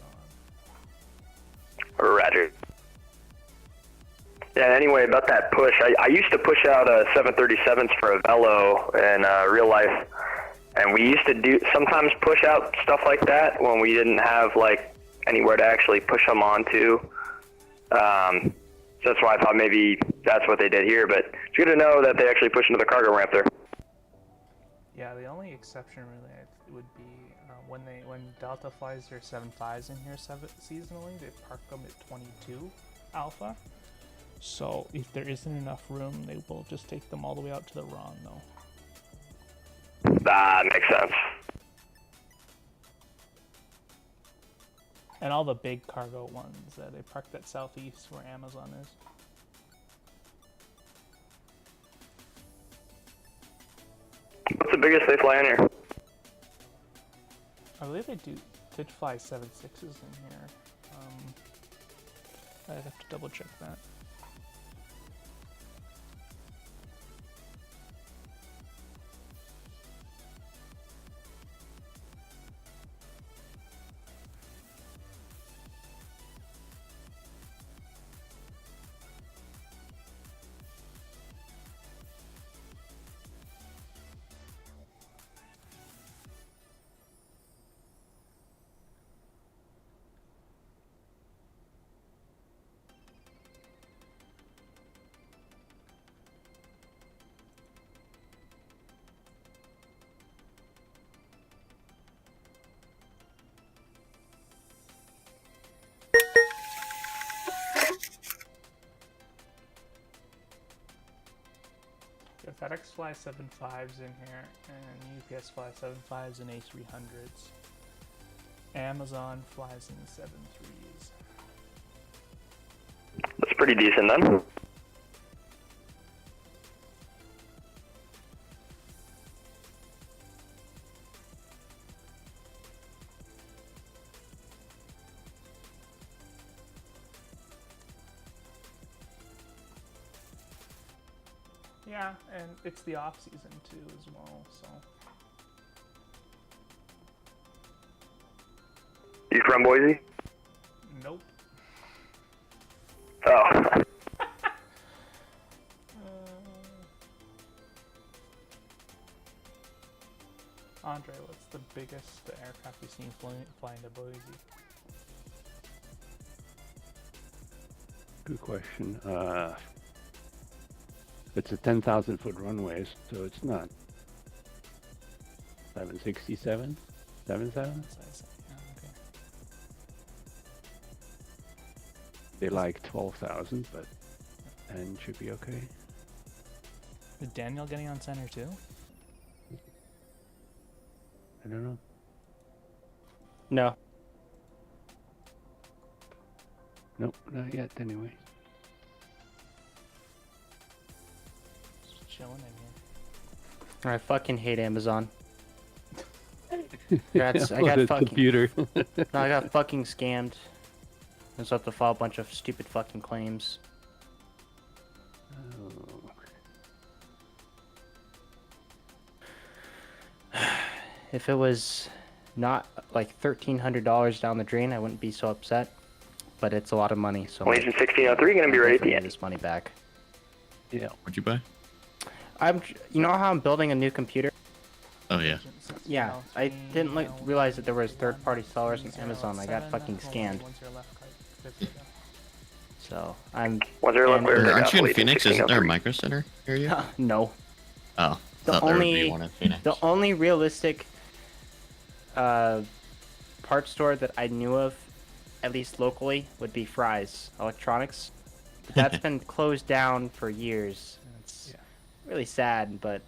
on. Roger. Yeah, anyway, about that push, I used to push out 737s for a Velo in real life, and we used to sometimes push out stuff like that when we didn't have like anywhere to actually push them onto. So that's why I thought maybe that's what they did here, but it's good to know that they actually push into the cargo ramp there. Yeah, the only exception really would be when Delta flies their 75s in here seasonally, they park them at 22 Alpha. So if there isn't enough room, they will just take them all the way out to the RON though. That makes sense. And all the big cargo ones, they parked at southeast where Amazon is. What's the biggest they fly in here? I believe they did fly 7.6s in here. I'd have to double check that. FedEx flies 7.5s in here, and UPS flies 7.5s and A300s. Amazon flies in 7.3s. That's pretty decent then. Yeah, and it's the off season too as well, so. You from Boise? Nope. Oh. Andre, what's the biggest aircraft you've seen flying to Boise? Good question. It's a 10,000-foot runway, so it's not 767, 77. Okay. They like 12,000, but and should be okay. Is Daniel getting on center too? I don't know. No. Nope, not yet. Anyway. Just chilling in here. I fucking hate Amazon. That's, I Well, got the fucking computer. No, I got fucking scammed. I just have to file a bunch of stupid fucking claims. If it was not like $1,300 down the drain, I wouldn't be so upset. But it's a lot of money, so Legion 1603 gonna be ready at the get end. this money back. Yeah. What'd you buy? You know how I'm building a new computer? Oh yeah. Yeah, I didn't realize that there was third-party sellers on Amazon. I got fucking scammed. So I'm. Aren't you in Phoenix? Isn't there a Micro Center area? No. Oh, The thought there would only be one in Phoenix. the only realistic part store that I knew of, at least locally, would be Fry's Electronics. But that's been closed down for years. It's really sad, but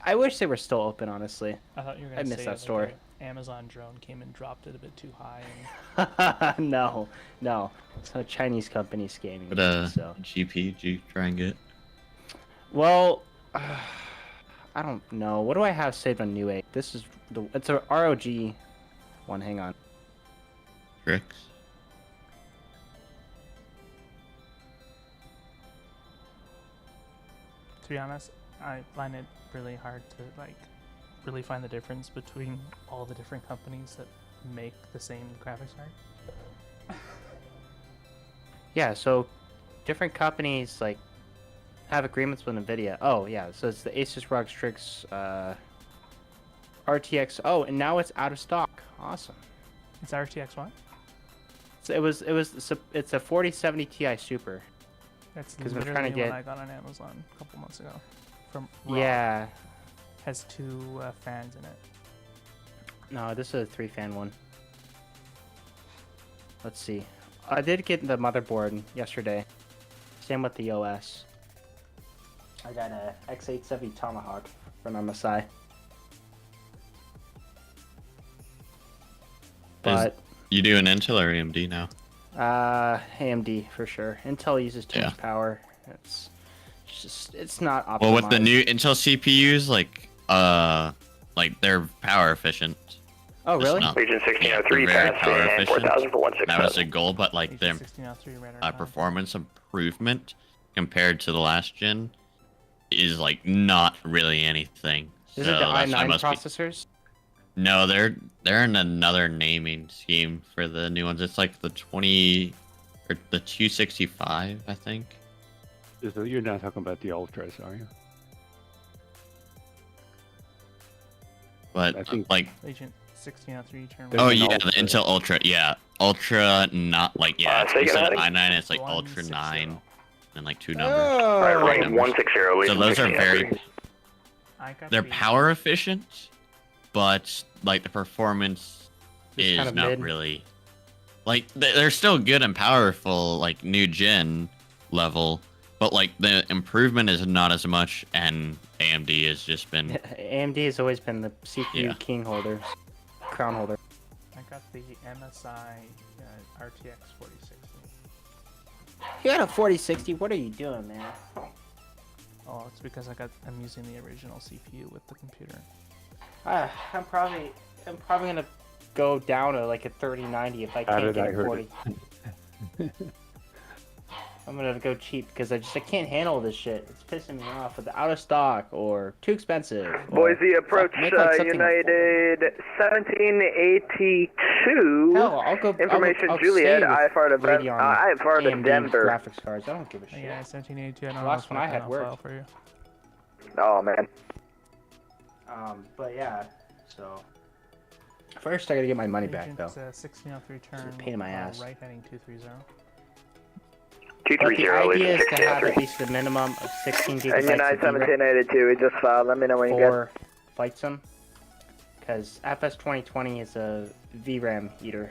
I wish they were still open. Honestly, I thought you were I gonna miss say that like store. a Amazon drone came and dropped it a bit too high. And... no. It's a Chinese company scamming But me, so. GP, did you try and get? Well, I don't know. What do I have saved on New 8? This is it's a ROG one. Hang on. Tricks. To be honest, I find it really hard to really find the difference between all the different companies that make the same graphics card. Yeah, so different companies have agreements with NVIDIA. Oh yeah, so it's the Asus ROG Strix RTX. Oh, and now it's out of stock. Awesome. It's RTX what? So it's a 4070 Ti Super. That's because we're literally trying to get. what I got on Amazon a couple months ago. From ROG. Yeah. Has 2 fans in it. No, this is a 3-fan one. Let's see. I did get the motherboard yesterday. Same with the OS. I got a X870 Tomahawk from MSI. Is You do an Intel or AMD now? AMD for sure. Intel uses too much power. It's not optimized. Well, with the new Intel CPUs, like they're power efficient. Oh, really? Region 1603 they're very passed power and efficient. 4000 for 167. That was the goal, but like Region their 1603 radar performance improvement compared to the last gen is like not really anything. Is so it the that's why i9 most processors? No, they're in another naming scheme for the new ones. It's like the 20 or the 265, I think. So you're not talking about the Ultras, are you? But I think like Agent 1603 turn. oh yeah, the Intel Ultra, yeah, Ultra, not like it's instead of i9, it's like Ultra 9, and like two numbers. Alright, rank numbers. 160. So Region those are 1603. they're power efficient, but like the performance It's is kind of not mid. really like they're still good and powerful, like new gen level, but like the improvement is not as much, and AMD has just been AMD has always been the CPU Yeah. king holder, crown holder. I got the MSI RTX 4060. You got a 4060. What are you doing, man? Oh, it's because I'm using the original CPU with the computer. I'm probably gonna go down to like a 3090 if I How can't did get I a heard 40. I'm gonna go cheap because I can't handle this shit. It's pissing me off with the out of stock or too expensive. or- Boise approach Fuck, make, like, something United 1782. Hell, I'll go. Information I'll Juliet, stay with IFR to Radeon IFR to AMD Denver. graphics cards. I don't give a shit. Yeah, 1782. I don't The know last if one I had on worked. file for you. Oh man. But yeah, so first I gotta get my money back Agent, though. 1603 turn. pain in my ass. Right heading 230. But the 230, idea is Legion to have 1603. at least a minimum of 16 And gigabytes United of DRAM 1782, we just filed. Let me know when you get. for FlightSim, because FS 2020 is a VRAM eater.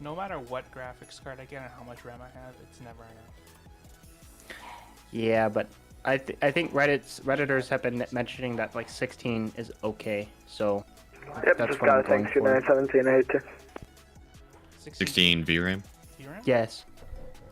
No matter what graphics card I get and how much RAM I have, it's never enough. Yeah, but I think Redditors have been mentioning that like 16 is okay, so Yep, that's just what I'm got it. going Thanks, for. United 1782. 16 VRAM. DRAM? Yes.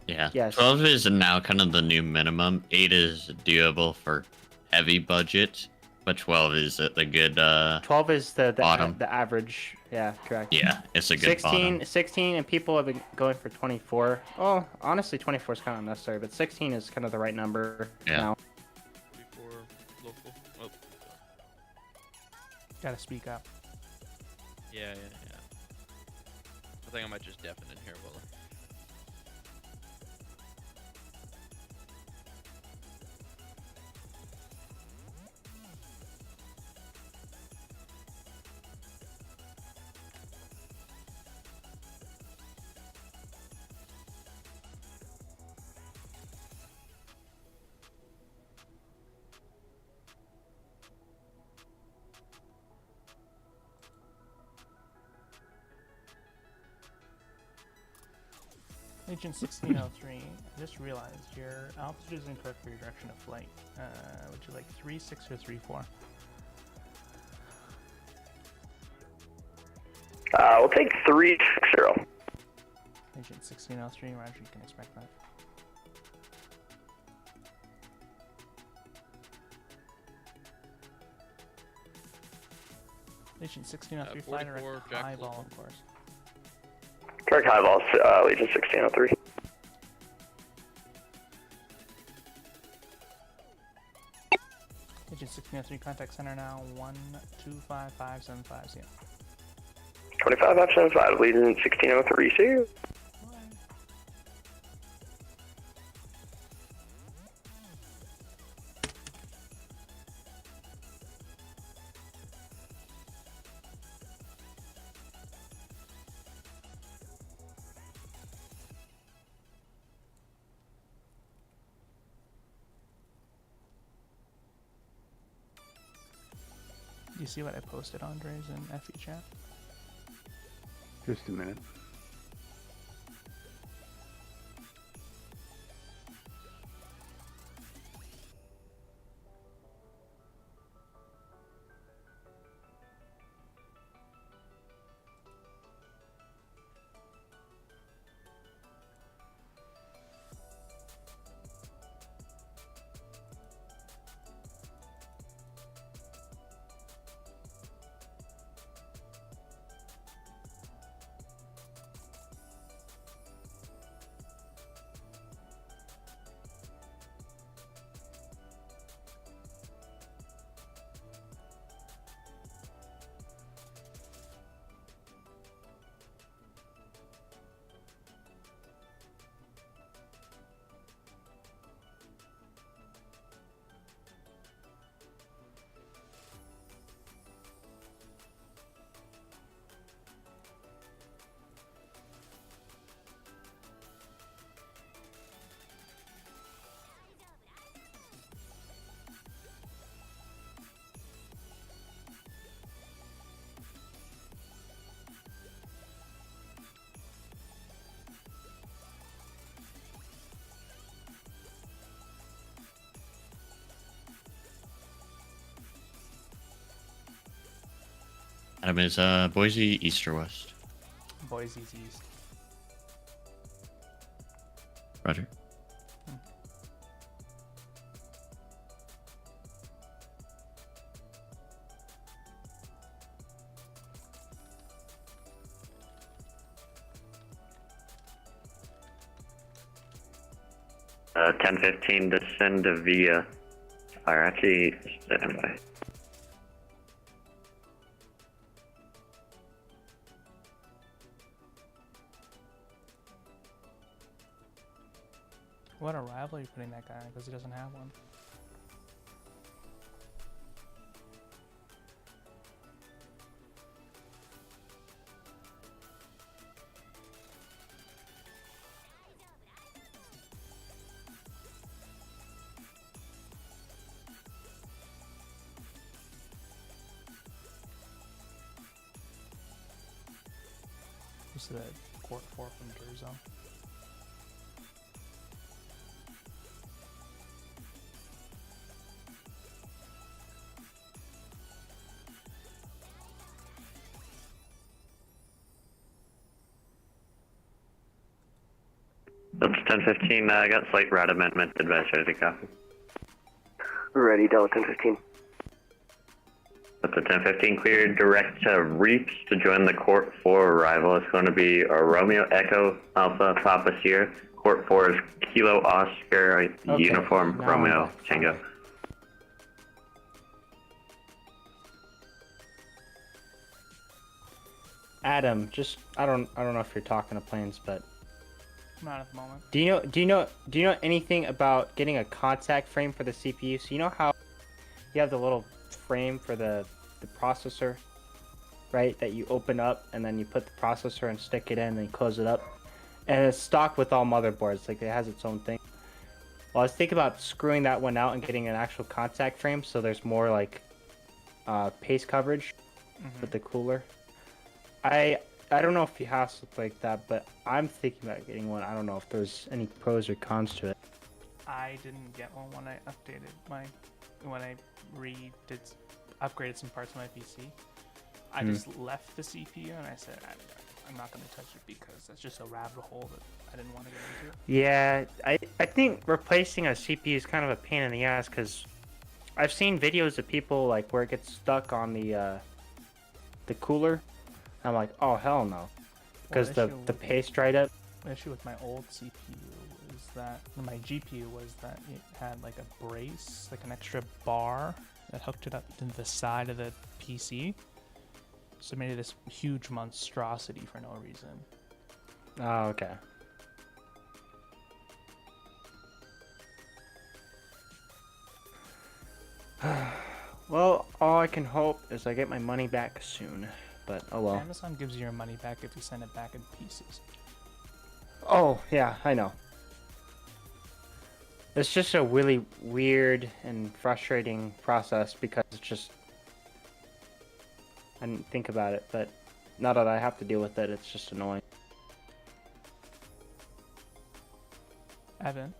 Yeah. Yes. 12 is now kind of the new minimum. 8 is doable for heavy budget, but 12 is the good 12 is the bottom. the average. Yeah, correct. Yeah, it's a good 16, and people have been going for 24. Oh, honestly, 24 is kind of unnecessary, but 16 is kind of the right number Yeah. now. 44 local. Oh, Gotta speak up. yeah. I think I might just deafen in here, Willa. Agent 1603, I just realized your altitude is incorrect for your direction of flight. Would you like 3.6 or 3.4? We'll take 360. Agent 1603, Roger, you can expect that. Agent 1603, fly direct 44, Jack high ball, Local. of course. Direct high balls, Legion 1603. Agent 1603, contact center now, 125575, yeah. 25 Legion 1603, see you. Do you see what I posted, Andres, in FE chat? Just a minute. Adam, is Boise east or west? Boise's east. Roger. Uh, 1015 descend to via. Or actually, stand by. What arrival are you putting that guy on? Because he doesn't have one. This is the court 4 from Durzo. That's 1015. I got slight route amendment. Advise ready to copy. Ready, Delta 1015. That's a 1015 cleared direct to Reeps to join the Court 4 arrival. It's going to be a Romeo Echo Alpha Papa Sierra. Court 4 is Kilo Oscar Uniform now Romeo I'm back. Tango. Adam, just I don't know if you're talking to planes, but Not at the moment. do you know anything about getting a contact frame for the CPU? So you know how you have the little frame for the processor, right? That you open up and then you put the processor and stick it in and then close it up. And it's stock with all motherboards, like it has its own thing. Well, I was thinking about screwing that one out and getting an actual contact frame so there's more like paste coverage with the cooler. I don't know if you have something like that, but I'm thinking about getting one. I don't know if there's any pros or cons to it. I didn't get one when I updated when I upgraded some parts of my PC. I just left the CPU and I said I'm not going to touch it because that's just a rabbit hole that I didn't want to get into. Yeah, I think replacing a CPU is kind of a pain in the ass because I've seen videos of people like where it gets stuck on the cooler. I'm like, oh hell no, because the paste dried up. The issue with my old CPU was that my GPU was that it had like a brace, like an extra bar that hooked it up to the side of the PC. So it made it this huge monstrosity for no reason. Oh, okay. Well, all I can hope is I get my money back soon. But oh well. Amazon gives you your money back if you send it back in pieces. Oh yeah, I know. It's just a really weird and frustrating process because it's just I didn't think about it, but now that I have to deal with it, it's just annoying. Evan.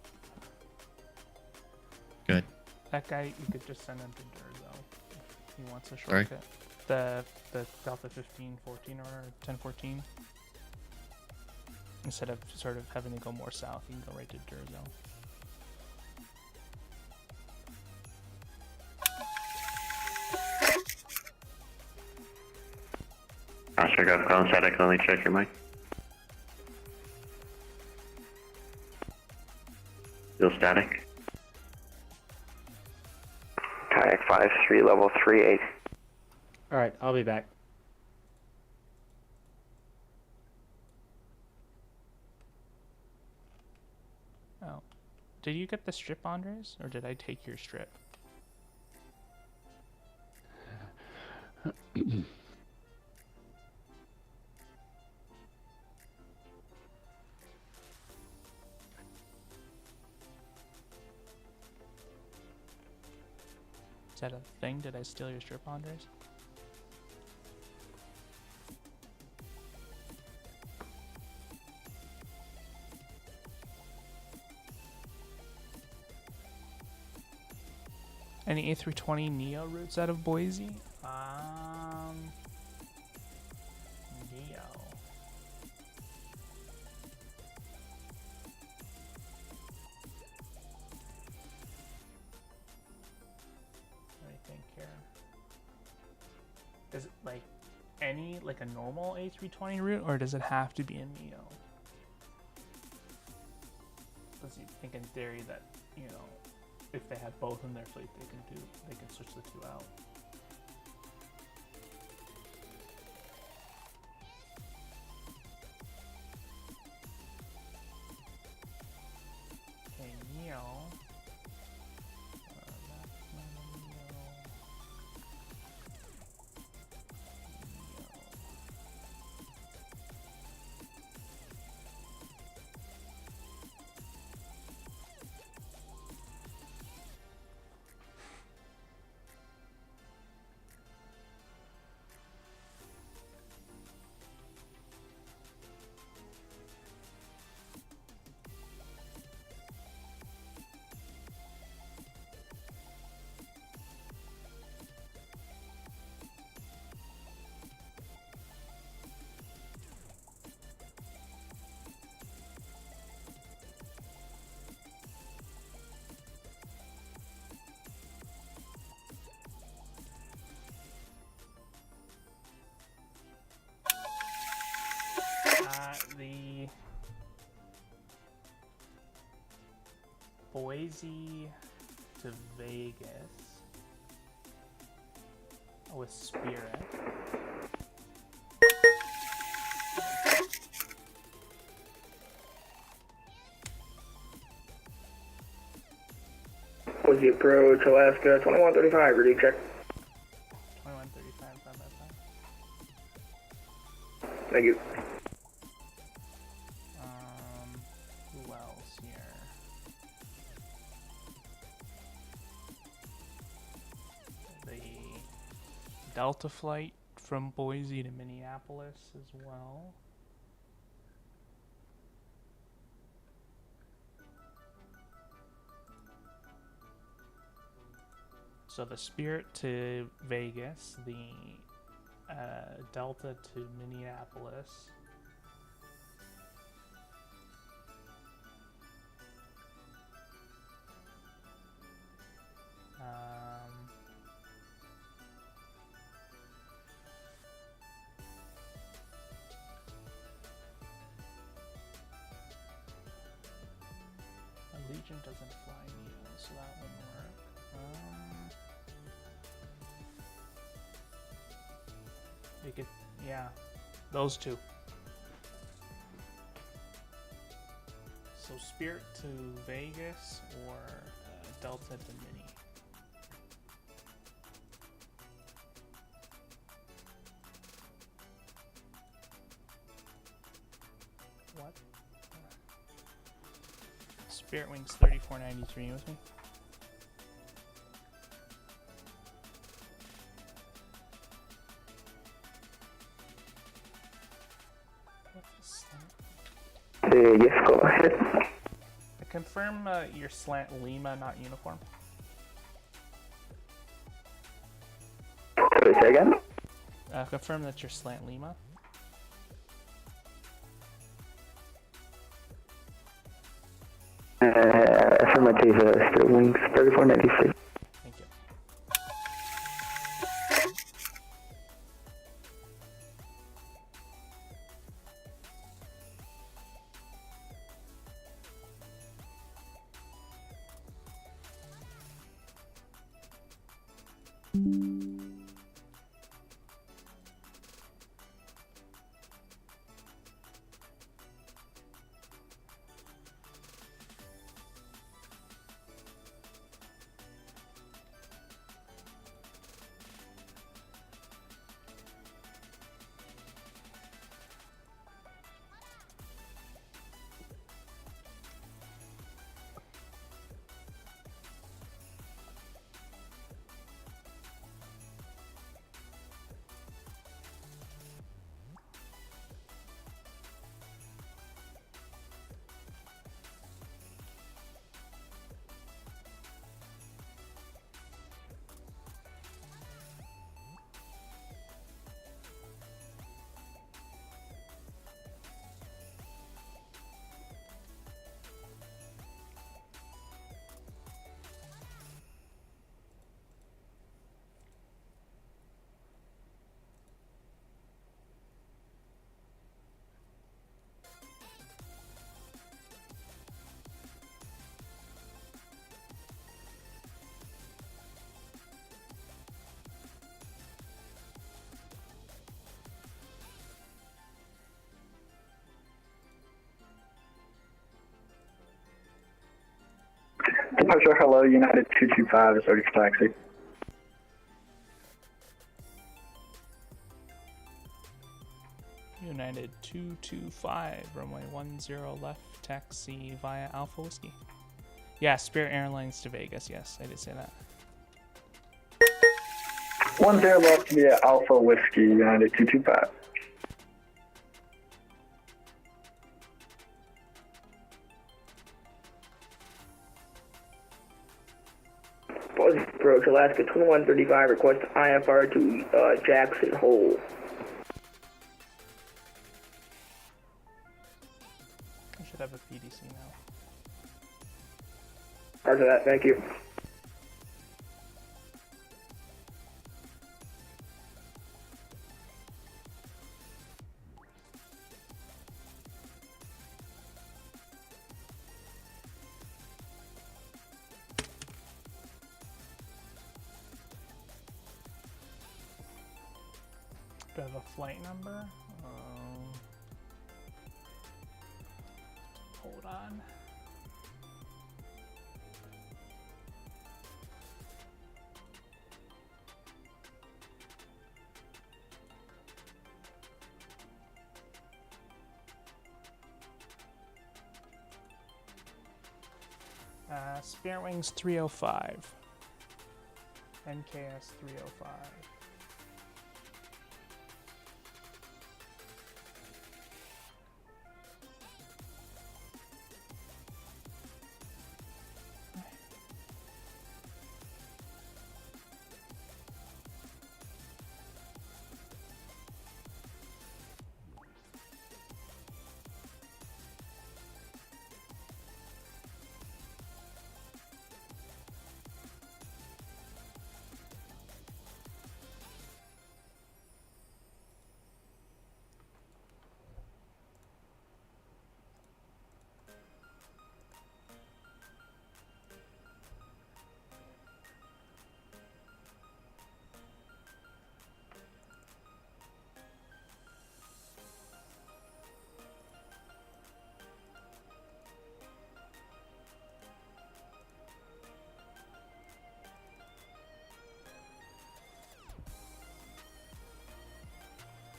Good. That guy, you could just send him to Durzo if he wants a shortcut. The Delta 1514 or 1014. Instead of sort of having to go more south, you can go right to Durzo. Oscar, go call static. Let me check your mic. Still static. Kayak 5-3, level 3-8. Alright, I'll be back. Oh. Did you get the strip, Andres? Or did I take your strip? Is that a thing? Did I steal your strip, Andres? Any A320 Neo routes out of Boise? Is it like any, like a normal A320 route, or does it have to be a Neo? Because you think in theory that, you know, if they have both in their fleet, they can switch the two out. Okay, Neo. That's not a Neo. The Boise to Vegas with Spirit. Boise approach, Alaska, 2135, ready check. 2135, 5 by 5. Thank you. Who else here? The Delta flight from Boise to Minneapolis as well. So the Spirit to Vegas, the Delta to Minneapolis. Allegiant doesn't fly Neo, so that wouldn't work. You could, yeah, those two. So Spirit to Vegas or Delta to Mini. What? Spirit Wings 3493 with me. Yes, go ahead. Confirm your slant Lima, not uniform. Sorry, say again? Confirm that you're slant Lima. Affirmative, Spirit Wings 3496. Thank you. Departure, hello, United 225 is ready for taxi. United 225, runway 10 left, taxi via Alpha Whiskey. Yeah, Spirit Airlines to Vegas. Yes, I did say that. 10 left via Alpha Whiskey, United 225. BOISE approach Alaska 2135, request IFR to Jackson Hole. I should have a PDC now. Roger that, thank you. Do I have a flight number? Hold on. Spirit Wings 305. NKS 305.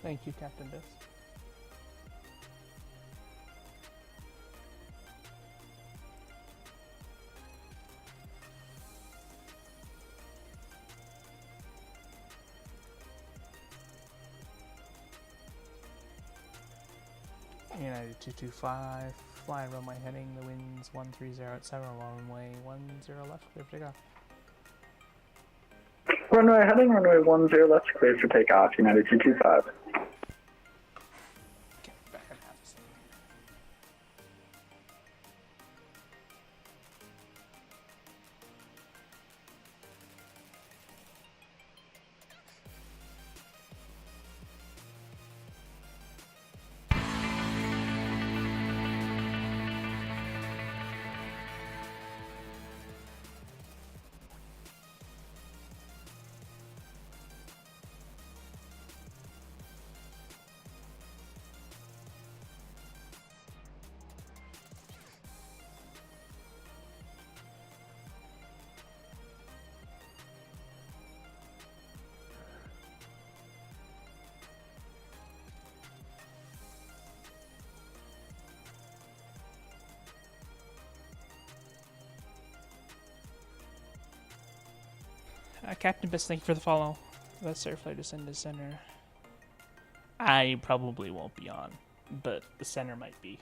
Thank you, Captain Biss. United 225, flying runway heading, the winds 130 at 7, runway 10 left, clear for takeoff. Runway heading, runway 10 left, clear for takeoff, United 225. Captain Biss, thank you for the follow. That's airflight descend to center. I probably won't be on, but the center might be.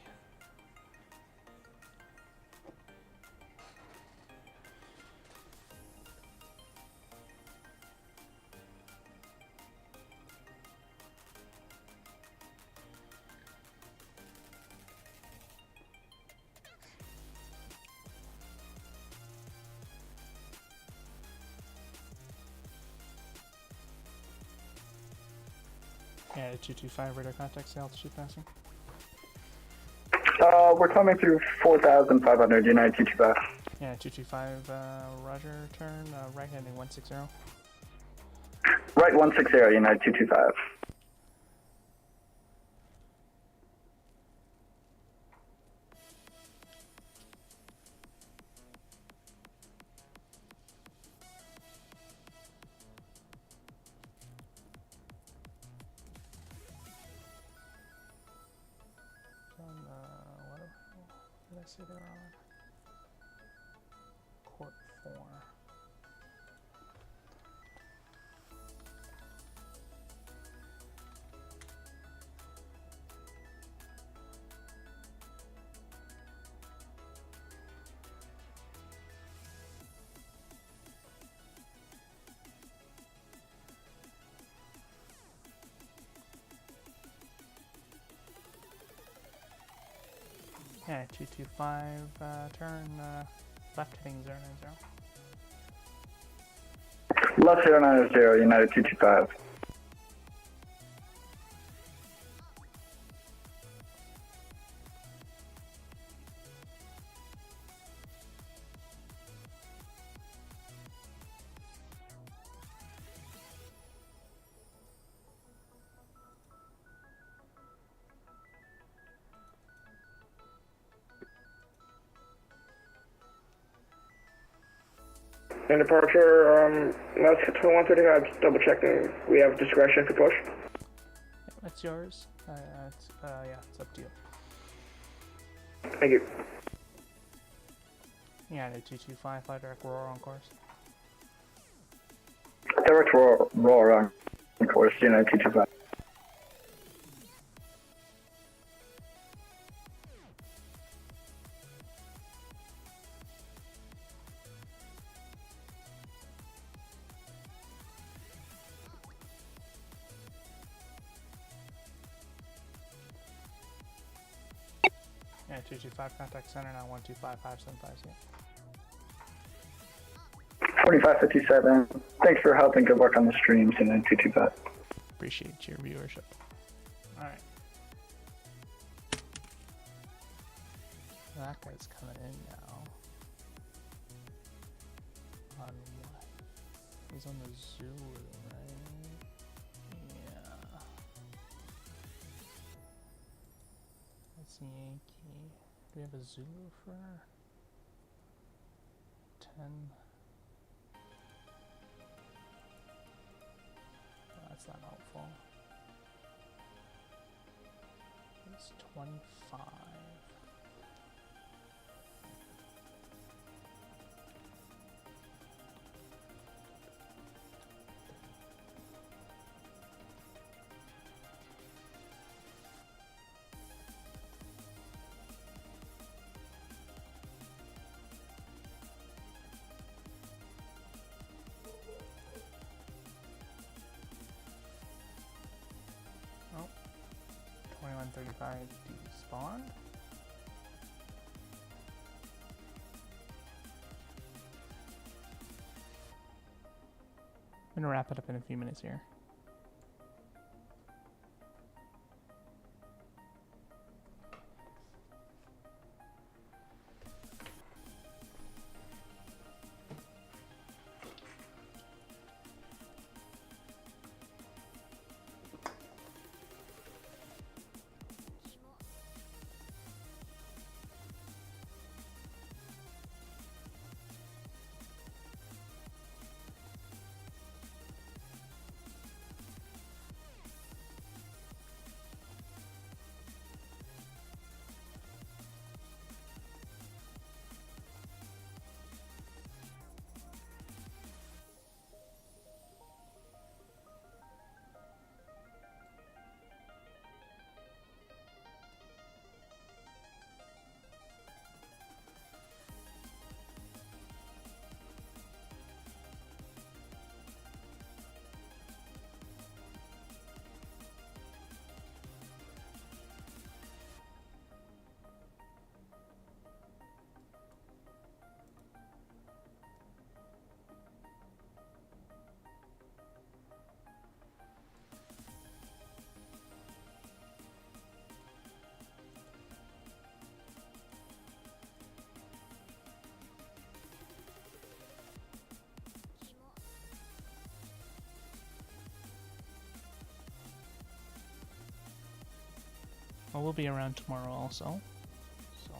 Yeah, 225 radar contact, altitude passing. We're coming through 4,500, United 225. Yeah, 225, roger, turn, right heading 160. Right 160, United 225. see they're on court 4. Yeah, 225, turn left heading 090. Left 090, United 225. And departure, let's hit 2135, double checking. We have discretion for push. That's yours. Yeah, it's up to you. Thank you. Yeah, 225, fly direct roar on course. Direct roar on course, United 225. Yeah, 225, contact center now, 1255750. 2557. Thanks for helping. Good work on the streams, United 225. Appreciate your viewership. Alright. That guy's coming in now. On what? He's on the Zulu, right? Yeah. That's Yankee. Do we have a Zulu for 10? That's not helpful. It's 25. Oh, 2135 despawned. I'm gonna wrap it up in a few minutes here. Well, we'll be around tomorrow also. So.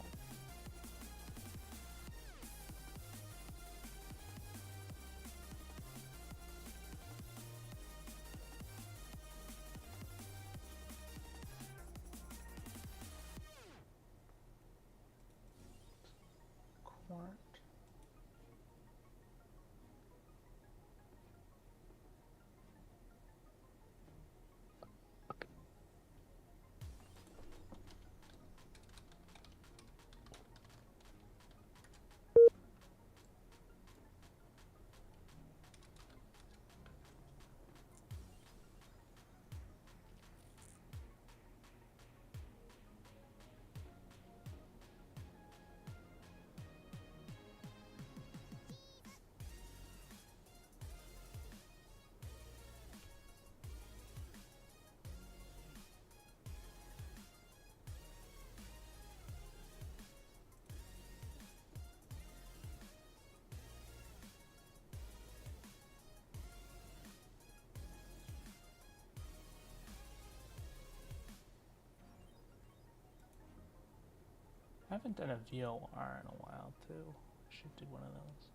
I haven't done a VOR in a while too. Should do one of those.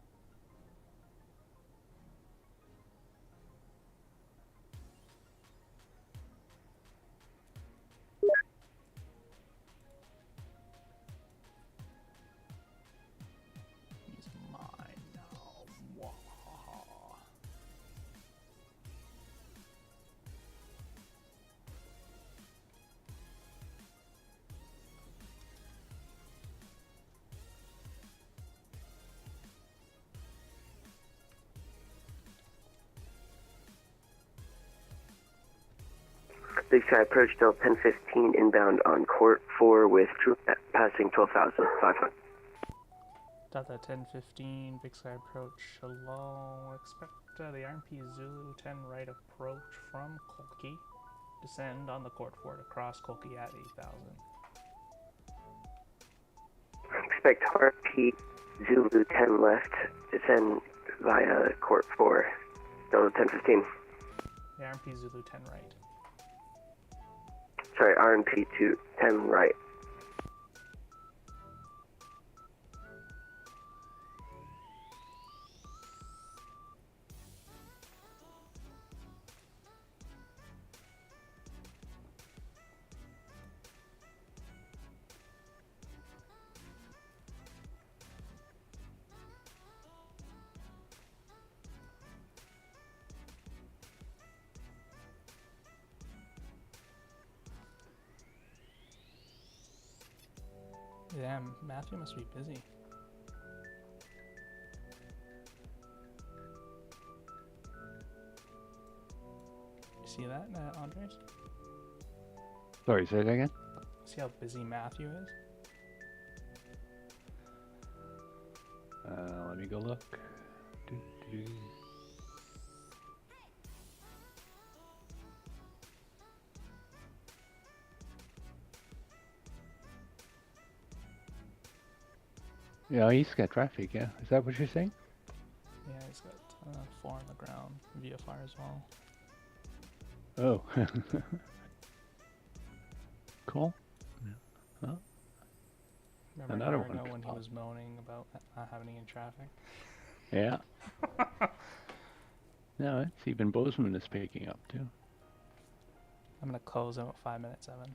He's mine now. Wahaha. Big Sky approach Delta 1015 inbound on court 4 with troop passing 12,500. Delta 1015, Big Sky approach. Hello. Expect the RMP Zulu 10 right approach from Kolki. Descend on the court 4 to cross Kolki at 8,000. Expect RP Zulu 10 left, descend via court 4, Delta 1015. The RMP Zulu 10 right. Sorry, RMP 10 right. Yeah, Matthew must be busy. You see that, Andres? Sorry, say that again? See how busy Matthew is? Let me go look. Yeah, he's got traffic, yeah. Is that what you're saying? Yeah, he's got 4 on the ground, VFR as well. Oh. Cool. Yeah. Huh? Remember Another an hour one. ago when he was moaning about not having any traffic? Yeah. No, it's even Bozeman is picking up too. I'm gonna close in about 5 minutes, Evan.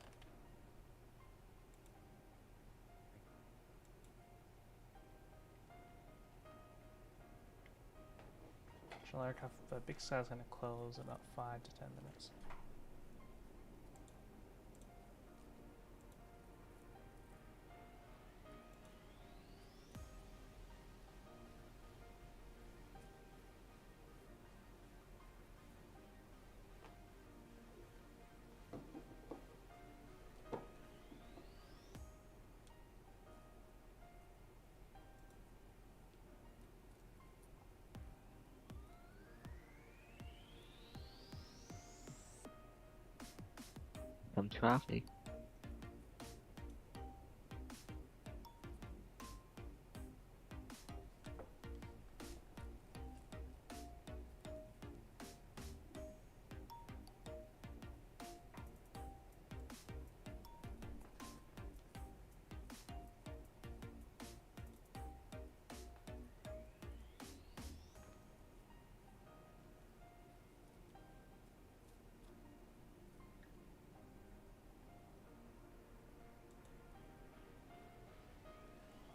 Shell aircraft, the Big Sky's gonna close in about 5 to 10 minutes. Some traffic.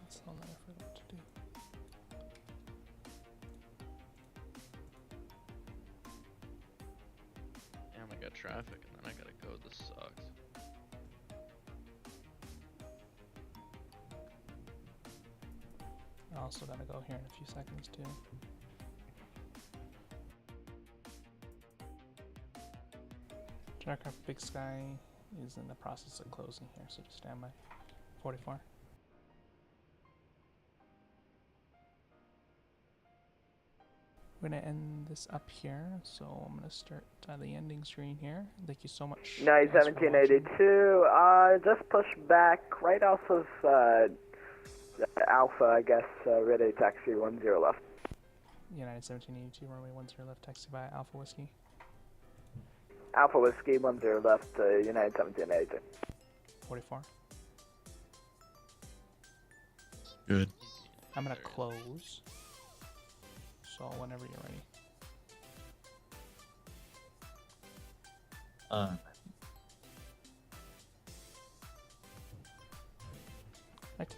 That's all that I forgot to do. Damn, I got traffic and then I gotta go. This sucks. I also gotta go here in a few seconds too. Aircraft Big Sky is in the process of closing here, so just stand by. 44. We're gonna end this up here, so I'm gonna start the ending screen here. Thank you so much. Night 1782. Just push back right off of Alpha, I guess. Ready taxi 10 left. United 1782, runway 10 left, taxi by Alpha Whiskey. Alpha Whiskey 10 left, United 1782. 44. Good. I'm gonna close. So whenever you're ready.